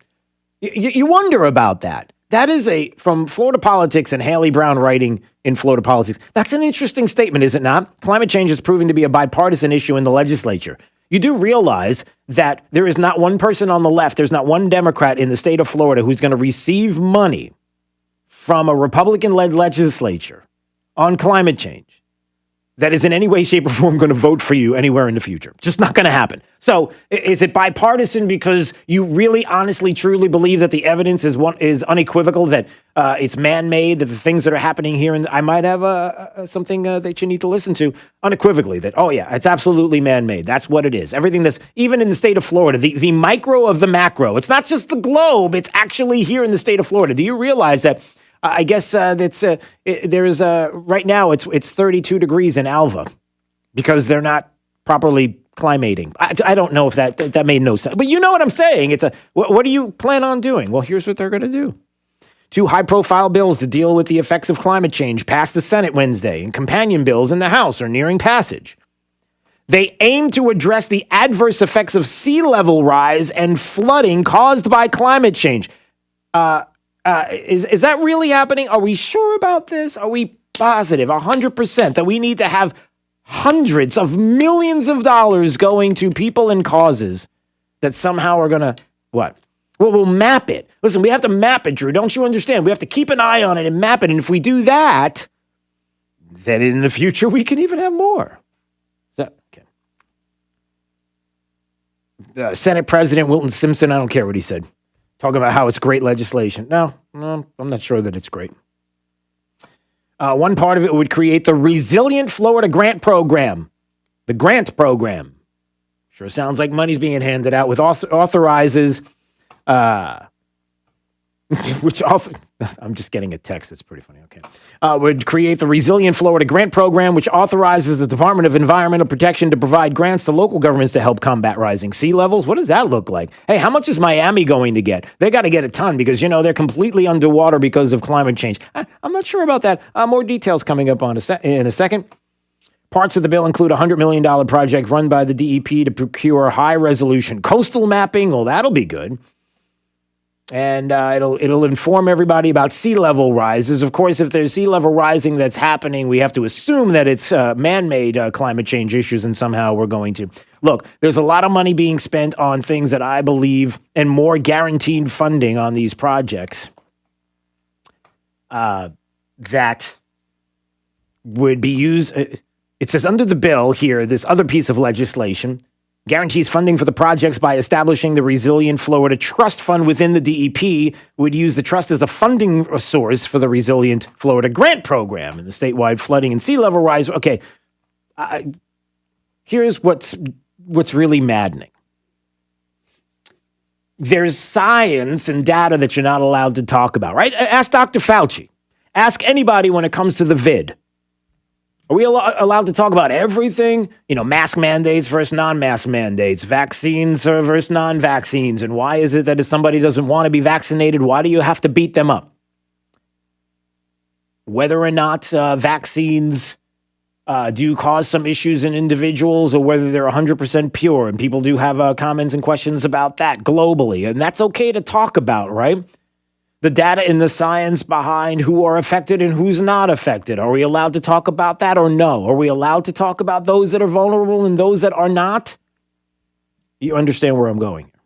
[SPEAKER 15] You wonder about that. That is from Florida Politics and Haley Brown writing in Florida Politics. That's an interesting statement, is it not? Climate change is proving to be a bipartisan issue in the legislature. You do realize that there is not one person on the left, there's not one Democrat in the state of Florida who's going to receive money from a Republican-led legislature on climate change that is in any way, shape, or form going to vote for you anywhere in the future. Just not going to happen. So is it bipartisan because you really, honestly, truly believe that the evidence is unequivocal, that it's man-made, that the things that are happening here, and I might have something that you need to listen to unequivocally, that, oh yeah, it's absolutely man-made. That's what it is. Everything that's, even in the state of Florida, the micro of the macro, it's not just the globe, it's actually here in the state of Florida. Do you realize that I guess there's right now it's 32 degrees in Alva because they're not properly climating. I don't know if that made no sense, but you know what I'm saying. What do you plan on doing? Well, here's what they're going to do. Two high-profile bills to deal with the effects of climate change passed the Senate Wednesday, and companion bills in the House are nearing passage. They aim to address the adverse effects of sea level rise and flooding caused by climate change. Is that really happening? Are we sure about this? Are we positive 100% that we need to have hundreds of millions of dollars going to people and causes that somehow are going to, what? Well, we'll map it. Listen, we have to map it, Drew. Don't you understand? We have to keep an eye on it and map it. And if we do that, then in the future, we can even have more. Okay. Senate President Wilton Simpson, I don't care what he said. Talking about how it's great legislation. No, I'm not sure that it's great. One part of it would create the Resilient Florida Grant Program. The grant program. Sure sounds like money's being handed out, with authorizes which also, I'm just getting a text that's pretty funny. Okay. Would create the Resilient Florida Grant Program, which authorizes the Department of Environmental Protection to provide grants to local governments to help combat rising sea levels. What does that look like? Hey, how much is Miami going to get? They got to get a ton because, they're completely underwater because of climate change. I'm not sure about that. More details coming up in a second. Parts of the bill include a $100 million project run by the DEP to procure high-resolution coastal mapping. Well, that'll be good. And it'll inform everybody about sea level rises. Of course, if there's sea level rising that's happening, we have to assume that it's man-made climate change issues, and somehow we're going to. Look, there's a lot of money being spent on things that I believe, and more guaranteed funding on these projects that would be used. It says under the bill here, this other piece of legislation guarantees funding for the projects by establishing the Resilient Florida Trust Fund within the DEP, would use the trust as a funding source for the Resilient Florida Grant Program and the statewide flooding and sea level rise. Okay, here's what's really maddening. There's science and data that you're not allowed to talk about, right? Ask Dr. Fauci. Ask anybody when it comes to the vid. Are we allowed to talk about everything? Mask mandates versus non-mask mandates, vaccines versus non-vaccines, and why is it that if somebody doesn't want to be vaccinated, why do you have to beat them up? Whether or not vaccines do cause some issues in individuals, or whether they're 100% pure, and people do have comments and questions about that globally, and that's okay to talk about, right? The data and the science behind who are affected and who's not affected. Are we allowed to talk about that or no? Are we allowed to talk about those that are vulnerable and those that are not? You understand where I'm going here.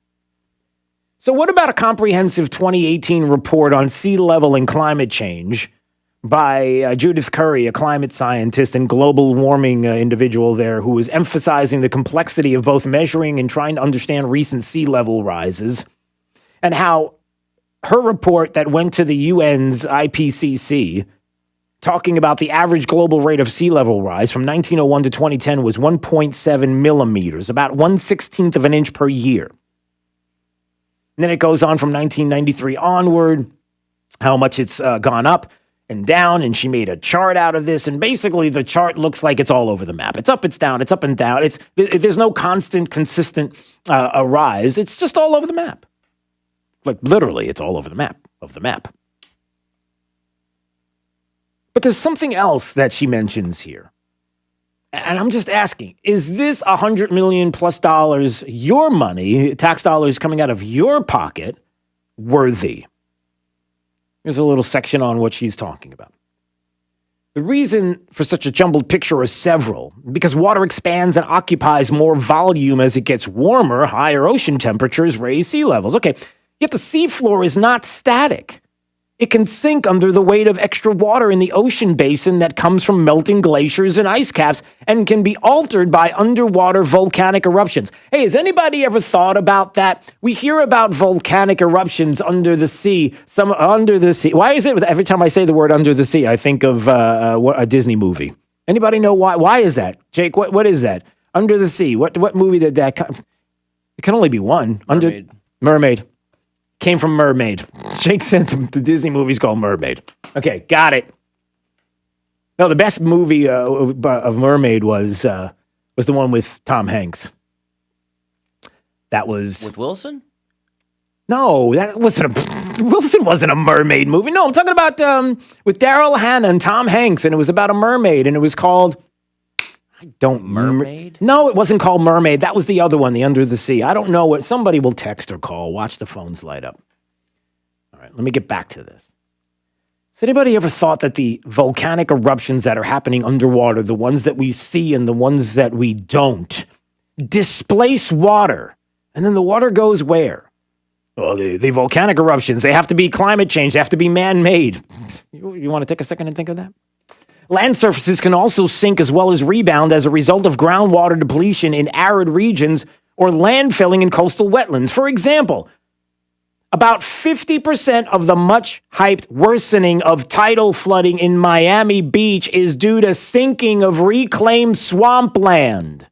[SPEAKER 15] So what about a comprehensive 2018 report on sea level and climate change by Judith Curry, a climate scientist and global warming individual there, who is emphasizing the complexity of both measuring and trying to understand recent sea level rises, and how her report that went to the UN's IPCC, talking about the average global rate of sea level rise from 1901 to 2010 was 1.7 millimeters, about 1/16 of an inch per year. And then it goes on from 1993 onward, how much it's gone up and down, and she made a chart out of this, and basically the chart looks like it's all over the map. It's up, it's down, it's up and down. There's no constant, consistent rise. It's just all over the map. Like literally, it's all over the map of the map. But there's something else that she mentions here. And I'm just asking, is this $100 million plus your money, tax dollars coming out of your pocket, worthy? Here's a little section on what she's talking about. The reason for such a jumbled picture are several, because water expands and occupies more volume as it gets warmer. Higher ocean temperatures raise sea levels. Okay. Yet the seafloor is not static. It can sink under the weight of extra water in the ocean basin that comes from melting glaciers and ice caps, and can be altered by underwater volcanic eruptions. Hey, has anybody ever thought about that? We hear about volcanic eruptions under the sea. Under the sea. Why is it every time I say the word under the sea, I think of a Disney movie? Anybody know why? Why is that? Jake, what is that? Under the sea. What movie did that come? It can only be one. Mermaid. Came from Mermaid. Jake sent the Disney movie's called Mermaid. Okay, got it. No, the best movie of Mermaid was the one with Tom Hanks. That was
[SPEAKER 23] with Wilson.
[SPEAKER 15] No, that wasn't Wilson wasn't a mermaid movie. No, I'm talking about with Daryl Hannah and Tom Hanks, and it was about a mermaid, and it was called
[SPEAKER 23] Mermaid?
[SPEAKER 15] No, it wasn't called Mermaid. That was the other one, the Under the Sea. I don't know what. Somebody will text or call. Watch the phones light up. All right, let me get back to this. Has anybody ever thought that the volcanic eruptions that are happening underwater, the ones that we see and the ones that we don't, displace water? And then the water goes where? Well, the volcanic eruptions, they have to be climate change. They have to be man-made. You want to take a second and think of that? Land surfaces can also sink as well as rebound as a result of groundwater depletion in arid regions or landfilling in coastal wetlands. For example, about 50% of the much-hyped worsening of tidal flooding in Miami Beach is due to sinking of reclaimed swampland.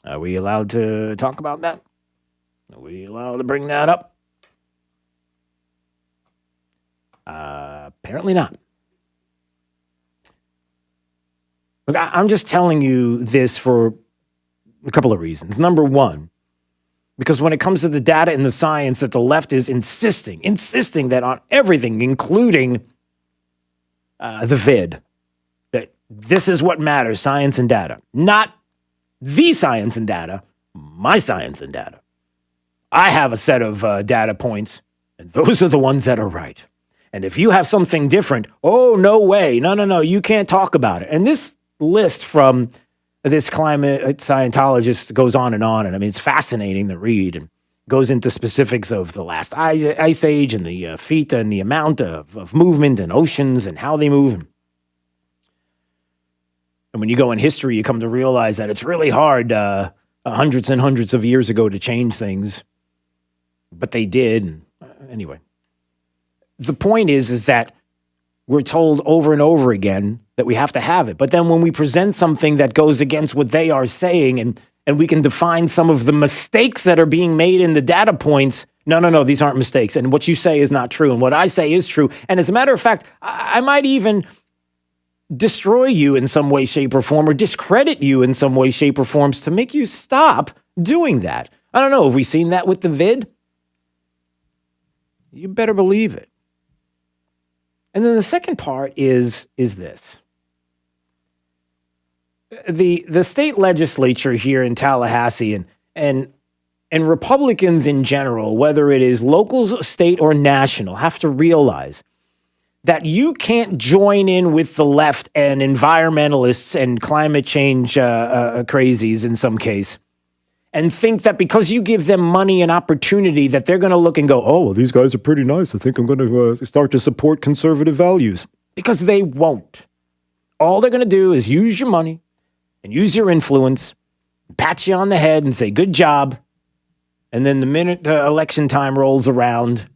[SPEAKER 15] Are we allowed to talk about that? Are we allowed to bring that up? Apparently not. Look, I'm just telling you this for a couple of reasons. Number one, because when it comes to the data and the science that the left is insisting that on everything, including the vid, that this is what matters, science and data. Not the science and data, my science and data. I have a set of data points, and those are the ones that are right. And if you have something different, oh, no way. No, you can't talk about it. And this list from this climate Scientologist goes on. And I mean, it's fascinating to read and goes into specifics of the last ice age and the feet and the amount of movement and oceans and how they move. And when you go in history, you come to realize that it's really hard hundreds and hundreds of years ago to change things. But they did. Anyway, the point is that we're told over and over again that we have to have it. But then when we present something that goes against what they are saying and we can define some of the mistakes that are being made in the data points, no, these aren't mistakes. And what you say is not true. And what I say is true. And as a matter of fact, I might even destroy you in some way, shape, or form, or discredit you in some way, shape, or forms to make you stop doing that. I don't know. Have we seen that with the vid? You better believe it. And then the second part is this. The state legislature here in Tallahassee and Republicans in general, whether it is local, state, or national, have to realize that you can't join in with the left and environmentalists and climate change crazies in some case and think that because you give them money and opportunity that they're going to look and go, oh, well, these guys are pretty nice. I think I'm going to start to support conservative values. Because they won't. All they're going to do is use your money and use your influence, pat you on the head and say, good job. And then the minute election time rolls around,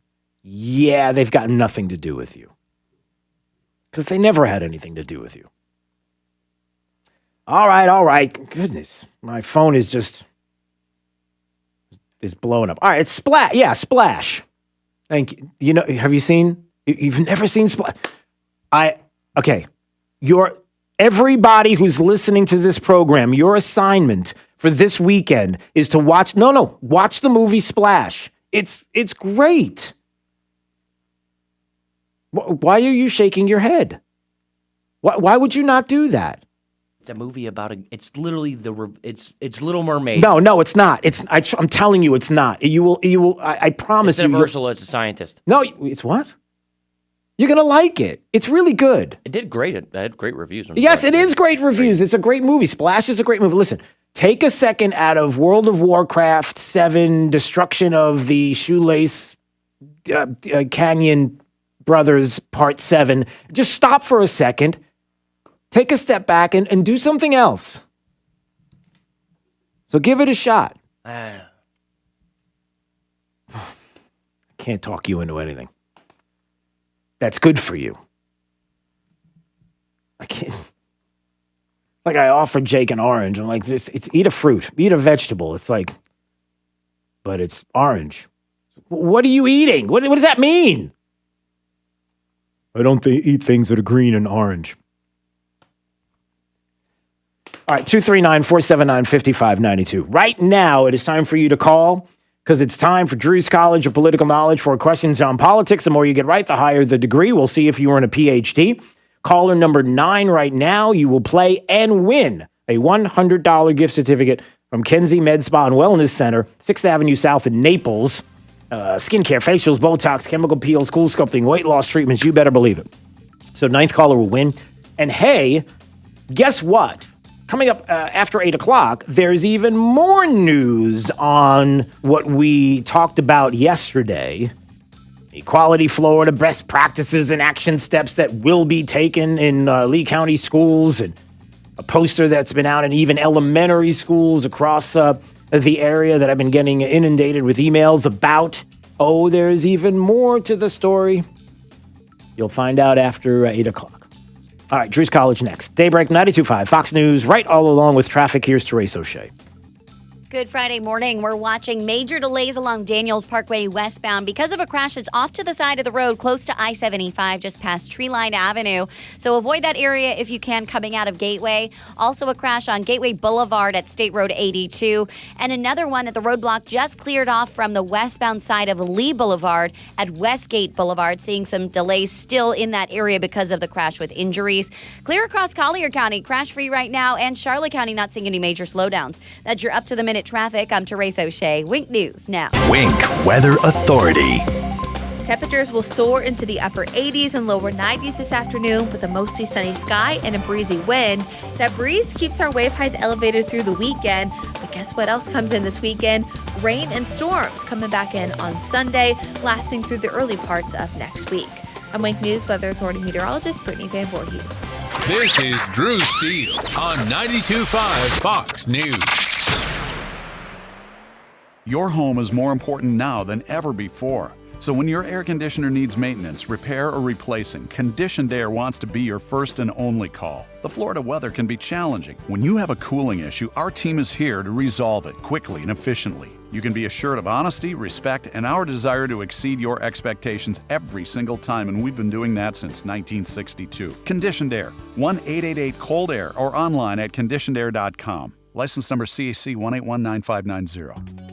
[SPEAKER 15] yeah, they've got nothing to do with you. Because they never had anything to do with you. All right. Goodness, my phone is blowing up. All right, it's Splash. Yeah, Splash. Thank you. You know, have you seen? You've never seen Splash? Okay. Everybody who's listening to this program, your assignment for this weekend is to watch the movie Splash. It's great. Why are you shaking your head? Why would you not do that?
[SPEAKER 7] It's a movie about it's literally it's Little Mermaid.
[SPEAKER 15] No, it's not. I'm telling you, it's not. You will. I promise you.
[SPEAKER 7] Instead of Ursula, it's a scientist.
[SPEAKER 15] No, it's what? You're gonna like it. It's really good.
[SPEAKER 7] It did great. It had great reviews.
[SPEAKER 15] Yes, it is great reviews. It's a great movie. Splash is a great movie. Listen, take a second out of World of Warcraft 7, Destruction of the Shoelace Canyon Brothers Part 7. Just stop for a second. Take a step back and do something else. So give it a shot. Can't talk you into anything. That's good for you. I can't. Like I offered Jake an orange. I'm like, it's eat a fruit, eat a vegetable. It's like, but it's orange. What are you eating? What does that mean? I don't eat things that are green and orange. All right, 239-479-5592. Right now, it is time for you to call because it's time for Drew's College of Political Knowledge for questions on politics. The more you get right, the higher the degree. We'll see if you earn a PhD. Caller number 9 right now. You will play and win a $100 gift certificate from Kenzie Med Spa and Wellness Center, 6th Avenue South in Naples. Skincare, facials, Botox, chemical peels, cool sculpting, weight loss treatments. You better believe it. So 9th caller will win. And hey, guess what? Coming up after 8 o'clock, there's even more news on what we talked about yesterday. Equality Florida, best practices and action steps that will be taken in Lee County schools, and a poster that's been out in even elementary schools across the area that I've been getting inundated with emails about. Oh, there's even more to the story. You'll find out after 8 o'clock. All right, Drew's College next. Daybreak 92.5, Fox News, right all along with traffic. Here's Therese O'Shea.
[SPEAKER 26] Good Friday morning. We're watching major delays along Daniels Parkway westbound because of a crash that's off to the side of the road close to I-75 just past Treeline Avenue. So avoid that area if you can coming out of Gateway. Also a crash on Gateway Boulevard at State Road 82. And another one that the roadblock just cleared off from the westbound side of Lee Boulevard at Westgate Boulevard. Seeing some delays still in that area because of the crash with injuries. Clear across Collier County, crash-free right now, and Charlotte County not seeing any major slowdowns. That's your up-to-the-minute traffic. I'm Therese O'Shea. Wink News now.
[SPEAKER 10] Wink Weather Authority.
[SPEAKER 1] Temperatures will soar into the upper 80s and lower 90s this afternoon with a mostly sunny sky and a breezy wind. That breeze keeps our wave heights elevated through the weekend. But guess what else comes in this weekend? Rain and storms coming back in on Sunday, lasting through the early parts of next week. I'm Wink News Weather Authority meteorologist Brittany Van Voorhees.
[SPEAKER 3] This is Drew Steele on 92.5 Fox News.
[SPEAKER 11] Your home is more important now than ever before. So when your air conditioner needs maintenance, repair, or replacing, Conditioned Air wants to be your first and only call. The Florida weather can be challenging. When you have a cooling issue, our team is here to resolve it quickly and efficiently. You can be assured of honesty, respect, and our desire to exceed your expectations every single time, and we've been doing that since 1962. Conditioned Air, 1-888-COLD-AIR, or online at conditionedair.com. License number CAC 1819590.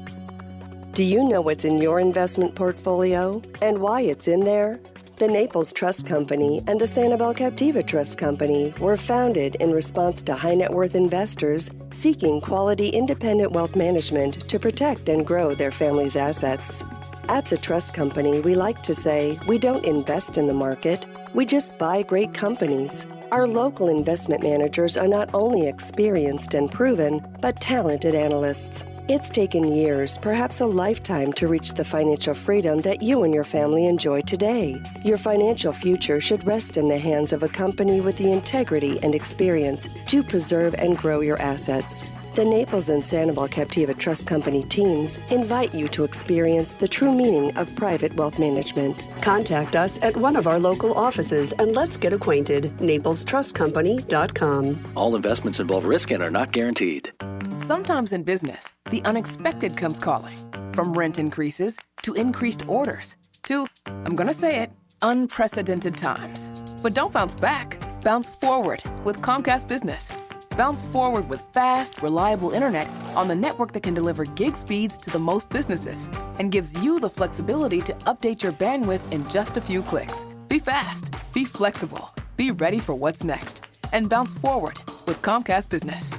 [SPEAKER 13] Do you know what's in your investment portfolio and why it's in there? The Naples Trust Company and the Sanibel Captiva Trust Company were founded in response to high net worth investors seeking quality independent wealth management to protect and grow their family's assets. At the Trust Company, we like to say we don't invest in the market, we just buy great companies. Our local investment managers are not only experienced and proven, but talented analysts. It's taken years, perhaps a lifetime, to reach the financial freedom that you and your family enjoy today. Your financial future should rest in the hands of a company with the integrity and experience to preserve and grow your assets. The Naples and Sanibel Captiva Trust Company teams invite you to experience the true meaning of private wealth management.
[SPEAKER 14] Contact us at one of our local offices and let's get acquainted. NaplesTrustCompany.com.
[SPEAKER 16] All investments involve risk and are not guaranteed.
[SPEAKER 17] Sometimes in business, the unexpected comes calling. From rent increases to increased orders to, I'm gonna say it, unprecedented times. But don't bounce back. Bounce forward with Comcast Business. Bounce forward with fast, reliable internet on the network that can deliver gig speeds to the most businesses and gives you the flexibility to update your bandwidth in just a few clicks. Be fast, be flexible, be ready for what's next, and bounce forward with Comcast Business.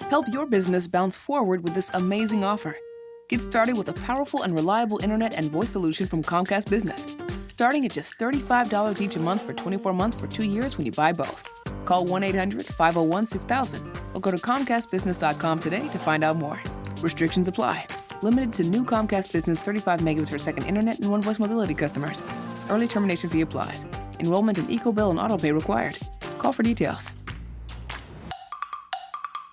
[SPEAKER 17] Help your business bounce forward with this amazing offer. Get started with a powerful and reliable internet and voice solution from Comcast Business, starting at just $35 each a month for 24 months for 2 years when you buy both. Call 1-800-501-6000 or go to ComcastBusiness.com today to find out more. Restrictions apply. Limited to new Comcast Business 35 megabits per second internet and one voice mobility customers. Early termination fee applies. Enrollment in EcoBill and AutoPay required. Call for details.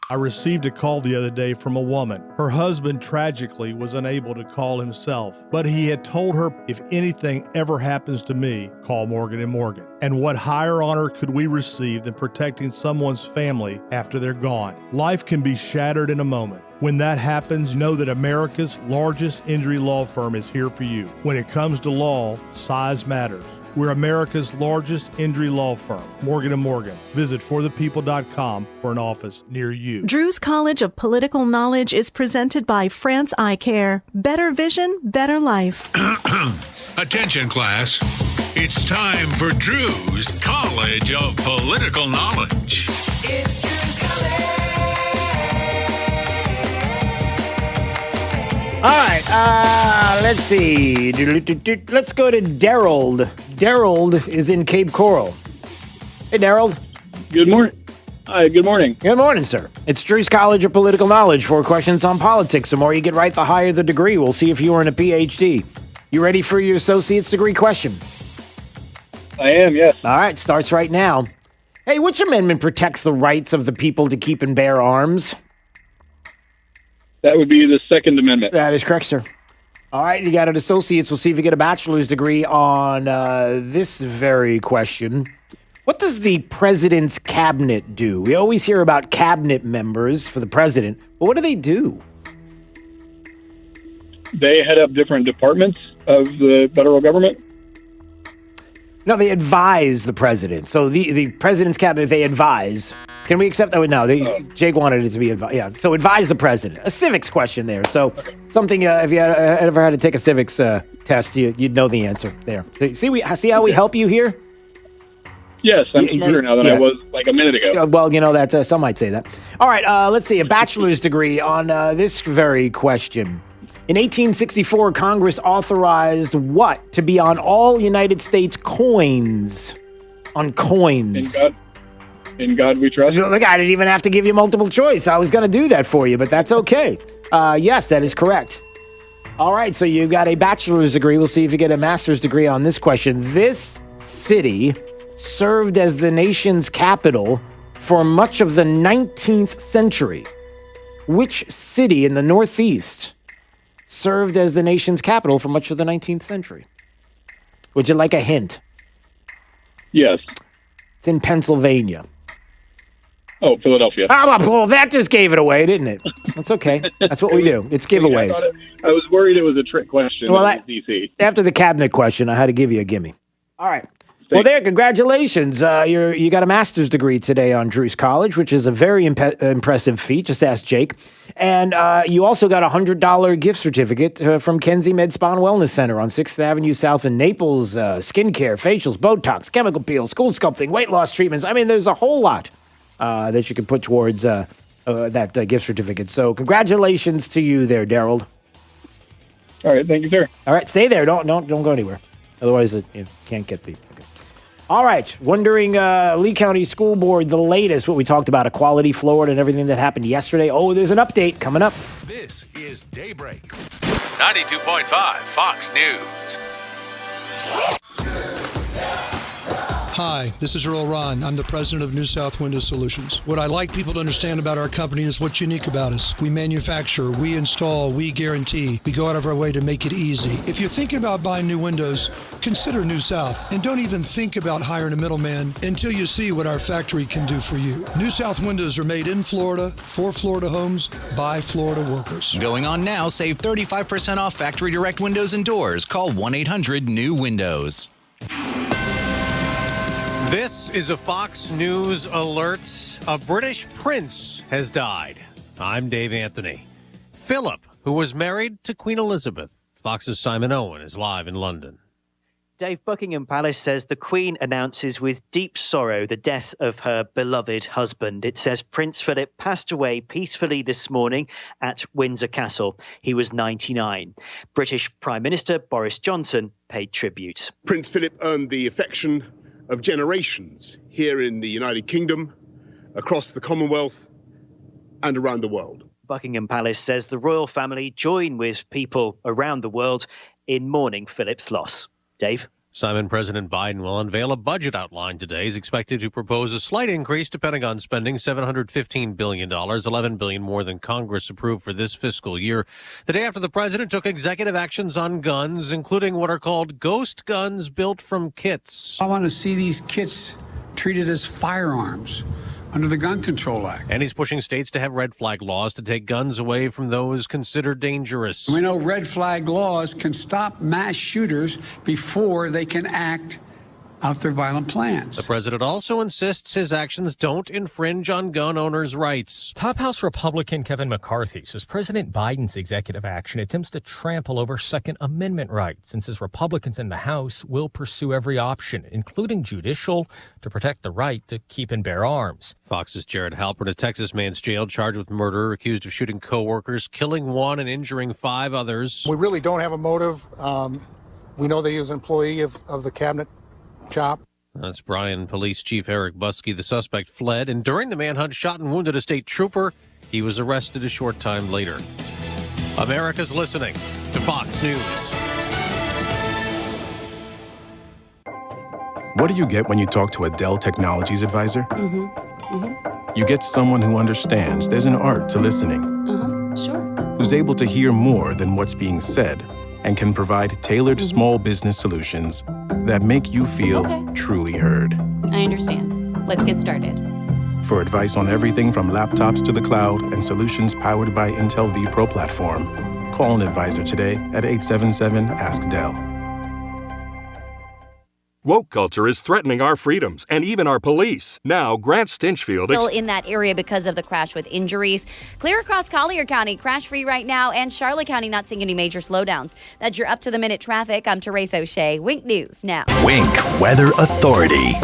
[SPEAKER 18] I received a call the other day from a woman. Her husband tragically was unable to call himself, but he had told her, if anything ever happens to me, call Morgan & Morgan. And what higher honor could we receive than protecting someone's family after they're gone? Life can be shattered in a moment. When that happens, know that America's largest injury law firm is here for you. When it comes to law, size matters. We're America's largest injury law firm, Morgan & Morgan. Visit forthepeople.com for an office near you.
[SPEAKER 25] Drew's College of Political Knowledge is presented by France Eye Care. Better vision, better life.
[SPEAKER 3] Attention, class. It's time for Drew's College of Political Knowledge.
[SPEAKER 19] It's Drew's College.
[SPEAKER 15] All right, let's see. Let's go to Daryl. Daryl is in Cape Coral. Hey, Daryl.
[SPEAKER 20] Good morning. Hi, good morning.
[SPEAKER 15] Good morning, sir. It's Drew's College of Political Knowledge. 4 questions on politics. The more you get right, the higher the degree. We'll see if you earn a PhD. You ready for your associate's degree question?
[SPEAKER 20] I am, yes.
[SPEAKER 15] All right, starts right now. Hey, which amendment protects the rights of the people to keep and bear arms?
[SPEAKER 20] That would be the Second Amendment.
[SPEAKER 15] That is correct, sir. All right, you got an associate's. We'll see if you get a bachelor's degree on this very question. What does the president's cabinet do? We always hear about cabinet members for the president, but what do they do?
[SPEAKER 20] they head up different departments of the federal government?
[SPEAKER 15] No, they advise the president. So the president's cabinet, they advise. Can we accept that? No, Jake wanted it to be advised. Yeah, so advise the president. A civics question there. So something, if you ever had to take a civics test, you'd know the answer there. See how we help you here?
[SPEAKER 20] Yes, I'm smarter now than I was like a minute ago.
[SPEAKER 15] Well, that some might say that. All right, let's see. A bachelor's degree on this very question. In 1864, Congress authorized what to be on all United States coins? On coins.
[SPEAKER 20] In God we trust.
[SPEAKER 15] Look, I didn't even have to give you multiple choice. I was going to do that for you, but that's okay. Yes, that is correct. All right, so you got a bachelor's degree. We'll see if you get a master's degree on this question. This city served as the nation's capital for much of the 19th century. Which city in the Northeast served as the nation's capital for much of the 19th century? Would you like a hint?
[SPEAKER 20] Yes.
[SPEAKER 15] It's in Pennsylvania.
[SPEAKER 20] Oh, Philadelphia.
[SPEAKER 15] Well, that just gave it away, didn't it? That's okay. That's what we do. It's giveaways.
[SPEAKER 20] I was worried it was a trick question.
[SPEAKER 15] Well,
[SPEAKER 20] DC.
[SPEAKER 15] After the cabinet question, I had to give you a gimme. All right. Well, there, congratulations. You got a master's degree today on Drew's College, which is a very impressive feat. Just ask Jake. And you also got a $100 gift certificate from Kenzie Med Spa and Wellness Center on 6th Avenue South in Naples. Skincare, facials, Botox, chemical peels, school sculpting, weight loss treatments. I mean, there's a whole lot that you can put towards that gift certificate. So congratulations to you there, Daryl.
[SPEAKER 20] All right. Thank you, sir.
[SPEAKER 15] All right. Stay there. Don't go anywhere. Otherwise, you can't get the... Okay. All right. Wondering, Lee County School Board, the latest, what we talked about, Equality Florida and everything that happened yesterday. Oh, there's an update coming up.
[SPEAKER 3] This is Daybreak. 92.5 Fox News.
[SPEAKER 2] Hi, this is Earl Ron. I'm the president of New South Window Solutions. What I like people to understand about our company is what's unique about us. We manufacture, we install, we guarantee. We go out of our way to make it easy. If you're thinking about buying new windows, consider New South. And don't even think about hiring a middleman until you see what our factory can do for you. New South windows are made in Florida, for Florida homes, by Florida workers.
[SPEAKER 5] Going on now, save 35% off factory direct windows and doors. Call 1-800-NEW-WINDOWS.
[SPEAKER 8] This is a Fox News alert. A British prince has died. I'm Dave Anthony. Philip, who was married to Queen Elizabeth. Fox's Simon Owen is live in London.
[SPEAKER 21] Dave, Buckingham Palace says the Queen announces with deep sorrow the death of her beloved husband. It says Prince Philip passed away peacefully this morning at Windsor Castle. He was 99. British Prime Minister Boris Johnson paid tribute.
[SPEAKER 22] Prince Philip earned the affection of generations here in the United Kingdom, across the Commonwealth, and around the world.
[SPEAKER 21] Buckingham Palace says the royal family join with people around the world in mourning Philip's loss. Dave?
[SPEAKER 8] Simon, President Biden will unveil a budget outline today. He's expected to propose a slight increase to Pentagon spending, $715 billion, $11 billion more than Congress approved for this fiscal year. The day after the president took executive actions on guns, including what are called ghost guns built from kits.
[SPEAKER 24] I want to see these kits treated as firearms under the Gun Control Act.
[SPEAKER 8] And he's pushing states to have red flag laws to take guns away from those considered dangerous.
[SPEAKER 24] We know red flag laws can stop mass shooters before they can act out their violent plans.
[SPEAKER 8] The president also insists his actions don't infringe on gun owners' rights.
[SPEAKER 27] Top House Republican Kevin McCarthy says President Biden's executive action attempts to trample over Second Amendment rights and says Republicans in the House will pursue every option, including judicial, to protect the right to keep and bear arms.
[SPEAKER 8] Fox's Jared Halpern, a Texas man's jailed, charged with murder, accused of shooting co-workers, killing one and injuring 5 others.
[SPEAKER 28] We really don't have a motive. We know that he was an employee of the cabinet job.
[SPEAKER 8] That's Bryan Police Chief Eric Buskey. The suspect fled, and during the manhunt, shot and wounded a state trooper. He was arrested a short time later. America's listening to Fox News.
[SPEAKER 29] What do you get when you talk to a Dell Technologies advisor? You get someone who understands there's an art to listening.
[SPEAKER 30] Sure.
[SPEAKER 29] Who's able to hear more than what's being said and can provide tailored small business solutions that make you feel truly heard.
[SPEAKER 30] I understand. Let's get started.
[SPEAKER 29] For advice on everything from laptops to the cloud and solutions powered by Intel vPro platform, Call an advisor today at 877-ASK-DEL.
[SPEAKER 1] Woke culture is threatening our freedoms and even our police. Now, Grant Stinchfield...
[SPEAKER 4] Still in that area because of the crash with injuries. Clear across Collier County, crash-free right now, and Charlotte County not seeing any major slowdowns. That's your up-to-the-minute traffic. I'm Therese O'Shea. Wink News now.
[SPEAKER 6] Wink Weather Authority.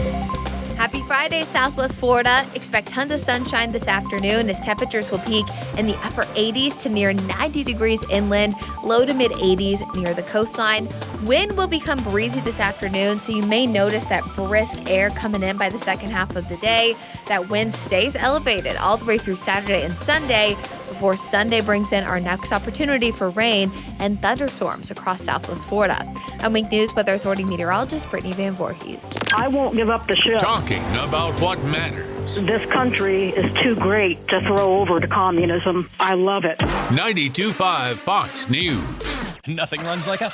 [SPEAKER 7] Happy Friday, Southwest Florida. Expect tons of sunshine this afternoon as temperatures will peak in the upper 80s to near 90 degrees inland, low to mid 80s near the coastline. Wind will become breezy this afternoon, so you may notice that brisk air coming in by the second half of the day. That wind stays elevated all the way through Saturday and Sunday before Sunday brings in our next opportunity for rain and thunderstorms across Southwest Florida. I'm Wink News Weather Authority meteorologist Brittany Van Voorhees.
[SPEAKER 9] I won't give up the ship.
[SPEAKER 3] Talking about what matters.
[SPEAKER 9] This country is too great to throw over to communism. I love it.
[SPEAKER 3] 92.5 Fox News.
[SPEAKER 10] Nothing runs like a...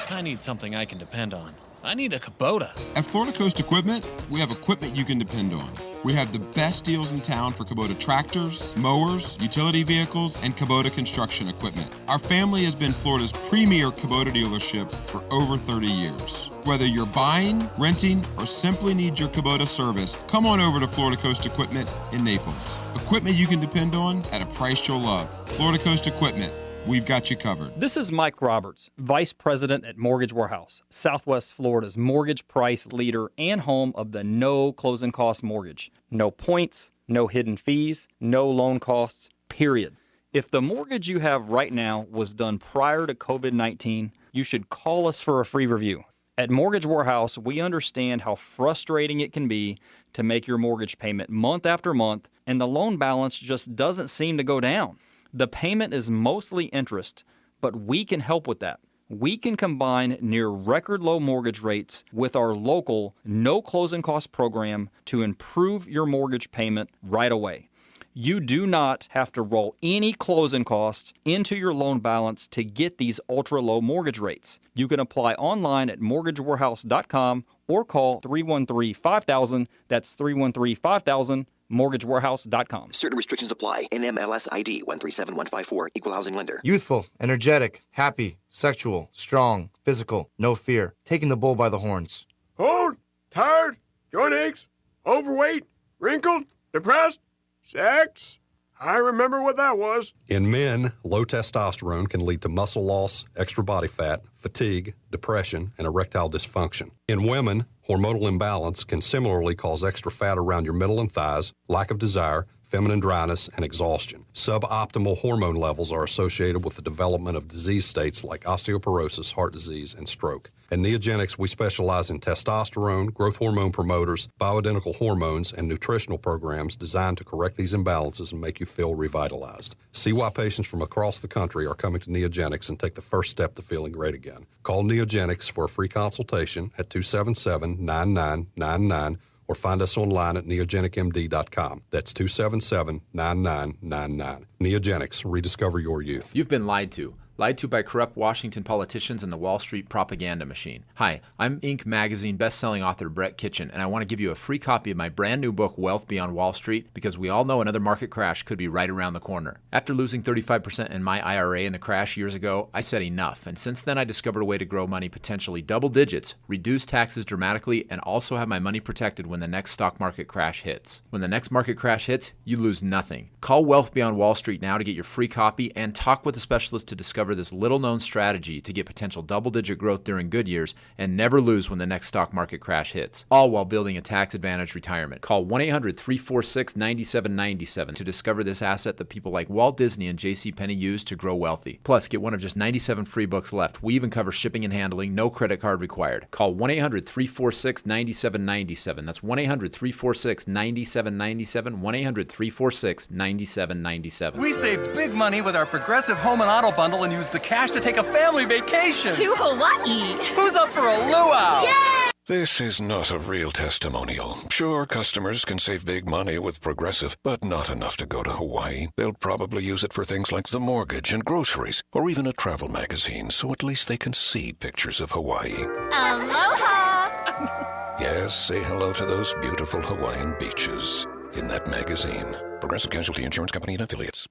[SPEAKER 10] I need something I can depend on. I need a Kubota.
[SPEAKER 11] At Florida Coast Equipment, we have equipment you can depend on. We have the best deals in town for Kubota tractors, mowers, utility vehicles, and Kubota construction equipment. Our family has been Florida's premier Kubota dealership for over 30 years. Whether you're buying, renting, or simply need your Kubota service, come on over to Florida Coast Equipment in Naples. Equipment you can depend on at a price you'll love. Florida Coast Equipment. We've got you covered.
[SPEAKER 12] This is Mike Roberts, Vice President at Mortgage Warehouse, Southwest Florida's mortgage price leader and home of the no closing cost mortgage. No points, no hidden fees, no loan costs, period. If the mortgage you have right now was done prior to COVID-19, you should call us for a free review. At Mortgage Warehouse, we understand how frustrating it can be to make your mortgage payment month after month, and the loan balance just doesn't seem to go down. The payment is mostly interest, but we can help with that. We can combine near record low mortgage rates with our local no closing cost program to improve your mortgage payment right away. You do not have to roll any closing costs into your loan balance to get these ultra low mortgage rates. You can apply online at mortgagewarehouse.com or call 313-5000. That's 313-5000. MortgageWarehouse.com.
[SPEAKER 23] Certain restrictions apply. NMLS ID 137154. Equal housing lender.
[SPEAKER 26] Youthful, energetic, happy, sexual, strong, physical, no fear. Taking the bull by the horns.
[SPEAKER 31] Old, tired, joint aches, overweight, wrinkled, depressed, sex. I remember what that was.
[SPEAKER 32] In men, low testosterone can lead to muscle loss, extra body fat, fatigue, depression, and erectile dysfunction. In women, hormonal imbalance can similarly cause extra fat around your middle and thighs, lack of desire, feminine dryness, and exhaustion. Suboptimal hormone levels are associated with the development of disease states like osteoporosis, heart disease, and stroke. At Neogenics, we specialize in testosterone, growth hormone promoters, bioidentical hormones, and nutritional programs designed to correct these imbalances and make you feel revitalized. See why patients from across the country are coming to Neogenics and take the first step to feeling great again. Call Neogenics for a free consultation at 277-9999 or find us online at neogenicmd.com. That's 277-9999. Neogenics, rediscover your youth.
[SPEAKER 33] You've been lied to. Lied to by corrupt Washington politicians and the Wall Street propaganda machine. Hi, I'm Inc. magazine best-selling author Brett Kitchen, and I want to give you a free copy of my brand new book, Wealth Beyond Wall Street, because we all know another market crash could be right around the corner. After losing 35% in my IRA in the crash years ago, I said enough, and since then I discovered a way to grow money potentially double digits, reduce taxes dramatically, and also have my money protected when the next stock market crash hits. When the next market crash hits, you lose nothing. Call Wealth Beyond Wall Street now to get your free copy and talk with a specialist to discover this little-known strategy to get potential double-digit growth during good years and never lose when the next stock market crash hits, all while building a tax-advantaged retirement. Call 1-800-346-9797 to discover this asset that people like Walt Disney and JCPenney use to grow wealthy. Plus, get one of just 97 free books left. We even cover shipping and handling, no credit card required. Call 1-800-346-9797. That's 1-800-346-9797, 1-800-346-9797.
[SPEAKER 34] We saved big money with our Progressive Home and Auto Bundle and used the cash to take a family vacation.
[SPEAKER 7] To Hawaii.
[SPEAKER 34] Who's up for a luau?
[SPEAKER 7] Yeah!
[SPEAKER 3] This is not a real testimonial. Sure, customers can save big money with Progressive, but not enough to go to Hawaii. They'll probably use it for things like the mortgage and groceries, or even a travel magazine, so at least they can see pictures of Hawaii.
[SPEAKER 7] Aloha!
[SPEAKER 3] Yes, say hello to those beautiful Hawaiian beaches.
[SPEAKER 2] in that magazine. Progressive Casualty Insurance Company and Affiliates.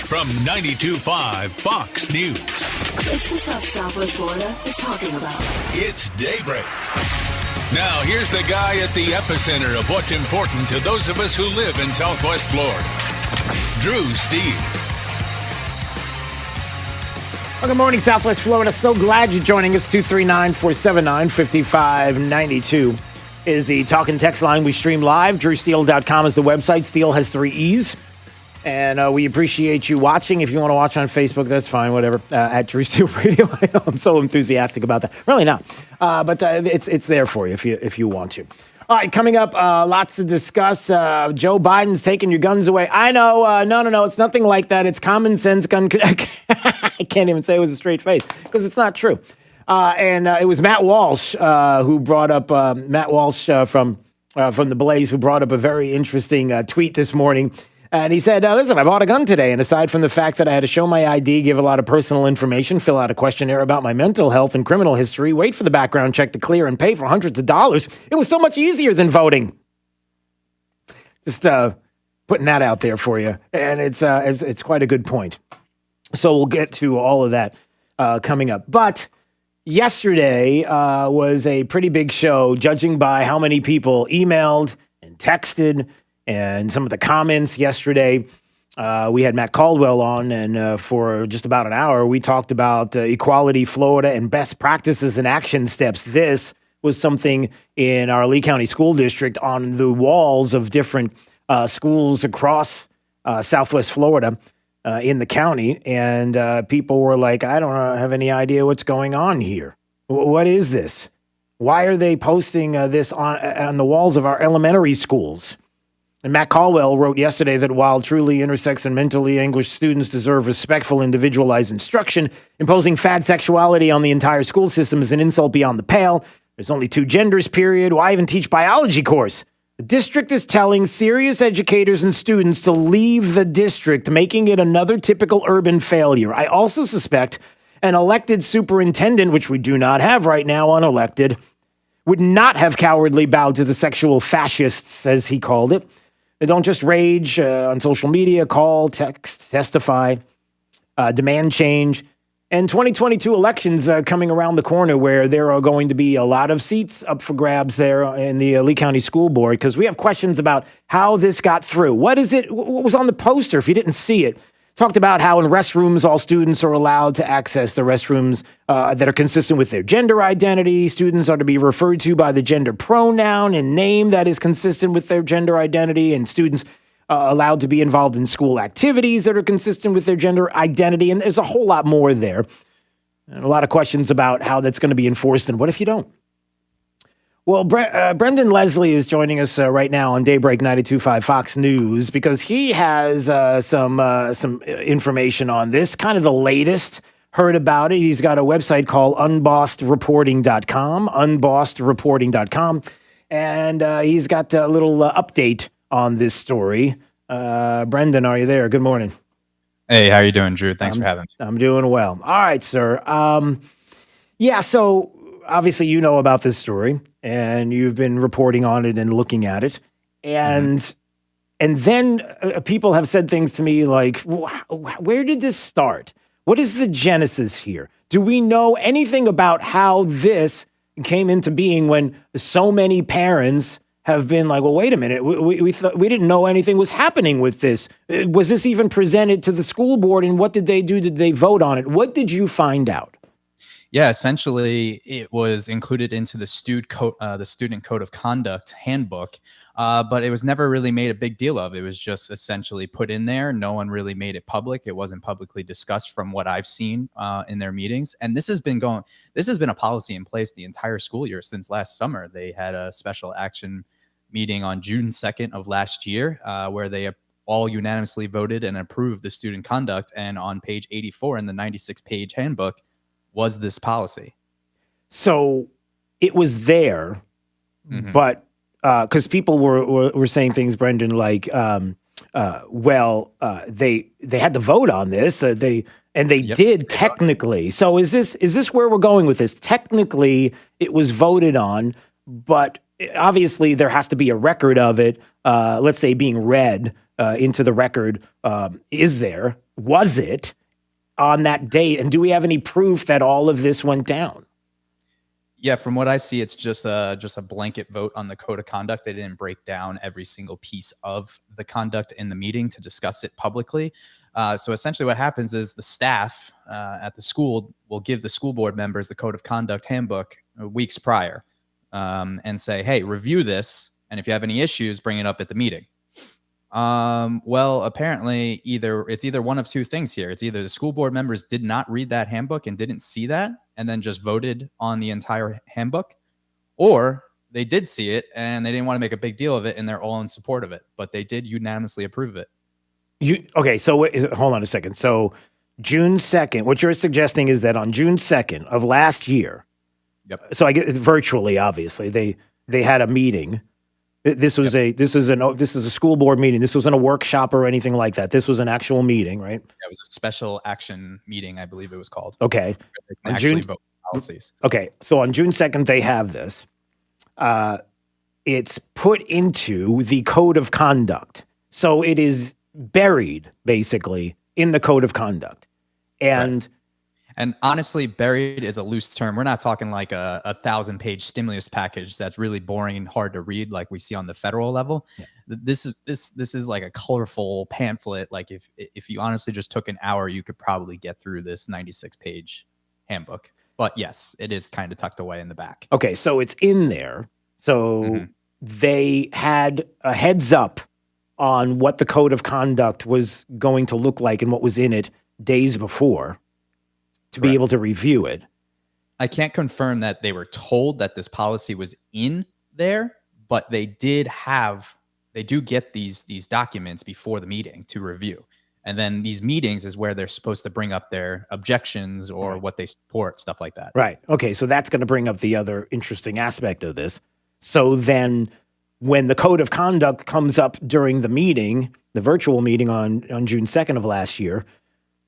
[SPEAKER 3] From 92.5 Fox News.
[SPEAKER 5] It's the stuff Southwest Florida is talking about.
[SPEAKER 3] It's Daybreak. Now, here's the guy at the epicenter of what's important to those of us who live in Southwest Florida. Drew Steele.
[SPEAKER 13] Well, good morning, Southwest Florida. So glad you're joining us. 239-479-5592 is the talk and text line. We stream live. DrewSteele.com is the website. Steele has 3 E's. And we appreciate you watching. If you want to watch on Facebook, that's fine, whatever. At Drew Steele Radio. I know I'm so enthusiastic about that. Really not. But it's there for you if you want to. All right, coming up, lots to discuss. Joe Biden's taking your guns away. I know. No. It's nothing like that. It's common sense gun. I can't even say it with a straight face because it's not true. And it was Matt Walsh who brought up Matt Walsh from The Blaze, who brought up a very interesting tweet this morning. And he said, listen, I bought a gun today. And aside from the fact that I had to show my ID, give a lot of personal information, fill out a questionnaire about my mental health and criminal history, wait for the background check to clear, and pay for hundreds of dollars, it was so much easier than voting. Just putting that out there for you. And it's quite a good point. So we'll get to all of that coming up. But yesterday was a pretty big show, judging by how many people emailed and texted and some of the comments yesterday. We had Matt Caldwell on, and for just about an hour, we talked about Equality Florida and best practices and action steps. This was something in our Lee County School District on the walls of different schools across Southwest Florida in the county, and people were like, I don't have any idea what's going on here. What is this? Why are they posting this on the walls of our elementary schools? And Matt Caldwell wrote yesterday that while truly intersex and mentally anguished students deserve respectful, individualized instruction, imposing fad sexuality on the entire school system is an insult beyond the pale. There's only 2 genders, period. Why even teach biology course? The district is telling serious educators and students to leave the district, making it another typical urban failure. I also suspect an elected superintendent, which we do not have right now, unelected, would not have cowardly bowed to the sexual fascists, as he called it. They don't just rage on social media, call, text, testify, demand change. And 2022 elections coming around the corner where there are going to be a lot of seats up for grabs there in the Lee County School Board, because we have questions about how this got through. What is it? What was on the poster if you didn't see it? Talked about how in restrooms, all students are allowed to access the restrooms that are consistent with their gender identity. Students are to be referred to by the gender pronoun and name that is consistent with their gender identity. And students allowed to be involved in school activities that are consistent with their gender identity. And there's a whole lot more there. And a lot of questions about how that's going to be enforced and what if you don't. Well, Brendan Leslie is joining us right now on Daybreak 92.5 Fox News because he has some information on this, kind of the latest. Heard about it. He's got a website called unbossedreporting.com, and he's got a little update on this story. Brendan, are you there? Good morning.
[SPEAKER 14] Hey, how you doing, Drew? Thanks for having me.
[SPEAKER 13] I'm doing well. All right, sir. So obviously you know about this story, and you've been reporting on it and looking at it. And then people have said things to me like, where did this start? What is the genesis here? Do we know anything about how this came into being when so many parents have been like, well, wait a minute, we thought we didn't know anything was happening with this. Was this even presented to the school board, and what did they do? Did they vote on it? What did you find out?
[SPEAKER 14] Yeah, essentially, it was included into the Student Code of Conduct handbook, but it was never really made a big deal of. It was just essentially put in there. No one really made it public. It wasn't publicly discussed from what I've seen in their meetings. And this has been a policy in place the entire school year since last summer. They had a special action meeting on June 2nd of last year where they all unanimously voted and approved the student conduct. And on page 84 in the 96-page handbook was this policy. So
[SPEAKER 13] it was there, but because people were saying things, Brendan, like, they had to vote on this. They did technically. So is this where we're going with this? Technically, it was voted on, but obviously there has to be a record of it, let's say being read into the record. Was it on that date? And do we have any proof that all of this went down?
[SPEAKER 14] Yeah, from what I see, it's just a blanket vote on the code of conduct. They didn't break down every single piece of the conduct in the meeting to discuss it publicly. So essentially what happens is the staff at the school will give the school board members the code of conduct handbook weeks prior and say, hey, review this. And if you have any issues, bring it up at the meeting. Well, apparently it's either one of two things here. It's either the school board members did not read that handbook and didn't see that and then just voted on the entire handbook, or they did see it and they didn't want to make a big deal of it and they're all in support of it, but they did unanimously approve of it.
[SPEAKER 13] Okay, so hold on a second. So June 2nd, what you're suggesting is that on June 2nd of last year, so I get virtually, obviously, they had a meeting. This was this is a school board meeting. This wasn't a workshop or anything like that. This was an actual meeting, right?
[SPEAKER 14] It was a special action meeting, I believe it was called.
[SPEAKER 13] Okay.
[SPEAKER 14] They can actually vote policies.
[SPEAKER 13] Okay, so on June 2nd, they have this. It's put into the code of conduct. So it is buried, basically, in the code of conduct. And
[SPEAKER 14] honestly, buried is a loose term. We're not talking like a 1,000-page stimulus package that's really boring and hard to read like we see on the federal level. Yeah. This is like a colorful pamphlet. Like if you honestly just took an hour, you could probably get through this 96-page handbook. But yes, it is kind of tucked away in the back.
[SPEAKER 13] Okay, so it's in there. So they had a heads up on what the code of conduct was going to look like and what was in it days before to be able to review it.
[SPEAKER 14] I can't confirm that they were told that this policy was in there, but they do get these documents before the meeting to review. And then these meetings is where they're supposed to bring up their objections or what they support, stuff like that.
[SPEAKER 13] Right. Okay, so that's going to bring up the other interesting aspect of this. So then when the code of conduct comes up during the meeting, the virtual meeting on June 2nd of last year,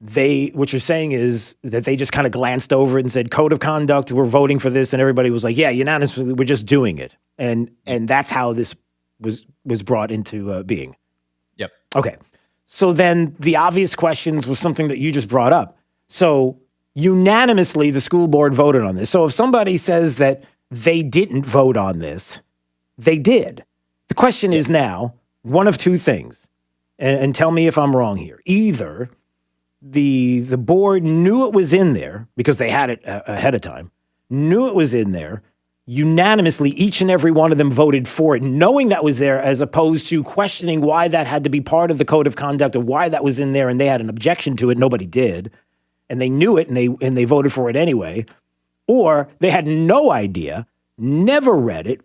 [SPEAKER 13] what you're saying is that they just kind of glanced over it and said, code of conduct, we're voting for this. And everybody was like, yeah, unanimously, we're just doing it. And that's how this was brought into being.
[SPEAKER 14] Yep.
[SPEAKER 13] Okay. So then the obvious questions was something that you just brought up. So unanimously, the school board voted on this. So if somebody says that they didn't vote on this, they did. The question is now one of two things. And tell me if I'm wrong here. Either the board knew it was in there because they had it ahead of time, knew it was in there, unanimously, each and every one of them voted for it, knowing that was there, as opposed to questioning why that had to be part of the code of conduct or why that was in there, and they had an objection to it. Nobody did, and they knew it, and they voted for it anyway. Or they had no idea, never read it,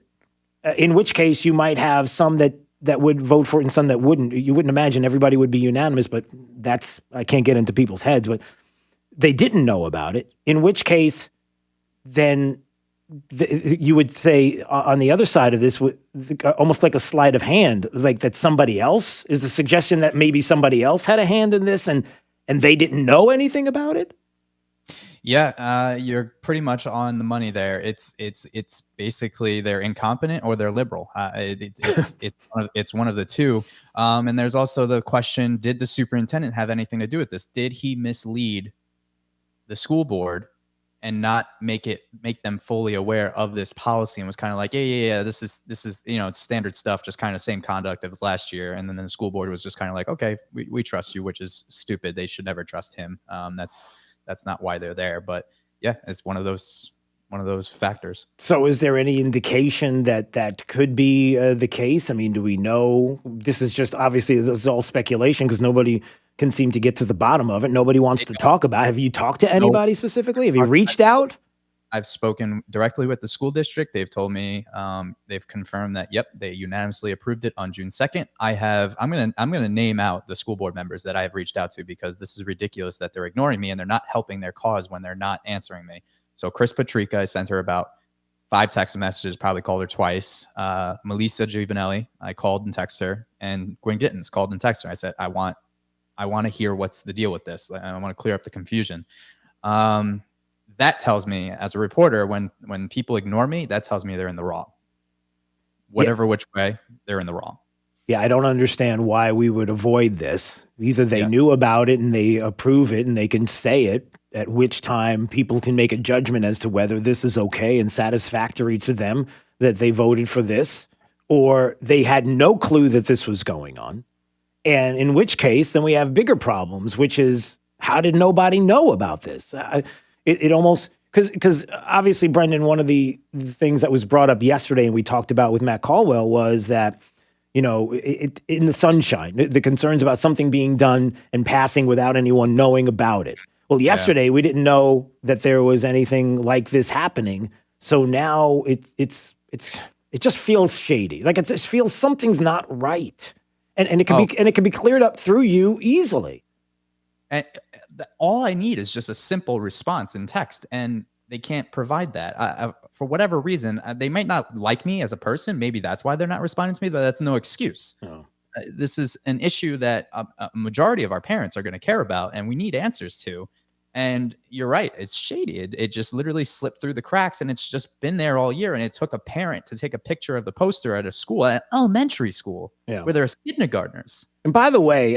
[SPEAKER 13] in which case you might have some that would vote for it and some that wouldn't. You wouldn't imagine everybody would be unanimous, but I can't get into people's heads, but they didn't know about it, in which case then you would say on the other side of this, almost like a sleight of hand, like that somebody else is the suggestion that maybe somebody else had a hand in this and they didn't know anything about it.
[SPEAKER 14] Yeah, you're pretty much on the money there. It's basically they're incompetent or they're liberal. It's one of the two. And there's also the question: did the superintendent have anything to do with this? Did he mislead the school board and not make them fully aware of this policy and was kind of like, yeah, this is it's standard stuff, just kind of same conduct as last year. And then the school board was just kind of like, okay, we trust you, which is stupid. They should never trust him. That's not why they're there. But yeah, it's one of those factors.
[SPEAKER 13] So is there any indication that could be the case? I mean, do we know? This is just, obviously, this is all speculation because nobody can seem to get to the bottom of it. Nobody wants to talk about it. Have you talked to anybody specifically? Have you reached out?
[SPEAKER 14] I've spoken directly with the school district. They've told me, they've confirmed that, yep, they unanimously approved it on June 2nd. I'm gonna name out the school board members that I have reached out to because this is ridiculous that they're ignoring me and they're not helping their cause when they're not answering me. So Chris Patrica, I sent her about 5 text messages, probably called her twice. Melissa Giovanelli, I called and texted her, and Gwen Gittins called and texted her. I said, I want to hear what's the deal with this. I want to clear up the confusion. That tells me, as a reporter, when people ignore me, that tells me they're in the wrong. whatever which way, they're in the wrong.
[SPEAKER 13] Yeah, I don't understand why we would avoid this. Either they knew about it and they approve it and they can say it, at which time people can make a judgment as to whether this is okay and satisfactory to them that they voted for this, or they had no clue that this was going on. And in which case, then we have bigger problems, which is, how did nobody know about this? It almost, because obviously, Brendan, one of the things that was brought up yesterday and we talked about with Matt Caldwell was that, in the sunshine, the concerns about something being done and passing without anyone knowing about it. Well, yesterday we didn't know that there was anything like this happening. So now it just feels shady. Like it just feels something's not right. And it can be cleared up through you easily.
[SPEAKER 14] And all I need is just a simple response in text, and they can't provide that. For whatever reason, they might not like me as a person. Maybe that's why they're not responding to me, but that's no excuse.
[SPEAKER 13] Oh.
[SPEAKER 14] This is an issue that a majority of our parents are going to care about, and we need answers to. And you're right, it's shady. It just literally slipped through the cracks, and it's just been there all year. And it took a parent to take a picture of the poster at a school, at elementary school, where there's kindergartners.
[SPEAKER 13] And by the way,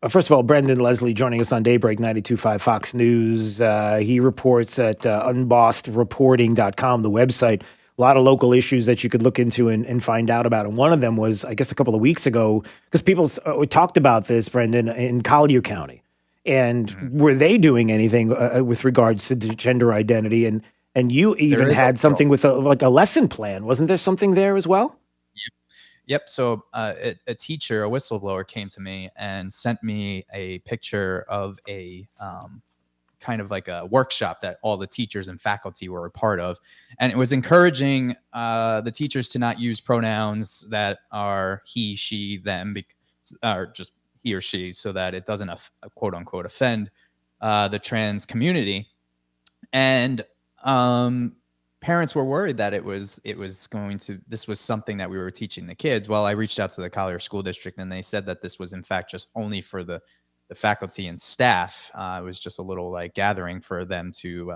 [SPEAKER 13] first of all, Brendan Leslie joining us on Daybreak 92.5 Fox News. He reports at unbossedreporting.com, the website. A lot of local issues that you could look into and find out about. And one of them was, I guess, a couple of weeks ago, because people talked about this, Brendan, in Collier County. And were they doing anything with regards to gender identity? And you even had something with a lesson plan. Wasn't there something there as well?
[SPEAKER 14] Yep. So a teacher, a whistleblower, came to me and sent me a picture of a kind of like a workshop that all the teachers and faculty were a part of. And it was encouraging the teachers to not use pronouns that are he, she, them, or just he or she, so that it doesn't quote unquote offend the trans community. And parents were worried that this was something that we were teaching the kids. Well, I reached out to the Collier School District, and they said that this was in fact just only for the faculty and staff. It was just a little gathering for them to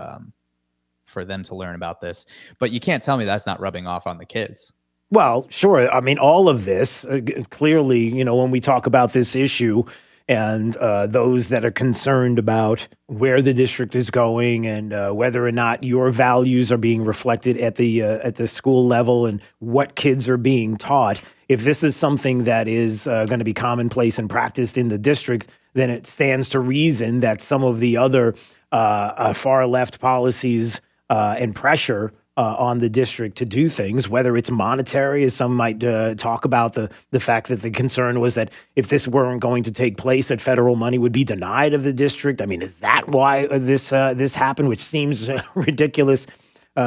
[SPEAKER 14] learn about this. But you can't tell me that's not rubbing off on the kids.
[SPEAKER 13] Well, sure. I mean, all of this, clearly, when we talk about this issue and those that are concerned about where the district is going and whether or not your values are being reflected at the school level and what kids are being taught, if this is something that is going to be commonplace and practiced in the district, then it stands to reason that some of the other far left policies and pressure on the district to do things, whether it's monetary, as some might talk about the fact that the concern was that if this weren't going to take place, that federal money would be denied of the district. I mean, is that why this happened? Which seems ridiculous,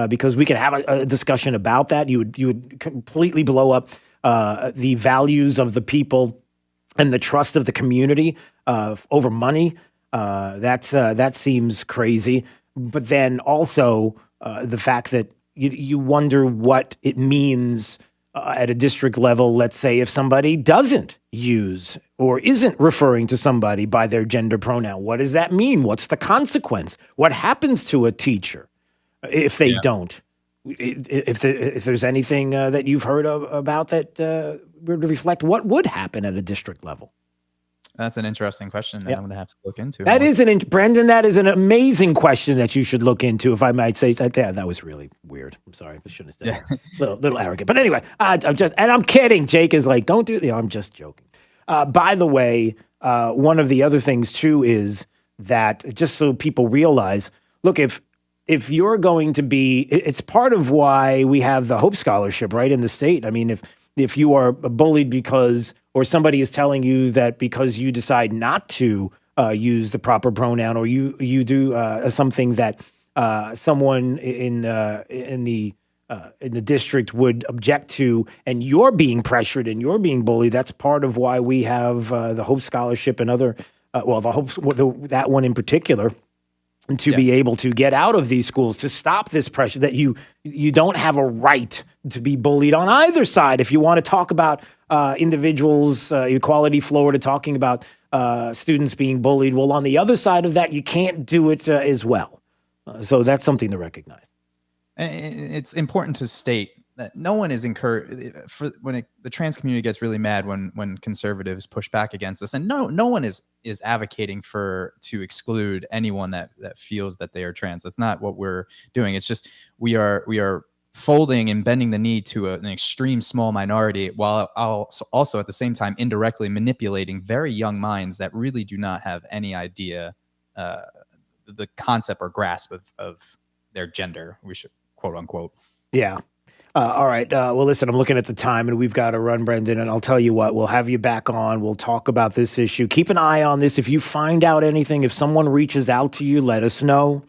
[SPEAKER 13] because we could have a discussion about that. You would completely blow up the values of the people and the trust of the community over money. That seems crazy. But then also the fact that you wonder what it means at a district level, let's say, if somebody doesn't use or isn't referring to somebody by their gender pronoun. What does that mean? What's the consequence? What happens to a teacher if they don't? If there's anything that you've heard about that would reflect what would happen at a district level?
[SPEAKER 14] That's an interesting question that I'm going to have to look into.
[SPEAKER 13] Brendan, that is an amazing question that you should look into, if I might say that. Yeah, that was really weird. I'm sorry. I shouldn't have said that. Little arrogant. But anyway, I'm kidding. Jake is like, don't do that. I'm just joking. By the way, one of the other things too is that, just so people realize, look, if you're going to be, it's part of why we have the Hope Scholarship, right, in the state. I mean, if you are bullied because, or somebody is telling you that because you decide not to use the proper pronoun, or you do something that someone in the district would object to, and you're being pressured and you're being bullied, that's part of why we have the Hope Scholarship and other, that one in particular, to be able to get out of these schools, to stop this pressure, that you don't have a right to be bullied on either side. If you want to talk about individuals, Equality Florida, talking about students being bullied, well, on the other side of that, you can't do it as well. So that's something to recognize.
[SPEAKER 14] It's important to state that no one is encouraged for the trans community gets really mad when conservatives push back against this, and no one is advocating to exclude anyone that feels that they are trans. That's not what we're doing. It's just we are folding and bending the knee to an extreme small minority, while also at the same time indirectly manipulating very young minds that really do not have any idea the concept or grasp of their gender. We should quote unquote.
[SPEAKER 13] Yeah. All right. Well, listen, I'm looking at the time and we've got to run, Brendan. And I'll tell you what, we'll have you back on. We'll talk about this issue. Keep an eye on this. If you find out anything, if someone reaches out to you, let us know.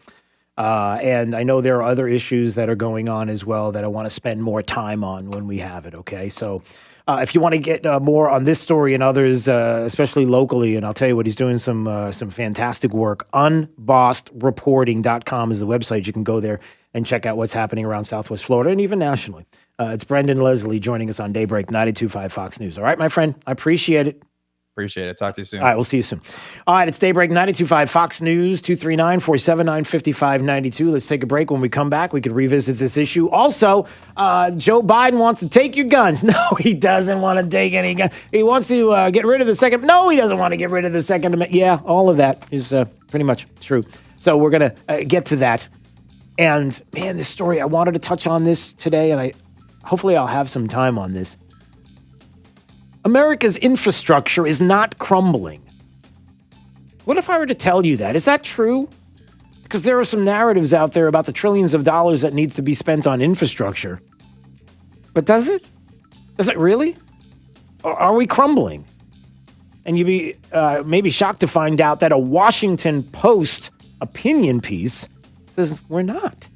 [SPEAKER 13] And I know there are other issues that are going on as well that I want to spend more time on when we have it. Okay. So if you want to get more on this story and others, especially locally, and I'll tell you what, he's doing some fantastic work. Unbossedreporting.com is the website. You can go there and check out what's happening around Southwest Florida and even nationally. It's Brendan Leslie joining us on Daybreak 92.5 Fox News. All right, my friend, I appreciate it.
[SPEAKER 14] Appreciate it. Talk to you soon.
[SPEAKER 13] All right, we'll see you soon. All right, it's Daybreak 92.5 Fox News, 239-479-5592. Let's take a break. When we come back, we could revisit this issue. Also, Joe Biden wants to take your guns. No, he doesn't want to take any guns. He wants to get rid of the Second. No, he doesn't want to get rid of the Second Amendment. Yeah, all of that is pretty much true. So we're going to get to that. And, man, this story, I wanted to touch on this today, and hopefully I'll have some time on this. America's infrastructure is not crumbling. What if I were to tell you that? Is that true? Because there are some narratives out there about the trillions of dollars that needs to be spent on infrastructure. But does it? Does it really? Or are we crumbling? And you'd be maybe shocked to find out that a Washington Post opinion piece says we're not.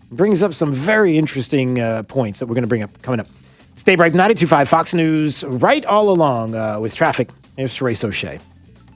[SPEAKER 13] It brings up some very interesting points that we're going to bring up coming up. Stay bright, 92.5 Fox News, right all along with traffic. Here's Therese O'Shea.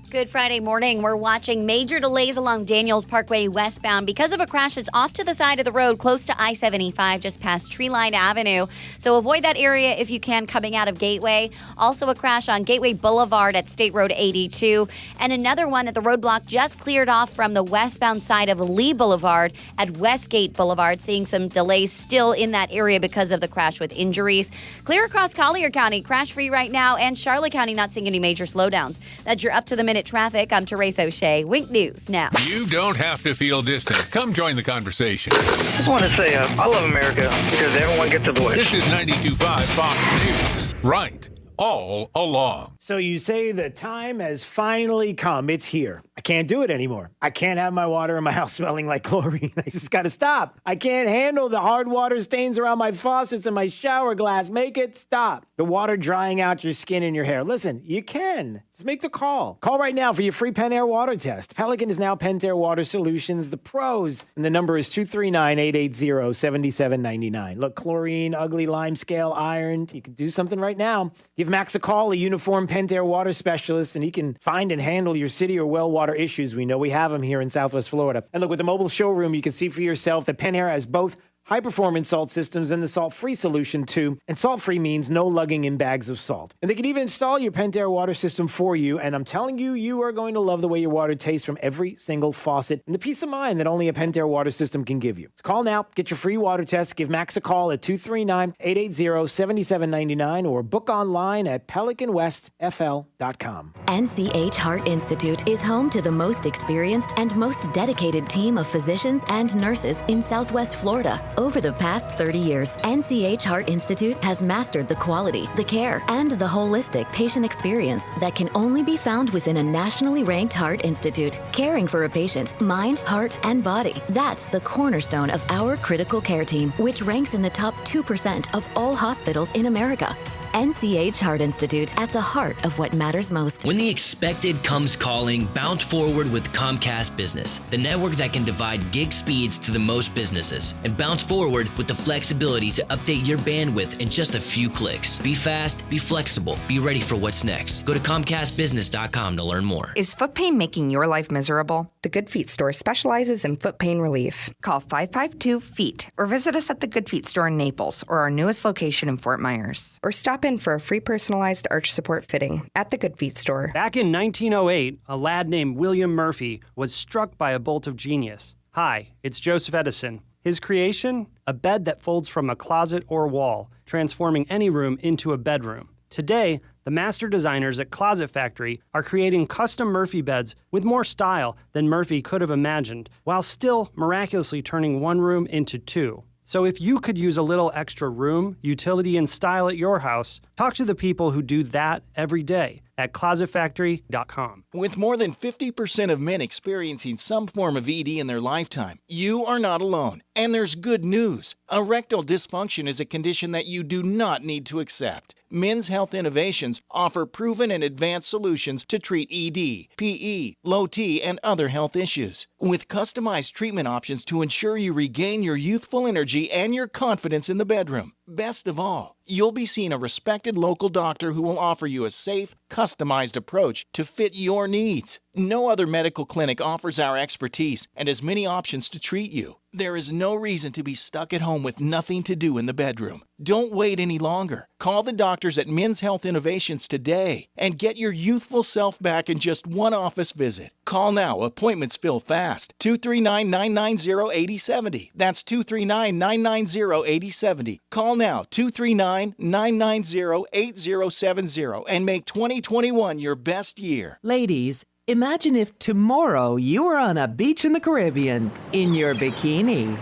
[SPEAKER 4] Good Friday morning. We're watching major delays along Daniels Parkway westbound because of a crash that's off to the side of the road close to I-75 just past Treeline Avenue. So avoid that area if you can coming out of Gateway. Also a crash on Gateway Boulevard at State Road 82. And another one at the roadblock just cleared off from the westbound side of Lee Boulevard at Westgate Boulevard. Seeing some delays still in that area because of the crash with injuries. Clear across Collier County, crash-free right now, and Charlotte County not seeing any major slowdowns. That's your up-to-the-minute traffic. I'm Therese O'Shea. Wink News now.
[SPEAKER 3] You don't have to feel distant. Come join the conversation.
[SPEAKER 8] I just want to say I love America because everyone gets a voice.
[SPEAKER 3] This is 92.5 Fox News. Right. All along.
[SPEAKER 13] So you say the time has finally come. It's here. I can't do it anymore. I can't have my water in my house smelling like chlorine. I just got to stop. I can't handle the hard water stains around my faucets and my shower glass. Make it stop. The water drying out your skin and your hair. Listen, you can. Just make the call. Call right now for your free Pentair water test. Pelican is now Pentair Water Solutions, the pros. And the number is 239-880-7799. Look, chlorine, ugly lime scale, iron. You can do something right now. Give Max a call, a uniformed Pentair water specialist, and he can find and handle your city or well water issues. We know we have them here in Southwest Florida. And look, with the mobile showroom, you can see for yourself that Pentair has both high-performance salt systems and the salt-free solution, too. And salt-free means no lugging in bags of salt. And they can even install your Pentair water system for you. And I'm telling you, you are going to love the way your water tastes from every single faucet and the peace of mind that only a Pentair water system can give you. So call now. Get your free water test. Give Max a call at 239-880-7799 or book online at pelicanwestfl.com.
[SPEAKER 15] NCH Heart Institute is home to the most experienced and most dedicated team of physicians and nurses in Southwest Florida. Over the past 30 years, NCH Heart Institute has mastered the quality, the care, and the holistic patient experience that can only be found within a nationally ranked heart institute. Caring for a patient, mind, heart, and body. That's the cornerstone of our critical care team, which ranks in the top 2% of all hospitals in America. NCH Heart Institute, at the heart of what matters most.
[SPEAKER 16] When the expected comes calling, bounce forward with Comcast Business, the network that can divide gig speeds to the most businesses. And bounce forward with the flexibility to update your bandwidth in just a few clicks. Be fast, be flexible, be ready for what's next. Go to ComcastBusiness.com to learn more.
[SPEAKER 17] Is foot pain making your life miserable? The Good Feet Store specializes in foot pain relief. Call 552-FEET or visit us at the Good Feet Store in Naples or our newest location in Fort Myers. Or stop in for a free personalized arch support fitting at the Good Feet Store.
[SPEAKER 18] Back in 1908, a lad named William Murphy was struck by a bolt of genius. Hi, it's Joseph Edison. His creation? A bed that folds from a closet or wall, transforming any room into a bedroom. Today, the master designers at Closet Factory are creating custom Murphy beds with more style than Murphy could have imagined, while still miraculously turning one room into two. So if you could use a little extra room, utility, and style at your house, talk to the people who do that every day at closetfactory.com.
[SPEAKER 1] With more than 50% of men experiencing some form of ED in their lifetime, you are not alone. And there's good news. Erectile dysfunction is a condition that you do not need to accept. Men's Health Innovations offer proven and advanced solutions to treat ED, PE, low T, and other health issues. With customized treatment options to ensure you regain your youthful energy and your confidence in the bedroom. Best of all, you'll be seeing a respected local doctor who will offer you a safe, customized approach to fit your needs. No other medical clinic offers our expertise and has many options to treat you. There is no reason to be stuck at home with nothing to do in the bedroom. Don't wait any longer. Call the doctors at Men's Health Innovations today and get your youthful self back in just one office visit. Call now. Appointments fill fast. 239-990-8070. That's 239-990-8070. Call now. 239-990-8070 and make 2021 your best year.
[SPEAKER 6] Ladies, imagine if tomorrow you were on a beach in the Caribbean in your bikini.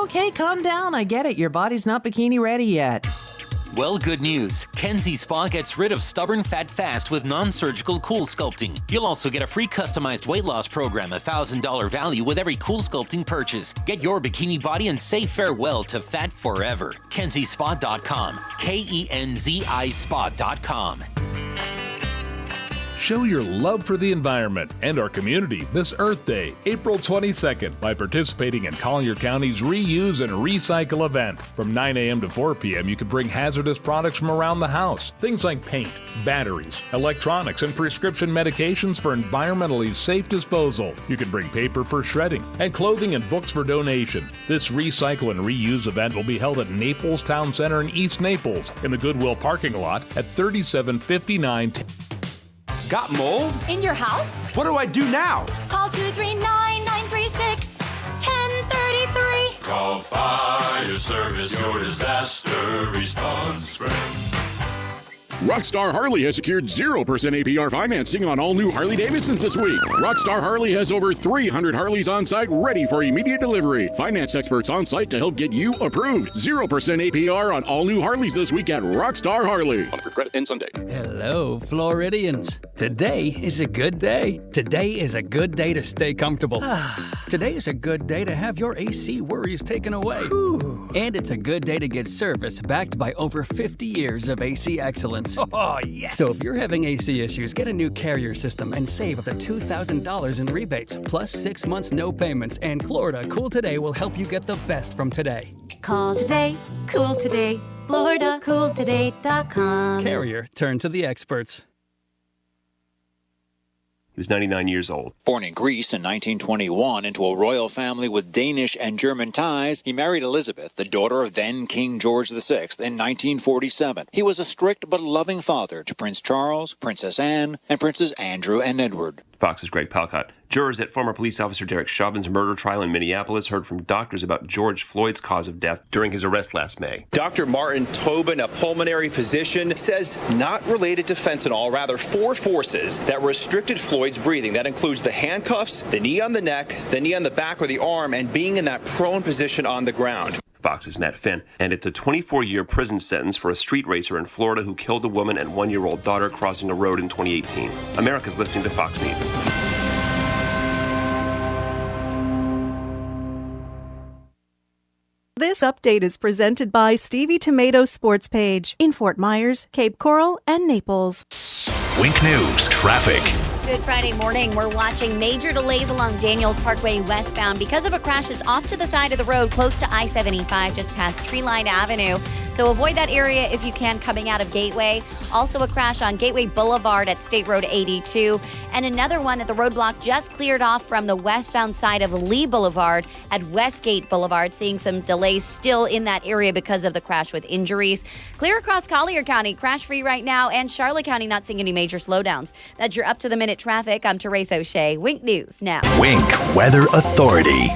[SPEAKER 6] Okay, calm down. I get it. Your body's not bikini ready yet.
[SPEAKER 9] Well, good news. Kenzie Spa gets rid of stubborn fat fast with non-surgical cool sculpting. You'll also get a free customized weight loss program, $1,000 value with every cool sculpting purchase. Get your bikini body and say farewell to fat forever. KenzieSpa.com. KENZI Spa.com.
[SPEAKER 10] Show your love for the environment and our community this Earth Day, April 22nd, by participating in Collier County's Reuse and Recycle event. From 9 a.m. to 4 p.m., you can bring hazardous products from around the house, things like paint, batteries, electronics, and prescription medications for environmentally safe disposal. You can bring paper for shredding and clothing and books for donation. This Recycle and Reuse event will be held at Naples Town Center in East Naples in the Goodwill parking lot at 3759.
[SPEAKER 19] Got mold?
[SPEAKER 4] In your house?
[SPEAKER 19] What do I do now?
[SPEAKER 4] Call 239-936-1033.
[SPEAKER 20] Call Fire Service, your disaster response friends.
[SPEAKER 21] Rockstar Harley has secured 0% APR financing on all new Harley-Davidsons this week. Rockstar Harley has over 300 Harleys on site ready for immediate delivery. Finance experts on site to help get you approved. 0% APR on all new Harleys this week at Rockstar Harley. On for credit ends Sunday.
[SPEAKER 34] Hello, Floridians. Today is a good day. Today is a good day to stay comfortable. Today is a good day to have your AC worries taken away. And it's a good day to get service backed by over 50 years of AC excellence. Oh, yes! So if you're having AC issues, get a new Carrier system and save up to $2,000 in rebates, plus 6 months no payments. And Florida Cool Today will help you get the best from today.
[SPEAKER 4] Call today, cool today, FloridaCoolToday.com.
[SPEAKER 34] Carrier, turn to the experts.
[SPEAKER 22] He was 99 years old.
[SPEAKER 24] Born in Greece in 1921 into a royal family with Danish and German ties, he married Elizabeth, the daughter of then King George VI, in 1947. He was a strict but loving father to Prince Charles, Princess Anne, and Princes Andrew and Edward.
[SPEAKER 22] Fox's Greg Palcott. Jurors at former police officer Derek Chauvin's murder trial in Minneapolis heard from doctors about George Floyd's cause of death during his arrest last May.
[SPEAKER 25] Dr. Martin Tobin, a pulmonary physician, says not related to fentanyl, rather 4 forces that restricted Floyd's breathing. That includes the handcuffs, the knee on the neck, the knee on the back or the arm, and being in that prone position on the ground.
[SPEAKER 22] Fox's Matt Finn, and it's a 24-year prison sentence for a street racer in Florida who killed a woman and 1-year-old daughter crossing a road in 2018. America's listening to Fox News.
[SPEAKER 27] This update is presented by Stevie Tomato Sports Page in Fort Myers, Cape Coral, and Naples.
[SPEAKER 3] Wink News traffic.
[SPEAKER 4] Good Friday morning. We're watching major delays along Daniels Parkway westbound because of a crash that's off to the side of the road close to I-75 just past Tree Line Avenue. So avoid that area if you can coming out of Gateway. Also a crash on Gateway Boulevard at State Road 82. And another one at the roadblock just cleared off from the westbound side of Lee Boulevard at Westgate Boulevard. Seeing some delays still in that area because of the crash with injuries. Clear across Collier County, crash free right now. And Charlotte County not seeing any major major slowdowns. That's your up-to-the-minute traffic. I'm Teresa O'Shea. Wink News now.
[SPEAKER 2] Wink Weather Authority.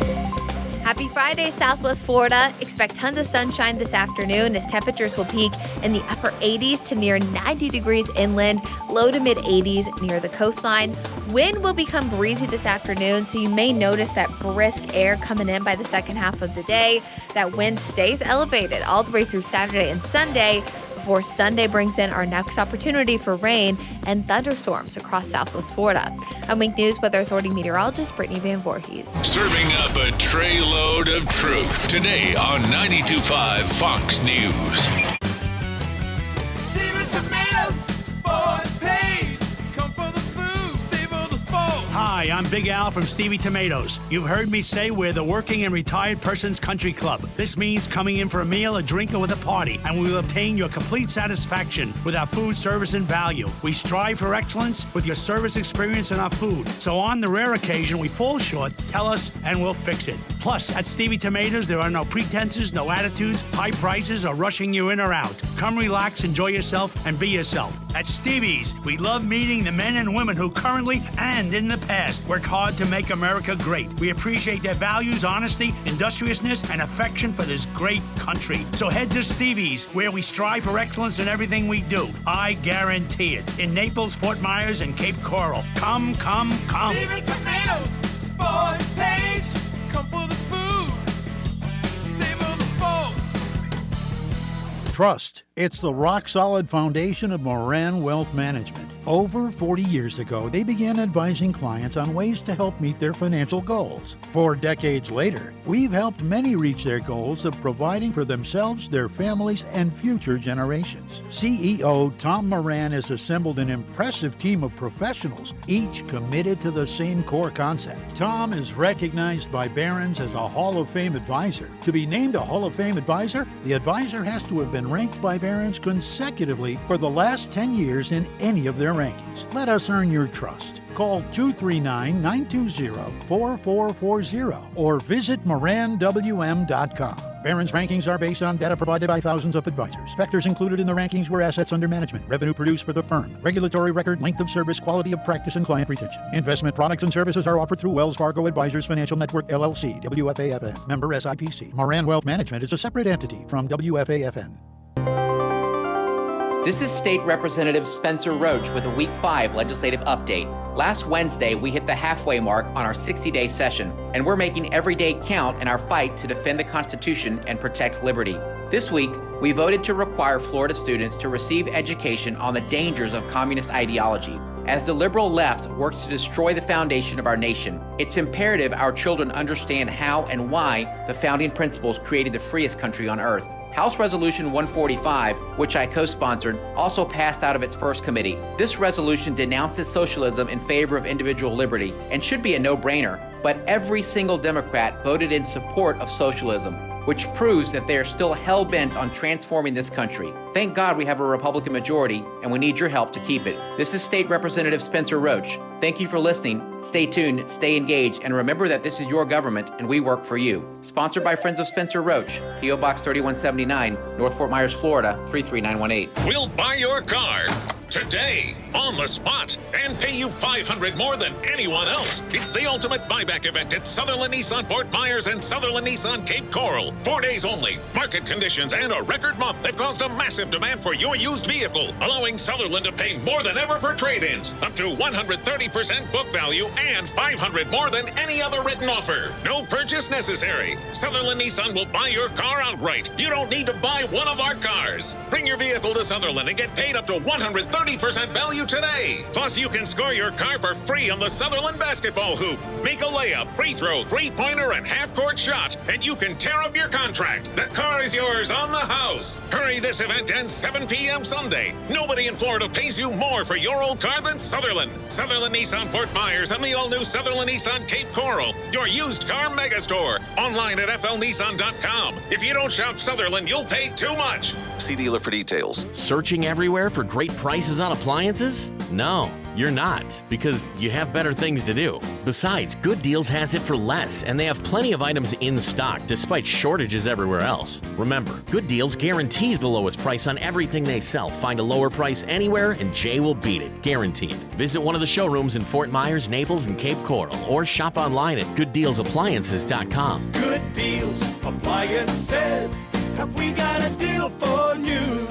[SPEAKER 5] Happy Friday, Southwest Florida. Expect tons of sunshine this afternoon as temperatures will peak in the upper 80s to near 90 degrees inland, low to mid 80s near the coastline. Wind will become breezy this afternoon, so you may notice that brisk air coming in by the second half of the day. That wind stays elevated all the way through Saturday and Sunday before Sunday brings in our next opportunity for rain and thunderstorms across Southwest Florida. I'm Wink News Weather Authority meteorologist Brittany Van Voorhees.
[SPEAKER 3] Serving up a tray load of truth today on 92.5 Fox News.
[SPEAKER 7] Hi, I'm Big Al from Stevie Tomatoes. You've heard me say we're the working and retired person's country club. This means coming in for a meal, a drink, or with a party, and we will obtain your complete satisfaction with our food, service, and value. We strive for excellence with your service experience and our food. So on the rare occasion we fall short, tell us and we'll fix it. Plus, at Stevie Tomatoes, there are no pretenses, no attitudes, high prices, or rushing you in or out. Come relax, enjoy yourself, and be yourself. At Stevie's, we love meeting the men and women who currently and in the past work hard to make America great. We appreciate their values, honesty, industriousness, and affection for this great country. So head to Stevie's, where we strive for excellence in everything we do. I guarantee it. In Naples, Fort Myers, and Cape Coral. Come, come, come.
[SPEAKER 11] Stevie Tomatoes, sports page. Come for the food. Stay for the sports.
[SPEAKER 12] Trust. It's the rock-solid foundation of Moran Wealth Management. Over 40 years ago, they began advising clients on ways to help meet their financial goals. 4 decades later, we've helped many reach their goals of providing for themselves, their families, and future generations. CEO Tom Moran has assembled an impressive team of professionals, each committed to the same core concept. Tom is recognized by Barron's as a Hall of Fame advisor. To be named a Hall of Fame advisor, the advisor has to have been ranked by Barron's consecutively for the last 10 years in any of their rankings. Let us earn your trust. Call 239-920-4440 or visit moranwm.com. Barron's rankings are based on data provided by thousands of advisors. Factors included in the rankings were assets under management, revenue produced for the firm, regulatory record, length of service, quality of practice, and client retention. Investment products and services are offered through Wells Fargo Advisors Financial Network, LLC, WFAFN, member SIPC. Moran Wealth Management is a separate entity from WFAFN.
[SPEAKER 14] This is State Representative Spencer Roach with a Week 5 legislative update. Last Wednesday, we hit the halfway mark on our 60-day session, and we're making every day count in our fight to defend the Constitution and protect liberty. This week, we voted to require Florida students to receive education on the dangers of communist ideology. As the liberal left works to destroy the foundation of our nation, it's imperative our children understand how and why the founding principles created the freest country on earth. House Resolution 145, which I co-sponsored, also passed out of its first committee. This resolution denounces socialism in favor of individual liberty and should be a no-brainer, but every single Democrat voted in support of socialism, which proves that they are still hell-bent on transforming this country. Thank God we have a Republican majority, and we need your help to keep it. This is State Representative Spencer Roach. Thank you for listening. Stay tuned, stay engaged, and remember that this is your government, and we work for you. Sponsored by Friends of Spencer Roach, P.O. Box 3179, North Fort Myers, Florida, 33918.
[SPEAKER 3] We'll buy your car today, on the spot, and pay you $500 more than anyone else. It's the ultimate buyback event at Sutherland Nissan Fort Myers and Sutherland Nissan Cape Coral. 4 days only. Market conditions and a record month have caused a massive demand for your used vehicle, allowing Sutherland to pay more than ever for trade-ins, up to 130% book value and $500 more than any other written offer. No purchase necessary. Sutherland Nissan will buy your car outright. You don't need to buy one of our cars. Bring your vehicle to Sutherland and get paid up to 130% value today. Plus, you can score your car for free on the Sutherland basketball hoop. Make a layup, free throw, three-pointer, and half-court shot, and you can tear up your contract. The car is yours on the house. Hurry, this event ends 7 p.m. Sunday. Nobody in Florida pays you more for your old car than Sutherland. Sutherland Nissan Fort Myers and the all-new Sutherland Nissan Cape Coral, your used car megastore. Online at flnissan.com. If you don't shop Sutherland, you'll pay too much.
[SPEAKER 23] See dealer for details. Searching everywhere for great prices on appliances?
[SPEAKER 8] No, you're not, because you have better things to do. Besides, Good Deals has it for less, and they have plenty of items in stock despite shortages everywhere else. Remember, Good Deals guarantees the lowest price on everything they sell. Find a lower price anywhere, and Jay will beat it, guaranteed. Visit one of the showrooms in Fort Myers, Naples, and Cape Coral, or shop online at GoodDealsAppliances.com.
[SPEAKER 11] Good Deals Appliances. Have we got a deal for you?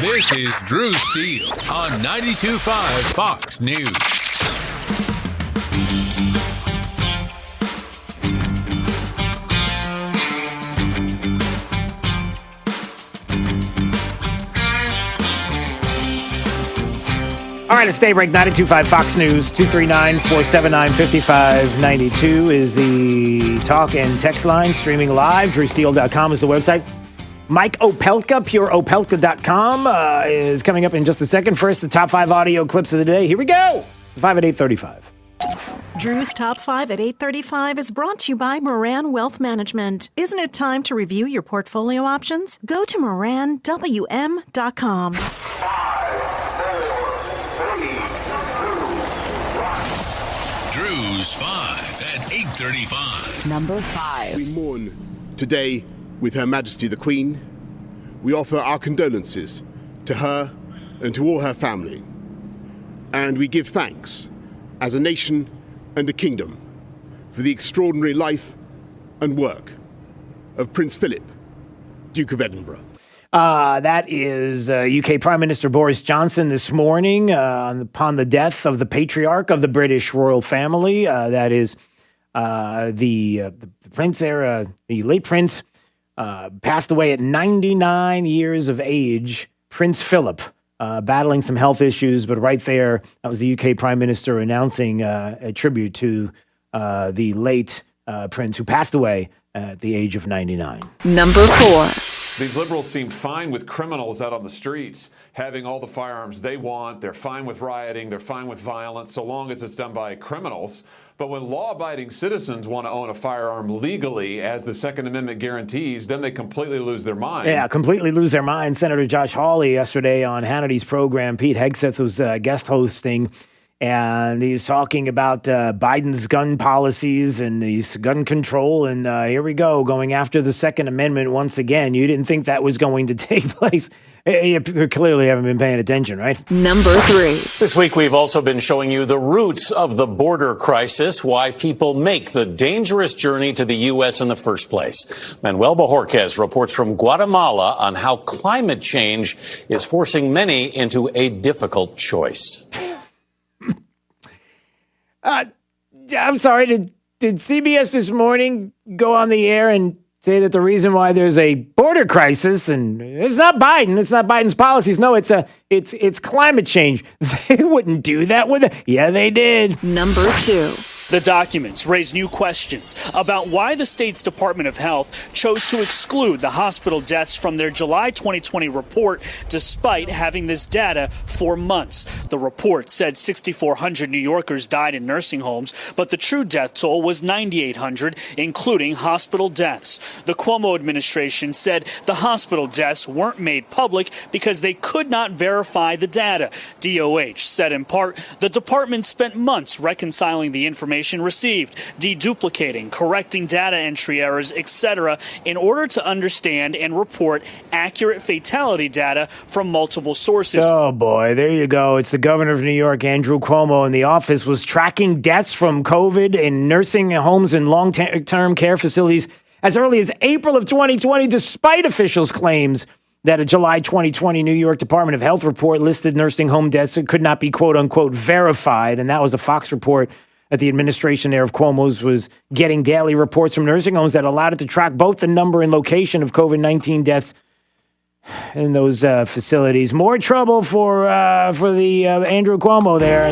[SPEAKER 3] This is Drew Steele on 92.5 Fox News.
[SPEAKER 13] All right, it's Daybreak 92.5 Fox News. 239-479-5592 is the talk and text line. Streaming live. DrewSteele.com is the website. Mike Opelka, pureopelka.com, is coming up in just a second. First, the top 5 audio clips of the day. Here we go. 5 at 8:35.
[SPEAKER 27] Drew's Top 5 at 8:35 is brought to you by Moran Wealth Management. Isn't it time to review your portfolio options? Go to moranwm.com.
[SPEAKER 3] Drew's 5 at 8:35.
[SPEAKER 15] Number 5.
[SPEAKER 16] We mourn today with Her Majesty the Queen. We offer our condolences to her and to all her family. And we give thanks as a nation and a kingdom for the extraordinary life and work of Prince Philip, Duke of Edinburgh.
[SPEAKER 13] That is UK Prime Minister Boris Johnson this morning upon the death of the patriarch of the British royal family. That is the prince there, the late prince, passed away at 99 years of age. Prince Philip, battling some health issues, but right there, that was the UK Prime Minister announcing a tribute to the late prince who passed away at the age of 99.
[SPEAKER 15] Number 4.
[SPEAKER 17] These liberals seem fine with criminals out on the streets having all the firearms they want. They're fine with rioting. They're fine with violence, so long as it's done by criminals. But when law-abiding citizens want to own a firearm legally, as the Second Amendment guarantees, then they completely lose their minds.
[SPEAKER 13] Yeah, completely lose their minds. Senator Josh Hawley yesterday on Hannity's program, Pete Hegseth was guest hosting, and he's talking about Biden's gun policies and his gun control. And here we go, going after the Second Amendment once again. You didn't think that was going to take place. You clearly haven't been paying attention, right?
[SPEAKER 15] Number 3.
[SPEAKER 18] This week, we've also been showing you the roots of the border crisis, why people make the dangerous journey to the U.S. in the first place. Manuel Bojorquez reports from Guatemala on how climate change is forcing many into a difficult choice.
[SPEAKER 13] I'm sorry, did CBS this morning go on the air and say that the reason why there's a border crisis, and it's not Biden's policies. No, it's climate change. They wouldn't do that with it. Yeah, they did.
[SPEAKER 15] Number 2.
[SPEAKER 23] The documents raise new questions about why the state's Department of Health chose to exclude the hospital deaths from their July 2020 report, despite having this data for months. The report said 6,400 New Yorkers died in nursing homes, but the true death toll was 9,800, including hospital deaths. The Cuomo administration said the hospital deaths weren't made public because they could not verify the data. DOH said in part the department spent months reconciling the information received, deduplicating, correcting data entry errors, etc., in order to understand and report accurate fatality data from multiple sources.
[SPEAKER 13] Oh boy, there you go. It's the governor of New York, Andrew Cuomo, and the office was tracking deaths from COVID in nursing homes and long-term care facilities as early as April of 2020, despite officials' claims that a July 2020 New York Department of Health report listed nursing home deaths that could not be quote-unquote verified, and that was a Fox report that the administration there of Cuomo's was getting daily reports from nursing homes that allowed it to track both the number and location of COVID-19 deaths in those facilities. More trouble for the Andrew Cuomo there.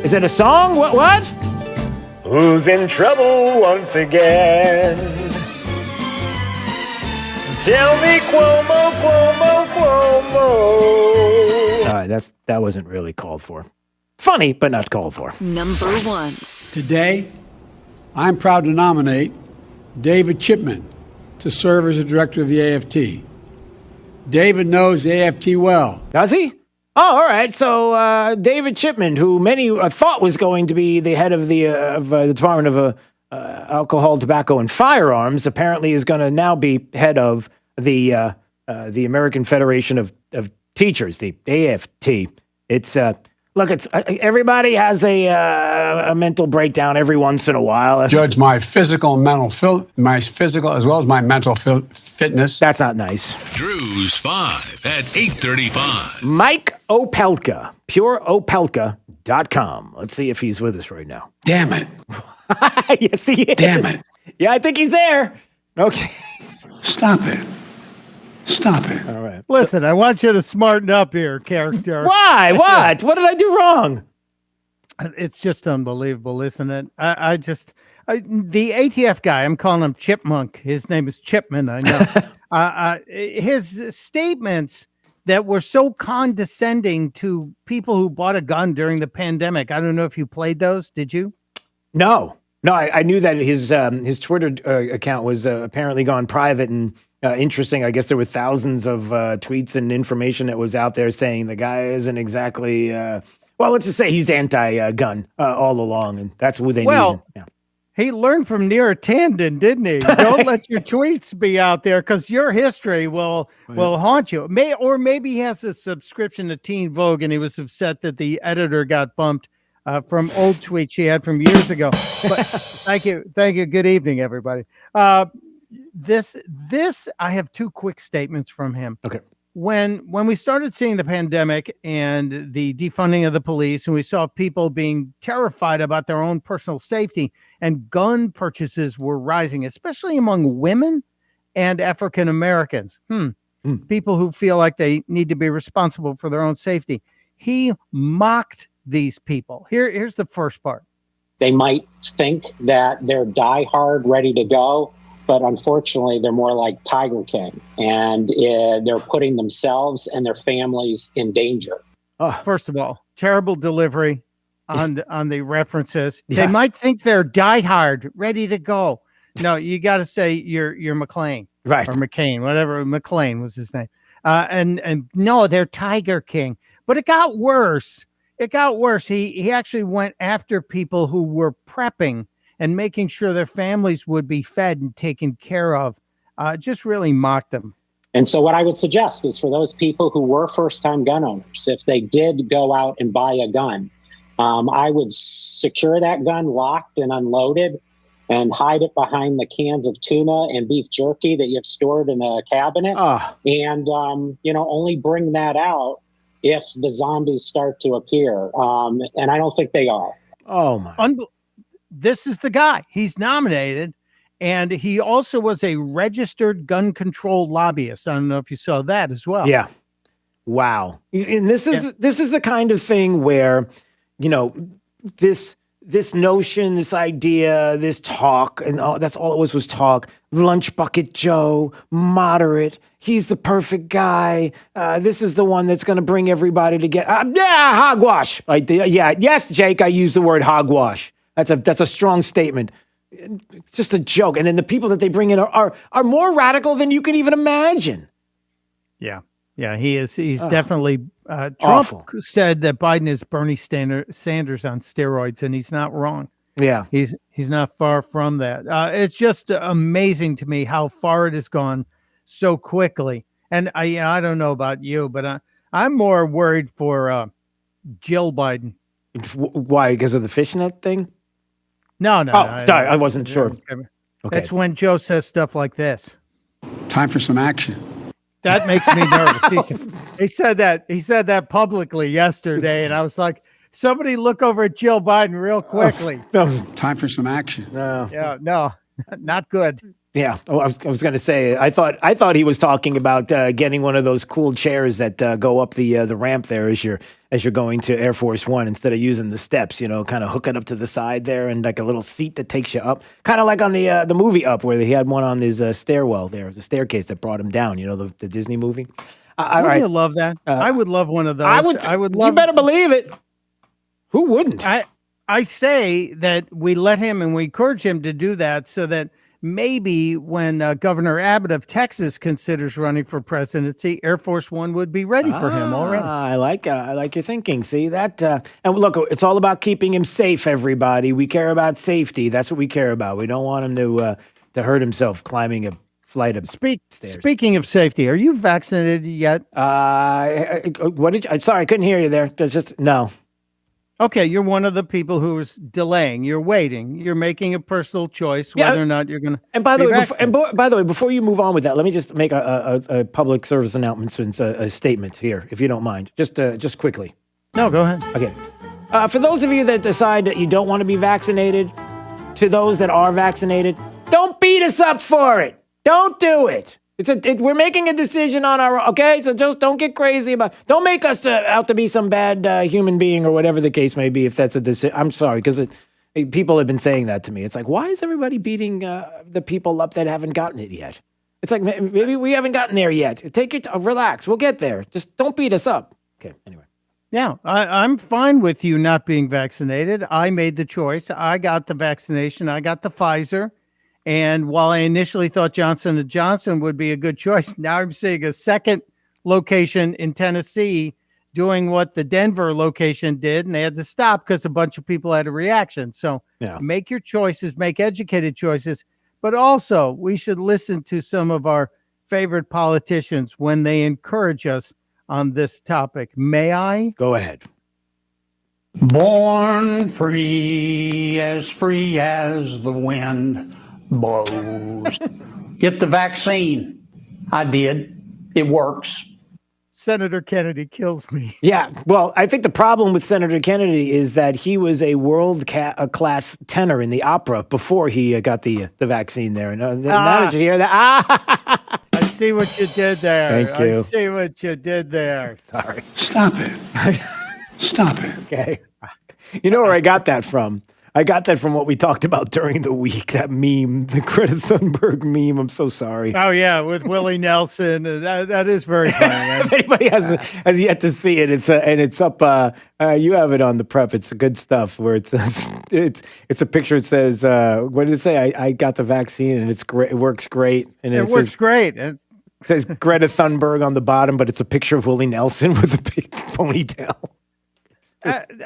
[SPEAKER 13] Is it a song? What? Who's in trouble once again? Tell me, Cuomo, Cuomo, Cuomo. All right, that wasn't really called for. Funny, but not called for.
[SPEAKER 15] Number 1.
[SPEAKER 26] Today, I'm proud to nominate David Chipman to serve as the director of the AFT. David knows the AFT well.
[SPEAKER 13] Does he? Oh, all right. So David Chipman, who many thought was going to be the head of the Department of Alcohol, Tobacco, and Firearms, apparently is going to now be head of the American Federation of Teachers, the AFT. It's look, it's everybody has a mental breakdown every once in a while.
[SPEAKER 26] Judge my physical and mental, my physical as well as my mental fitness.
[SPEAKER 13] That's not nice.
[SPEAKER 3] Drew's 5 at 8:35.
[SPEAKER 13] Mike Opelka, pureopelka.com. Let's see if he's with us right now.
[SPEAKER 26] Damn it.
[SPEAKER 13] Yes, he is.
[SPEAKER 26] Damn it.
[SPEAKER 13] Yeah, I think he's there. Okay.
[SPEAKER 26] Stop it. Stop it.
[SPEAKER 13] All right.
[SPEAKER 1] Listen, I want you to smarten up here, character.
[SPEAKER 13] Why? What? What did I do wrong?
[SPEAKER 1] It's just unbelievable, isn't it? The ATF guy, I'm calling him Chipmunk. His name is Chipman, I know. His statements that were so condescending to people who bought a gun during the pandemic. I don't know if you played those. Did you?
[SPEAKER 13] No, I knew that his Twitter account was apparently gone private, and interesting. I guess there were thousands of tweets and information that was out there saying the guy isn't exactly, well, let's just say he's anti-gun all along, and that's who they need. Yeah.
[SPEAKER 1] He learned from Neera Tanden, didn't he? Don't let your tweets be out there because your history will haunt you. Maybe he has a subscription to Teen Vogue and he was upset that the editor got bumped from old tweets he had from years ago. But thank you. Good evening, everybody. This I have two quick statements from him.
[SPEAKER 13] Okay.
[SPEAKER 1] When we started seeing the pandemic and the defunding of the police, and we saw people being terrified about their own personal safety, and gun purchases were rising, especially among women and African Americans, people who feel like they need to be responsible for their own safety. He mocked these people. Here's the first part.
[SPEAKER 6] They might think that they're diehard, ready to go, but unfortunately, they're more like Tiger King, and they're putting themselves and their families in danger.
[SPEAKER 1] First of all, terrible delivery on the references.
[SPEAKER 13] Yeah.
[SPEAKER 1] They might think they're diehard, ready to go. No, you got to say you're McLean,
[SPEAKER 13] right?
[SPEAKER 1] Or McCain, whatever. McLean was his name. And no, they're Tiger King. But it got worse. He actually went after people who were prepping and making sure their families would be fed and taken care of. Just really mocked them.
[SPEAKER 6] And so what I would suggest is for those people who were first-time gun owners, if they did go out and buy a gun, I would secure that gun locked and unloaded and hide it behind the cans of tuna and beef jerky that you've stored in a cabinet. And, only bring that out if the zombies start to appear. And I don't think they are.
[SPEAKER 13] Oh, my.
[SPEAKER 1] This is the guy. He's nominated, and he also was a registered gun control lobbyist. I don't know if you saw that as well.
[SPEAKER 13] Yeah. Wow. And this is the kind of thing where, this notion, this idea, this talk, and that's all it was talk. Lunch bucket Joe, moderate. He's the perfect guy. This is the one that's going to bring everybody together. Hogwash. Yes, Jake, I use the word hogwash. That's a strong statement. It's just a joke. And then the people that they bring in are more radical than you can even imagine.
[SPEAKER 1] Yeah, he is. He's definitely. Trump
[SPEAKER 13] Awful.
[SPEAKER 1] said that Biden is Bernie Sanders on steroids, and he's not wrong.
[SPEAKER 13] Yeah,
[SPEAKER 1] he's not far from that. It's just amazing to me how far it has gone so quickly. And I don't know about you, but I'm more worried for Jill Biden.
[SPEAKER 13] Why? Because of the fishnet thing?
[SPEAKER 1] No.
[SPEAKER 13] Sorry, I wasn't sure.
[SPEAKER 1] Okay.
[SPEAKER 13] Okay.
[SPEAKER 1] That's when Joe says stuff like this.
[SPEAKER 26] Time for some action.
[SPEAKER 1] That makes me nervous. He said that publicly yesterday, and I was like, somebody look over at Jill Biden real quickly.
[SPEAKER 26] Time for some action.
[SPEAKER 1] Yeah, no, not good.
[SPEAKER 13] Yeah, I was going to say, I thought he was talking about getting one of those cool chairs that go up the ramp there as you're going to Air Force One instead of using the steps. Kind of hook it up to the side there and like a little seat that takes you up, kind of like on the movie Up, where he had one on his stairwell there, the staircase that brought him down. The Disney movie.
[SPEAKER 1] Wouldn't you love that? I would love one of those. I would love.
[SPEAKER 13] You better believe it. Who wouldn't?
[SPEAKER 1] I say that we let him and we encourage him to do that so that maybe when Governor Abbott of Texas considers running for presidency, Air Force One would be ready for him already.
[SPEAKER 13] I like your thinking. See that? And look, it's all about keeping him safe. Everybody, we care about safety. That's what we care about. We don't want him to hurt himself climbing a flight of stairs.
[SPEAKER 1] Speaking of safety, are you vaccinated yet?
[SPEAKER 13] What did you? Sorry, I couldn't hear you there. There's just no.
[SPEAKER 1] Okay, you're one of the people who's delaying. You're waiting. You're making a personal choice whether or not you're going to.
[SPEAKER 13] And by the way, by the way, before you move on with that, let me just make a public service announcement, a statement here, if you don't mind, just quickly.
[SPEAKER 1] No, go ahead.
[SPEAKER 13] Okay. For those of you that decide that you don't want to be vaccinated, to those that are vaccinated, don't beat us up for it. Don't do it. We're making a decision on our own, okay? So just don't get crazy about. Don't make us out to be some bad human being or whatever the case may be. If that's a decision, I'm sorry, because people have been saying that to me. It's like, why is everybody beating the people up that haven't gotten it yet? It's like maybe we haven't gotten there yet. Take it, relax. We'll get there. Just don't beat us up. Okay. Anyway.
[SPEAKER 1] Yeah, I'm fine with you not being vaccinated. I made the choice. I got the vaccination. I got the Pfizer. And while I initially thought Johnson & Johnson would be a good choice, now I'm seeing a second location in Tennessee doing what the Denver location did, and they had to stop because a bunch of people had a reaction. So make your choices, make educated choices, but also we should listen to some of our favorite politicians when they encourage us on this topic. May I?
[SPEAKER 13] Go ahead.
[SPEAKER 26] Born free as the wind blows. Get the vaccine. I did. It works.
[SPEAKER 1] Senator Kennedy kills me.
[SPEAKER 13] Yeah, well, I think the problem with Senator Kennedy is that he was a world-class tenor in the opera before he got the vaccine there. And now did you hear that?
[SPEAKER 1] I see what you did there.
[SPEAKER 13] Thank you.
[SPEAKER 1] I see what you did there.
[SPEAKER 13] Sorry.
[SPEAKER 26] Stop it. Stop it.
[SPEAKER 13] Okay. You know where I got that from? I got that from what we talked about during the week, that meme, the Greta Thunberg meme. I'm so sorry.
[SPEAKER 1] Oh, yeah, with Willie Nelson. That is very funny.
[SPEAKER 13] If anybody has yet to see it, it's up. You have it on the prep. It's good stuff where it says, it's a picture. It says, what did it say? I got the vaccine and it's great. It works great. And
[SPEAKER 1] it works great. It
[SPEAKER 13] says Greta Thunberg on the bottom, but it's a picture of Willie Nelson with a big ponytail.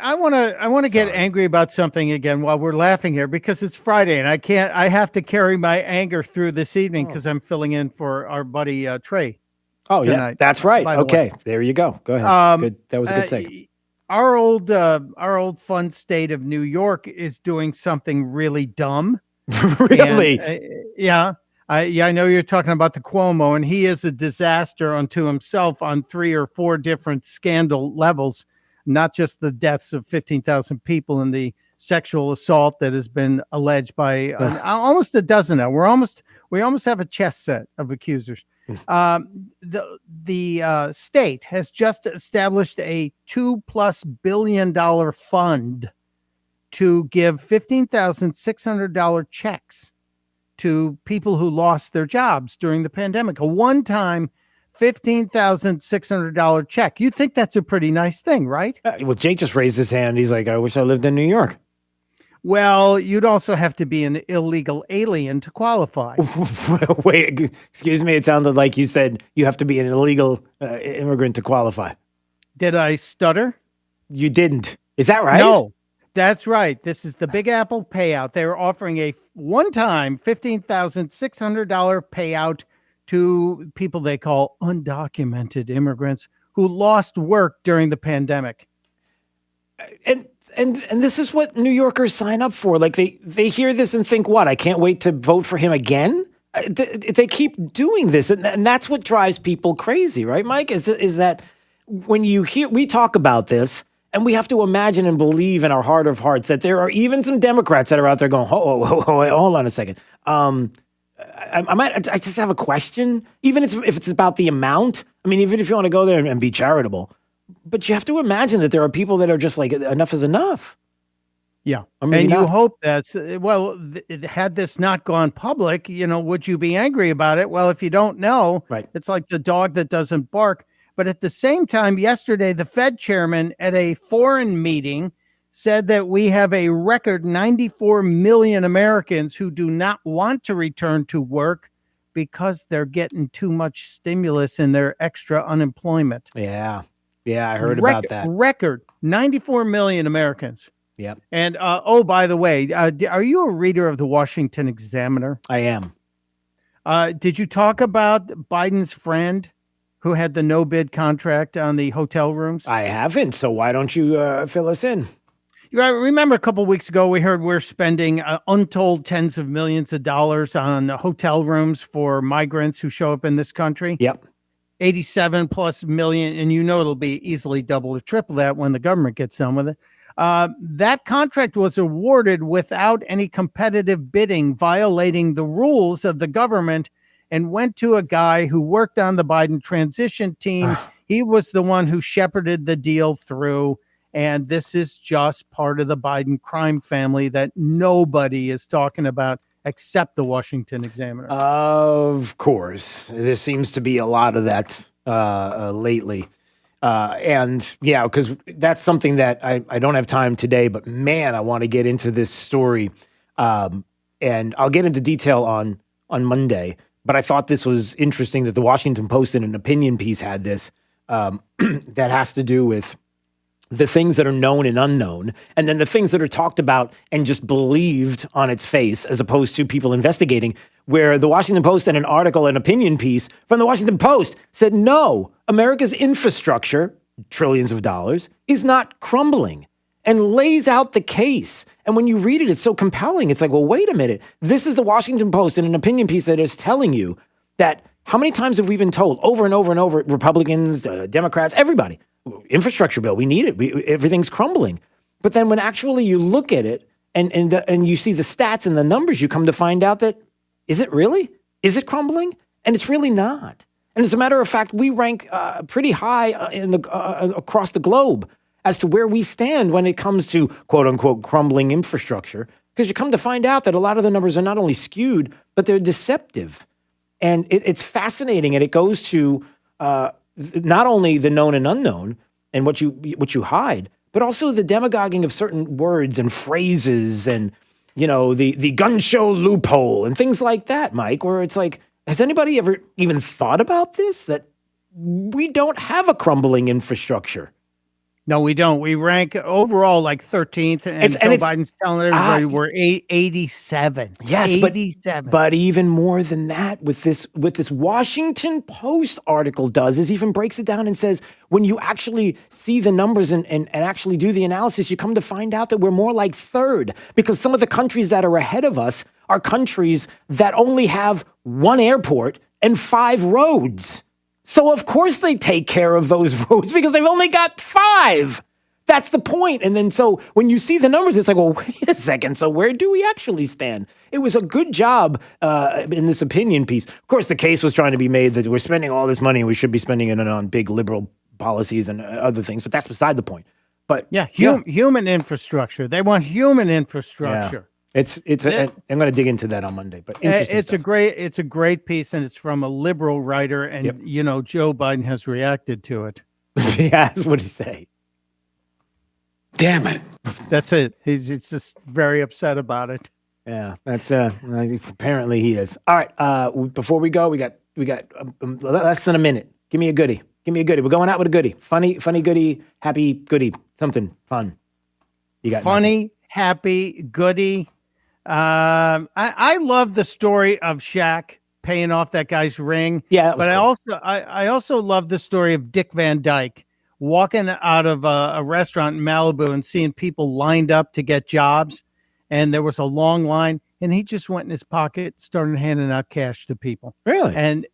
[SPEAKER 1] I want to get angry about something again while we're laughing here because it's Friday and I have to carry my anger through this evening because I'm filling in for our buddy Trey.
[SPEAKER 13] Oh,
[SPEAKER 1] tonight,
[SPEAKER 13] yeah, that's right. Okay, there you go. Go ahead. Good. That was a good segment.
[SPEAKER 1] Our old fun state of New York is doing something really dumb.
[SPEAKER 13] Really?
[SPEAKER 1] And, I know you're talking about the Cuomo, and he is a disaster unto himself on 3 or 4 different scandal levels. Not just the deaths of 15,000 people and the sexual assault that has been alleged by almost a dozen now. We almost have a chess set of accusers. The state has just established a $2+ billion fund to give $15,600 checks to people who lost their jobs during the pandemic. A one-time $15,600 check. You think that's a pretty nice thing, right?
[SPEAKER 13] Well, Jake just raised his hand. He's like, I wish I lived in New York.
[SPEAKER 1] Well, you'd also have to be an illegal alien to qualify.
[SPEAKER 13] Wait, excuse me. It sounded like you said you have to be an illegal immigrant to qualify.
[SPEAKER 1] Did I stutter?
[SPEAKER 13] You didn't. Is that right?
[SPEAKER 1] No, that's right. This is the Big Apple payout. They're offering a one-time $15,600 payout to people they call undocumented immigrants who lost work during the pandemic.
[SPEAKER 13] And this is what New Yorkers sign up for. Like they hear this and think, what? I can't wait to vote for him again. They keep doing this, and that's what drives people crazy, right, Mike? Is that when we talk about this, and we have to imagine and believe in our heart of hearts that there are even some Democrats that are out there going, hold on a second. I just have a question, even if it's about the amount. I mean, even if you want to go there and be charitable, but you have to imagine that there are people that are just like, enough is enough.
[SPEAKER 1] Yeah. And you hope that's, had this not gone public, would you be angry about it? Well, if you don't know,
[SPEAKER 13] right.
[SPEAKER 1] It's like the dog that doesn't bark. But at the same time, yesterday, the Fed chairman at a foreign meeting said that we have a record 94 million Americans who do not want to return to work because they're getting too much stimulus in their extra unemployment.
[SPEAKER 13] Yeah. Yeah, I heard about that.
[SPEAKER 1] Record 94 million Americans.
[SPEAKER 13] Yep.
[SPEAKER 1] And oh, by the way, are you a reader of the Washington Examiner?
[SPEAKER 13] I am.
[SPEAKER 1] Did you talk about Biden's friend who had the no bid contract on the hotel rooms?
[SPEAKER 13] I haven't. So why don't you fill us in?
[SPEAKER 1] I remember a couple of weeks ago, we heard we're spending untold tens of millions of dollars on hotel rooms for migrants who show up in this country.
[SPEAKER 13] Yep.
[SPEAKER 1] 87 plus million. And it'll be easily double or triple that when the government gets done with it. That contract was awarded without any competitive bidding, violating the rules of the government, and went to a guy who worked on the Biden transition team. He was the one who shepherded the deal through. And this is just part of the Biden crime family that nobody is talking about except the Washington Examiner.
[SPEAKER 13] Of course. There seems to be a lot of that lately. And yeah, because that's something that I don't have time today, but man, I want to get into this story. And I'll get into detail on Monday. But I thought this was interesting that the Washington Post in an opinion piece had this that has to do with the things that are known and unknown, and then the things that are talked about and just believed on its face, as opposed to people investigating, where the Washington Post in an article, an opinion piece from the Washington Post said, no, America's infrastructure, trillions of dollars, is not crumbling, and lays out the case. And when you read it, it's so compelling. It's like, well, wait a minute. This is the Washington Post in an opinion piece that is telling you that how many times have we been told over and over and over, Republicans, Democrats, everybody, infrastructure bill, we need it. Everything's crumbling. But then when actually you look at it and you see the stats and the numbers, you come to find out that, is it really? Is it crumbling? And it's really not. And as a matter of fact, we rank pretty high across the globe as to where we stand when it comes to quote unquote crumbling infrastructure. Because you come to find out that a lot of the numbers are not only skewed, but they're deceptive. And it's fascinating. And it goes to not only the known and unknown and what you hide, but also the demagoguing of certain words and phrases and, the gun show loophole and things like that, Mike, where it's like, has anybody ever even thought about this? That we don't have a crumbling infrastructure.
[SPEAKER 1] No, we don't. We rank overall like 13th, and Joe Biden's telling everybody we're 87.
[SPEAKER 13] Yes,
[SPEAKER 1] 87.
[SPEAKER 13] But even more than that, with this Washington Post article is even breaks it down and says, when you actually see the numbers and actually do the analysis, you come to find out that we're more like third, because some of the countries that are ahead of us are countries that only have one airport and 5 roads. So, of course, they take care of those roads because they've only got 5. That's the point. And then so when you see the numbers, it's like, well, wait a second. So where do we actually stand? It was a good job in this opinion piece. Of course, the case was trying to be made that we're spending all this money and we should be spending it on big liberal policies and other things. But that's beside the point. But
[SPEAKER 1] human infrastructure. They want human infrastructure.
[SPEAKER 13] Yeah. I'm going to dig into that on Monday, but interesting stuff.
[SPEAKER 1] It's a great piece, and it's from a liberal writer, and Joe Biden has reacted to it.
[SPEAKER 13] Yeah, what did he say?
[SPEAKER 1] Damn it! That's it. He's just very upset about it.
[SPEAKER 13] Yeah, that's apparently he is. All right, before we go, we got less than a minute. Give me a goodie. We're going out with a goodie. Funny goodie, happy goodie, something fun. You got
[SPEAKER 1] funny,
[SPEAKER 13] nothing.
[SPEAKER 1] Happy goodie. I love the story of Shaq paying off that guy's ring.
[SPEAKER 13] Yeah,
[SPEAKER 1] but cool. I also love the story of Dick Van Dyke walking out of a restaurant in Malibu and seeing people lined up to get jobs, and there was a long line, and he just went in his pocket, started handing out cash to people.
[SPEAKER 13] Really?
[SPEAKER 1] And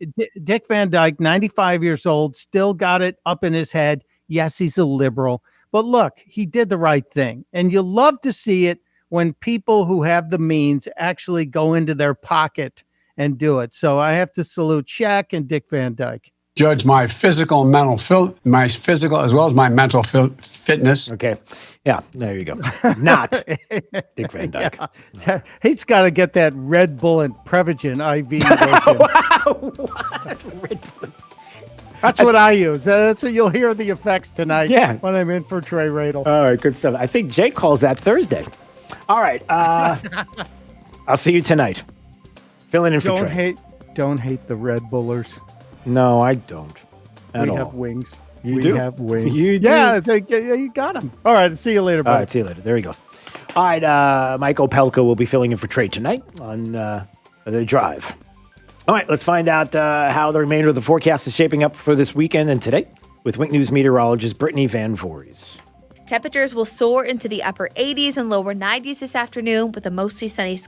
[SPEAKER 1] Dick Van Dyke, 95 years old, still got it up in his head. Yes, he's a liberal, but look, he did the right thing, and you love to see it when people who have the means actually go into their pocket and do it. So I have to salute Shaq and Dick Van Dyke.
[SPEAKER 26] Judge my physical and mental, my physical as well as my mental fitness.
[SPEAKER 13] Okay. Yeah, there you go. Not Dick Van Dyke.
[SPEAKER 1] Yeah. He's got to get that Red Bull and Prevagen IV.
[SPEAKER 13] Wow. What? Red Bull.
[SPEAKER 1] That's what I use. That's what you'll hear the effects tonight.
[SPEAKER 13] Yeah.
[SPEAKER 1] When I'm in for Trey Radel.
[SPEAKER 13] All right, good stuff. I think Jake calls that Thursday. All right. I'll see you tonight. Filling in for Trey.
[SPEAKER 1] Don't hate the Red Bullers.
[SPEAKER 13] No, I don't.
[SPEAKER 1] We have wings.
[SPEAKER 13] You do?
[SPEAKER 1] have wings.
[SPEAKER 13] You do?
[SPEAKER 1] Yeah, you got them. All right, see you later, buddy.
[SPEAKER 13] All right, see you later. There he goes. All right, Mike Opelka will be filling in for Trey tonight on The Drive. All right, let's find out how the remainder of the forecast is shaping up for this weekend and today with Wink News meteorologist Brittany Van Voorhees.
[SPEAKER 5] Temperatures will soar into the upper 80s and lower 90s this afternoon with a mostly sunny sky.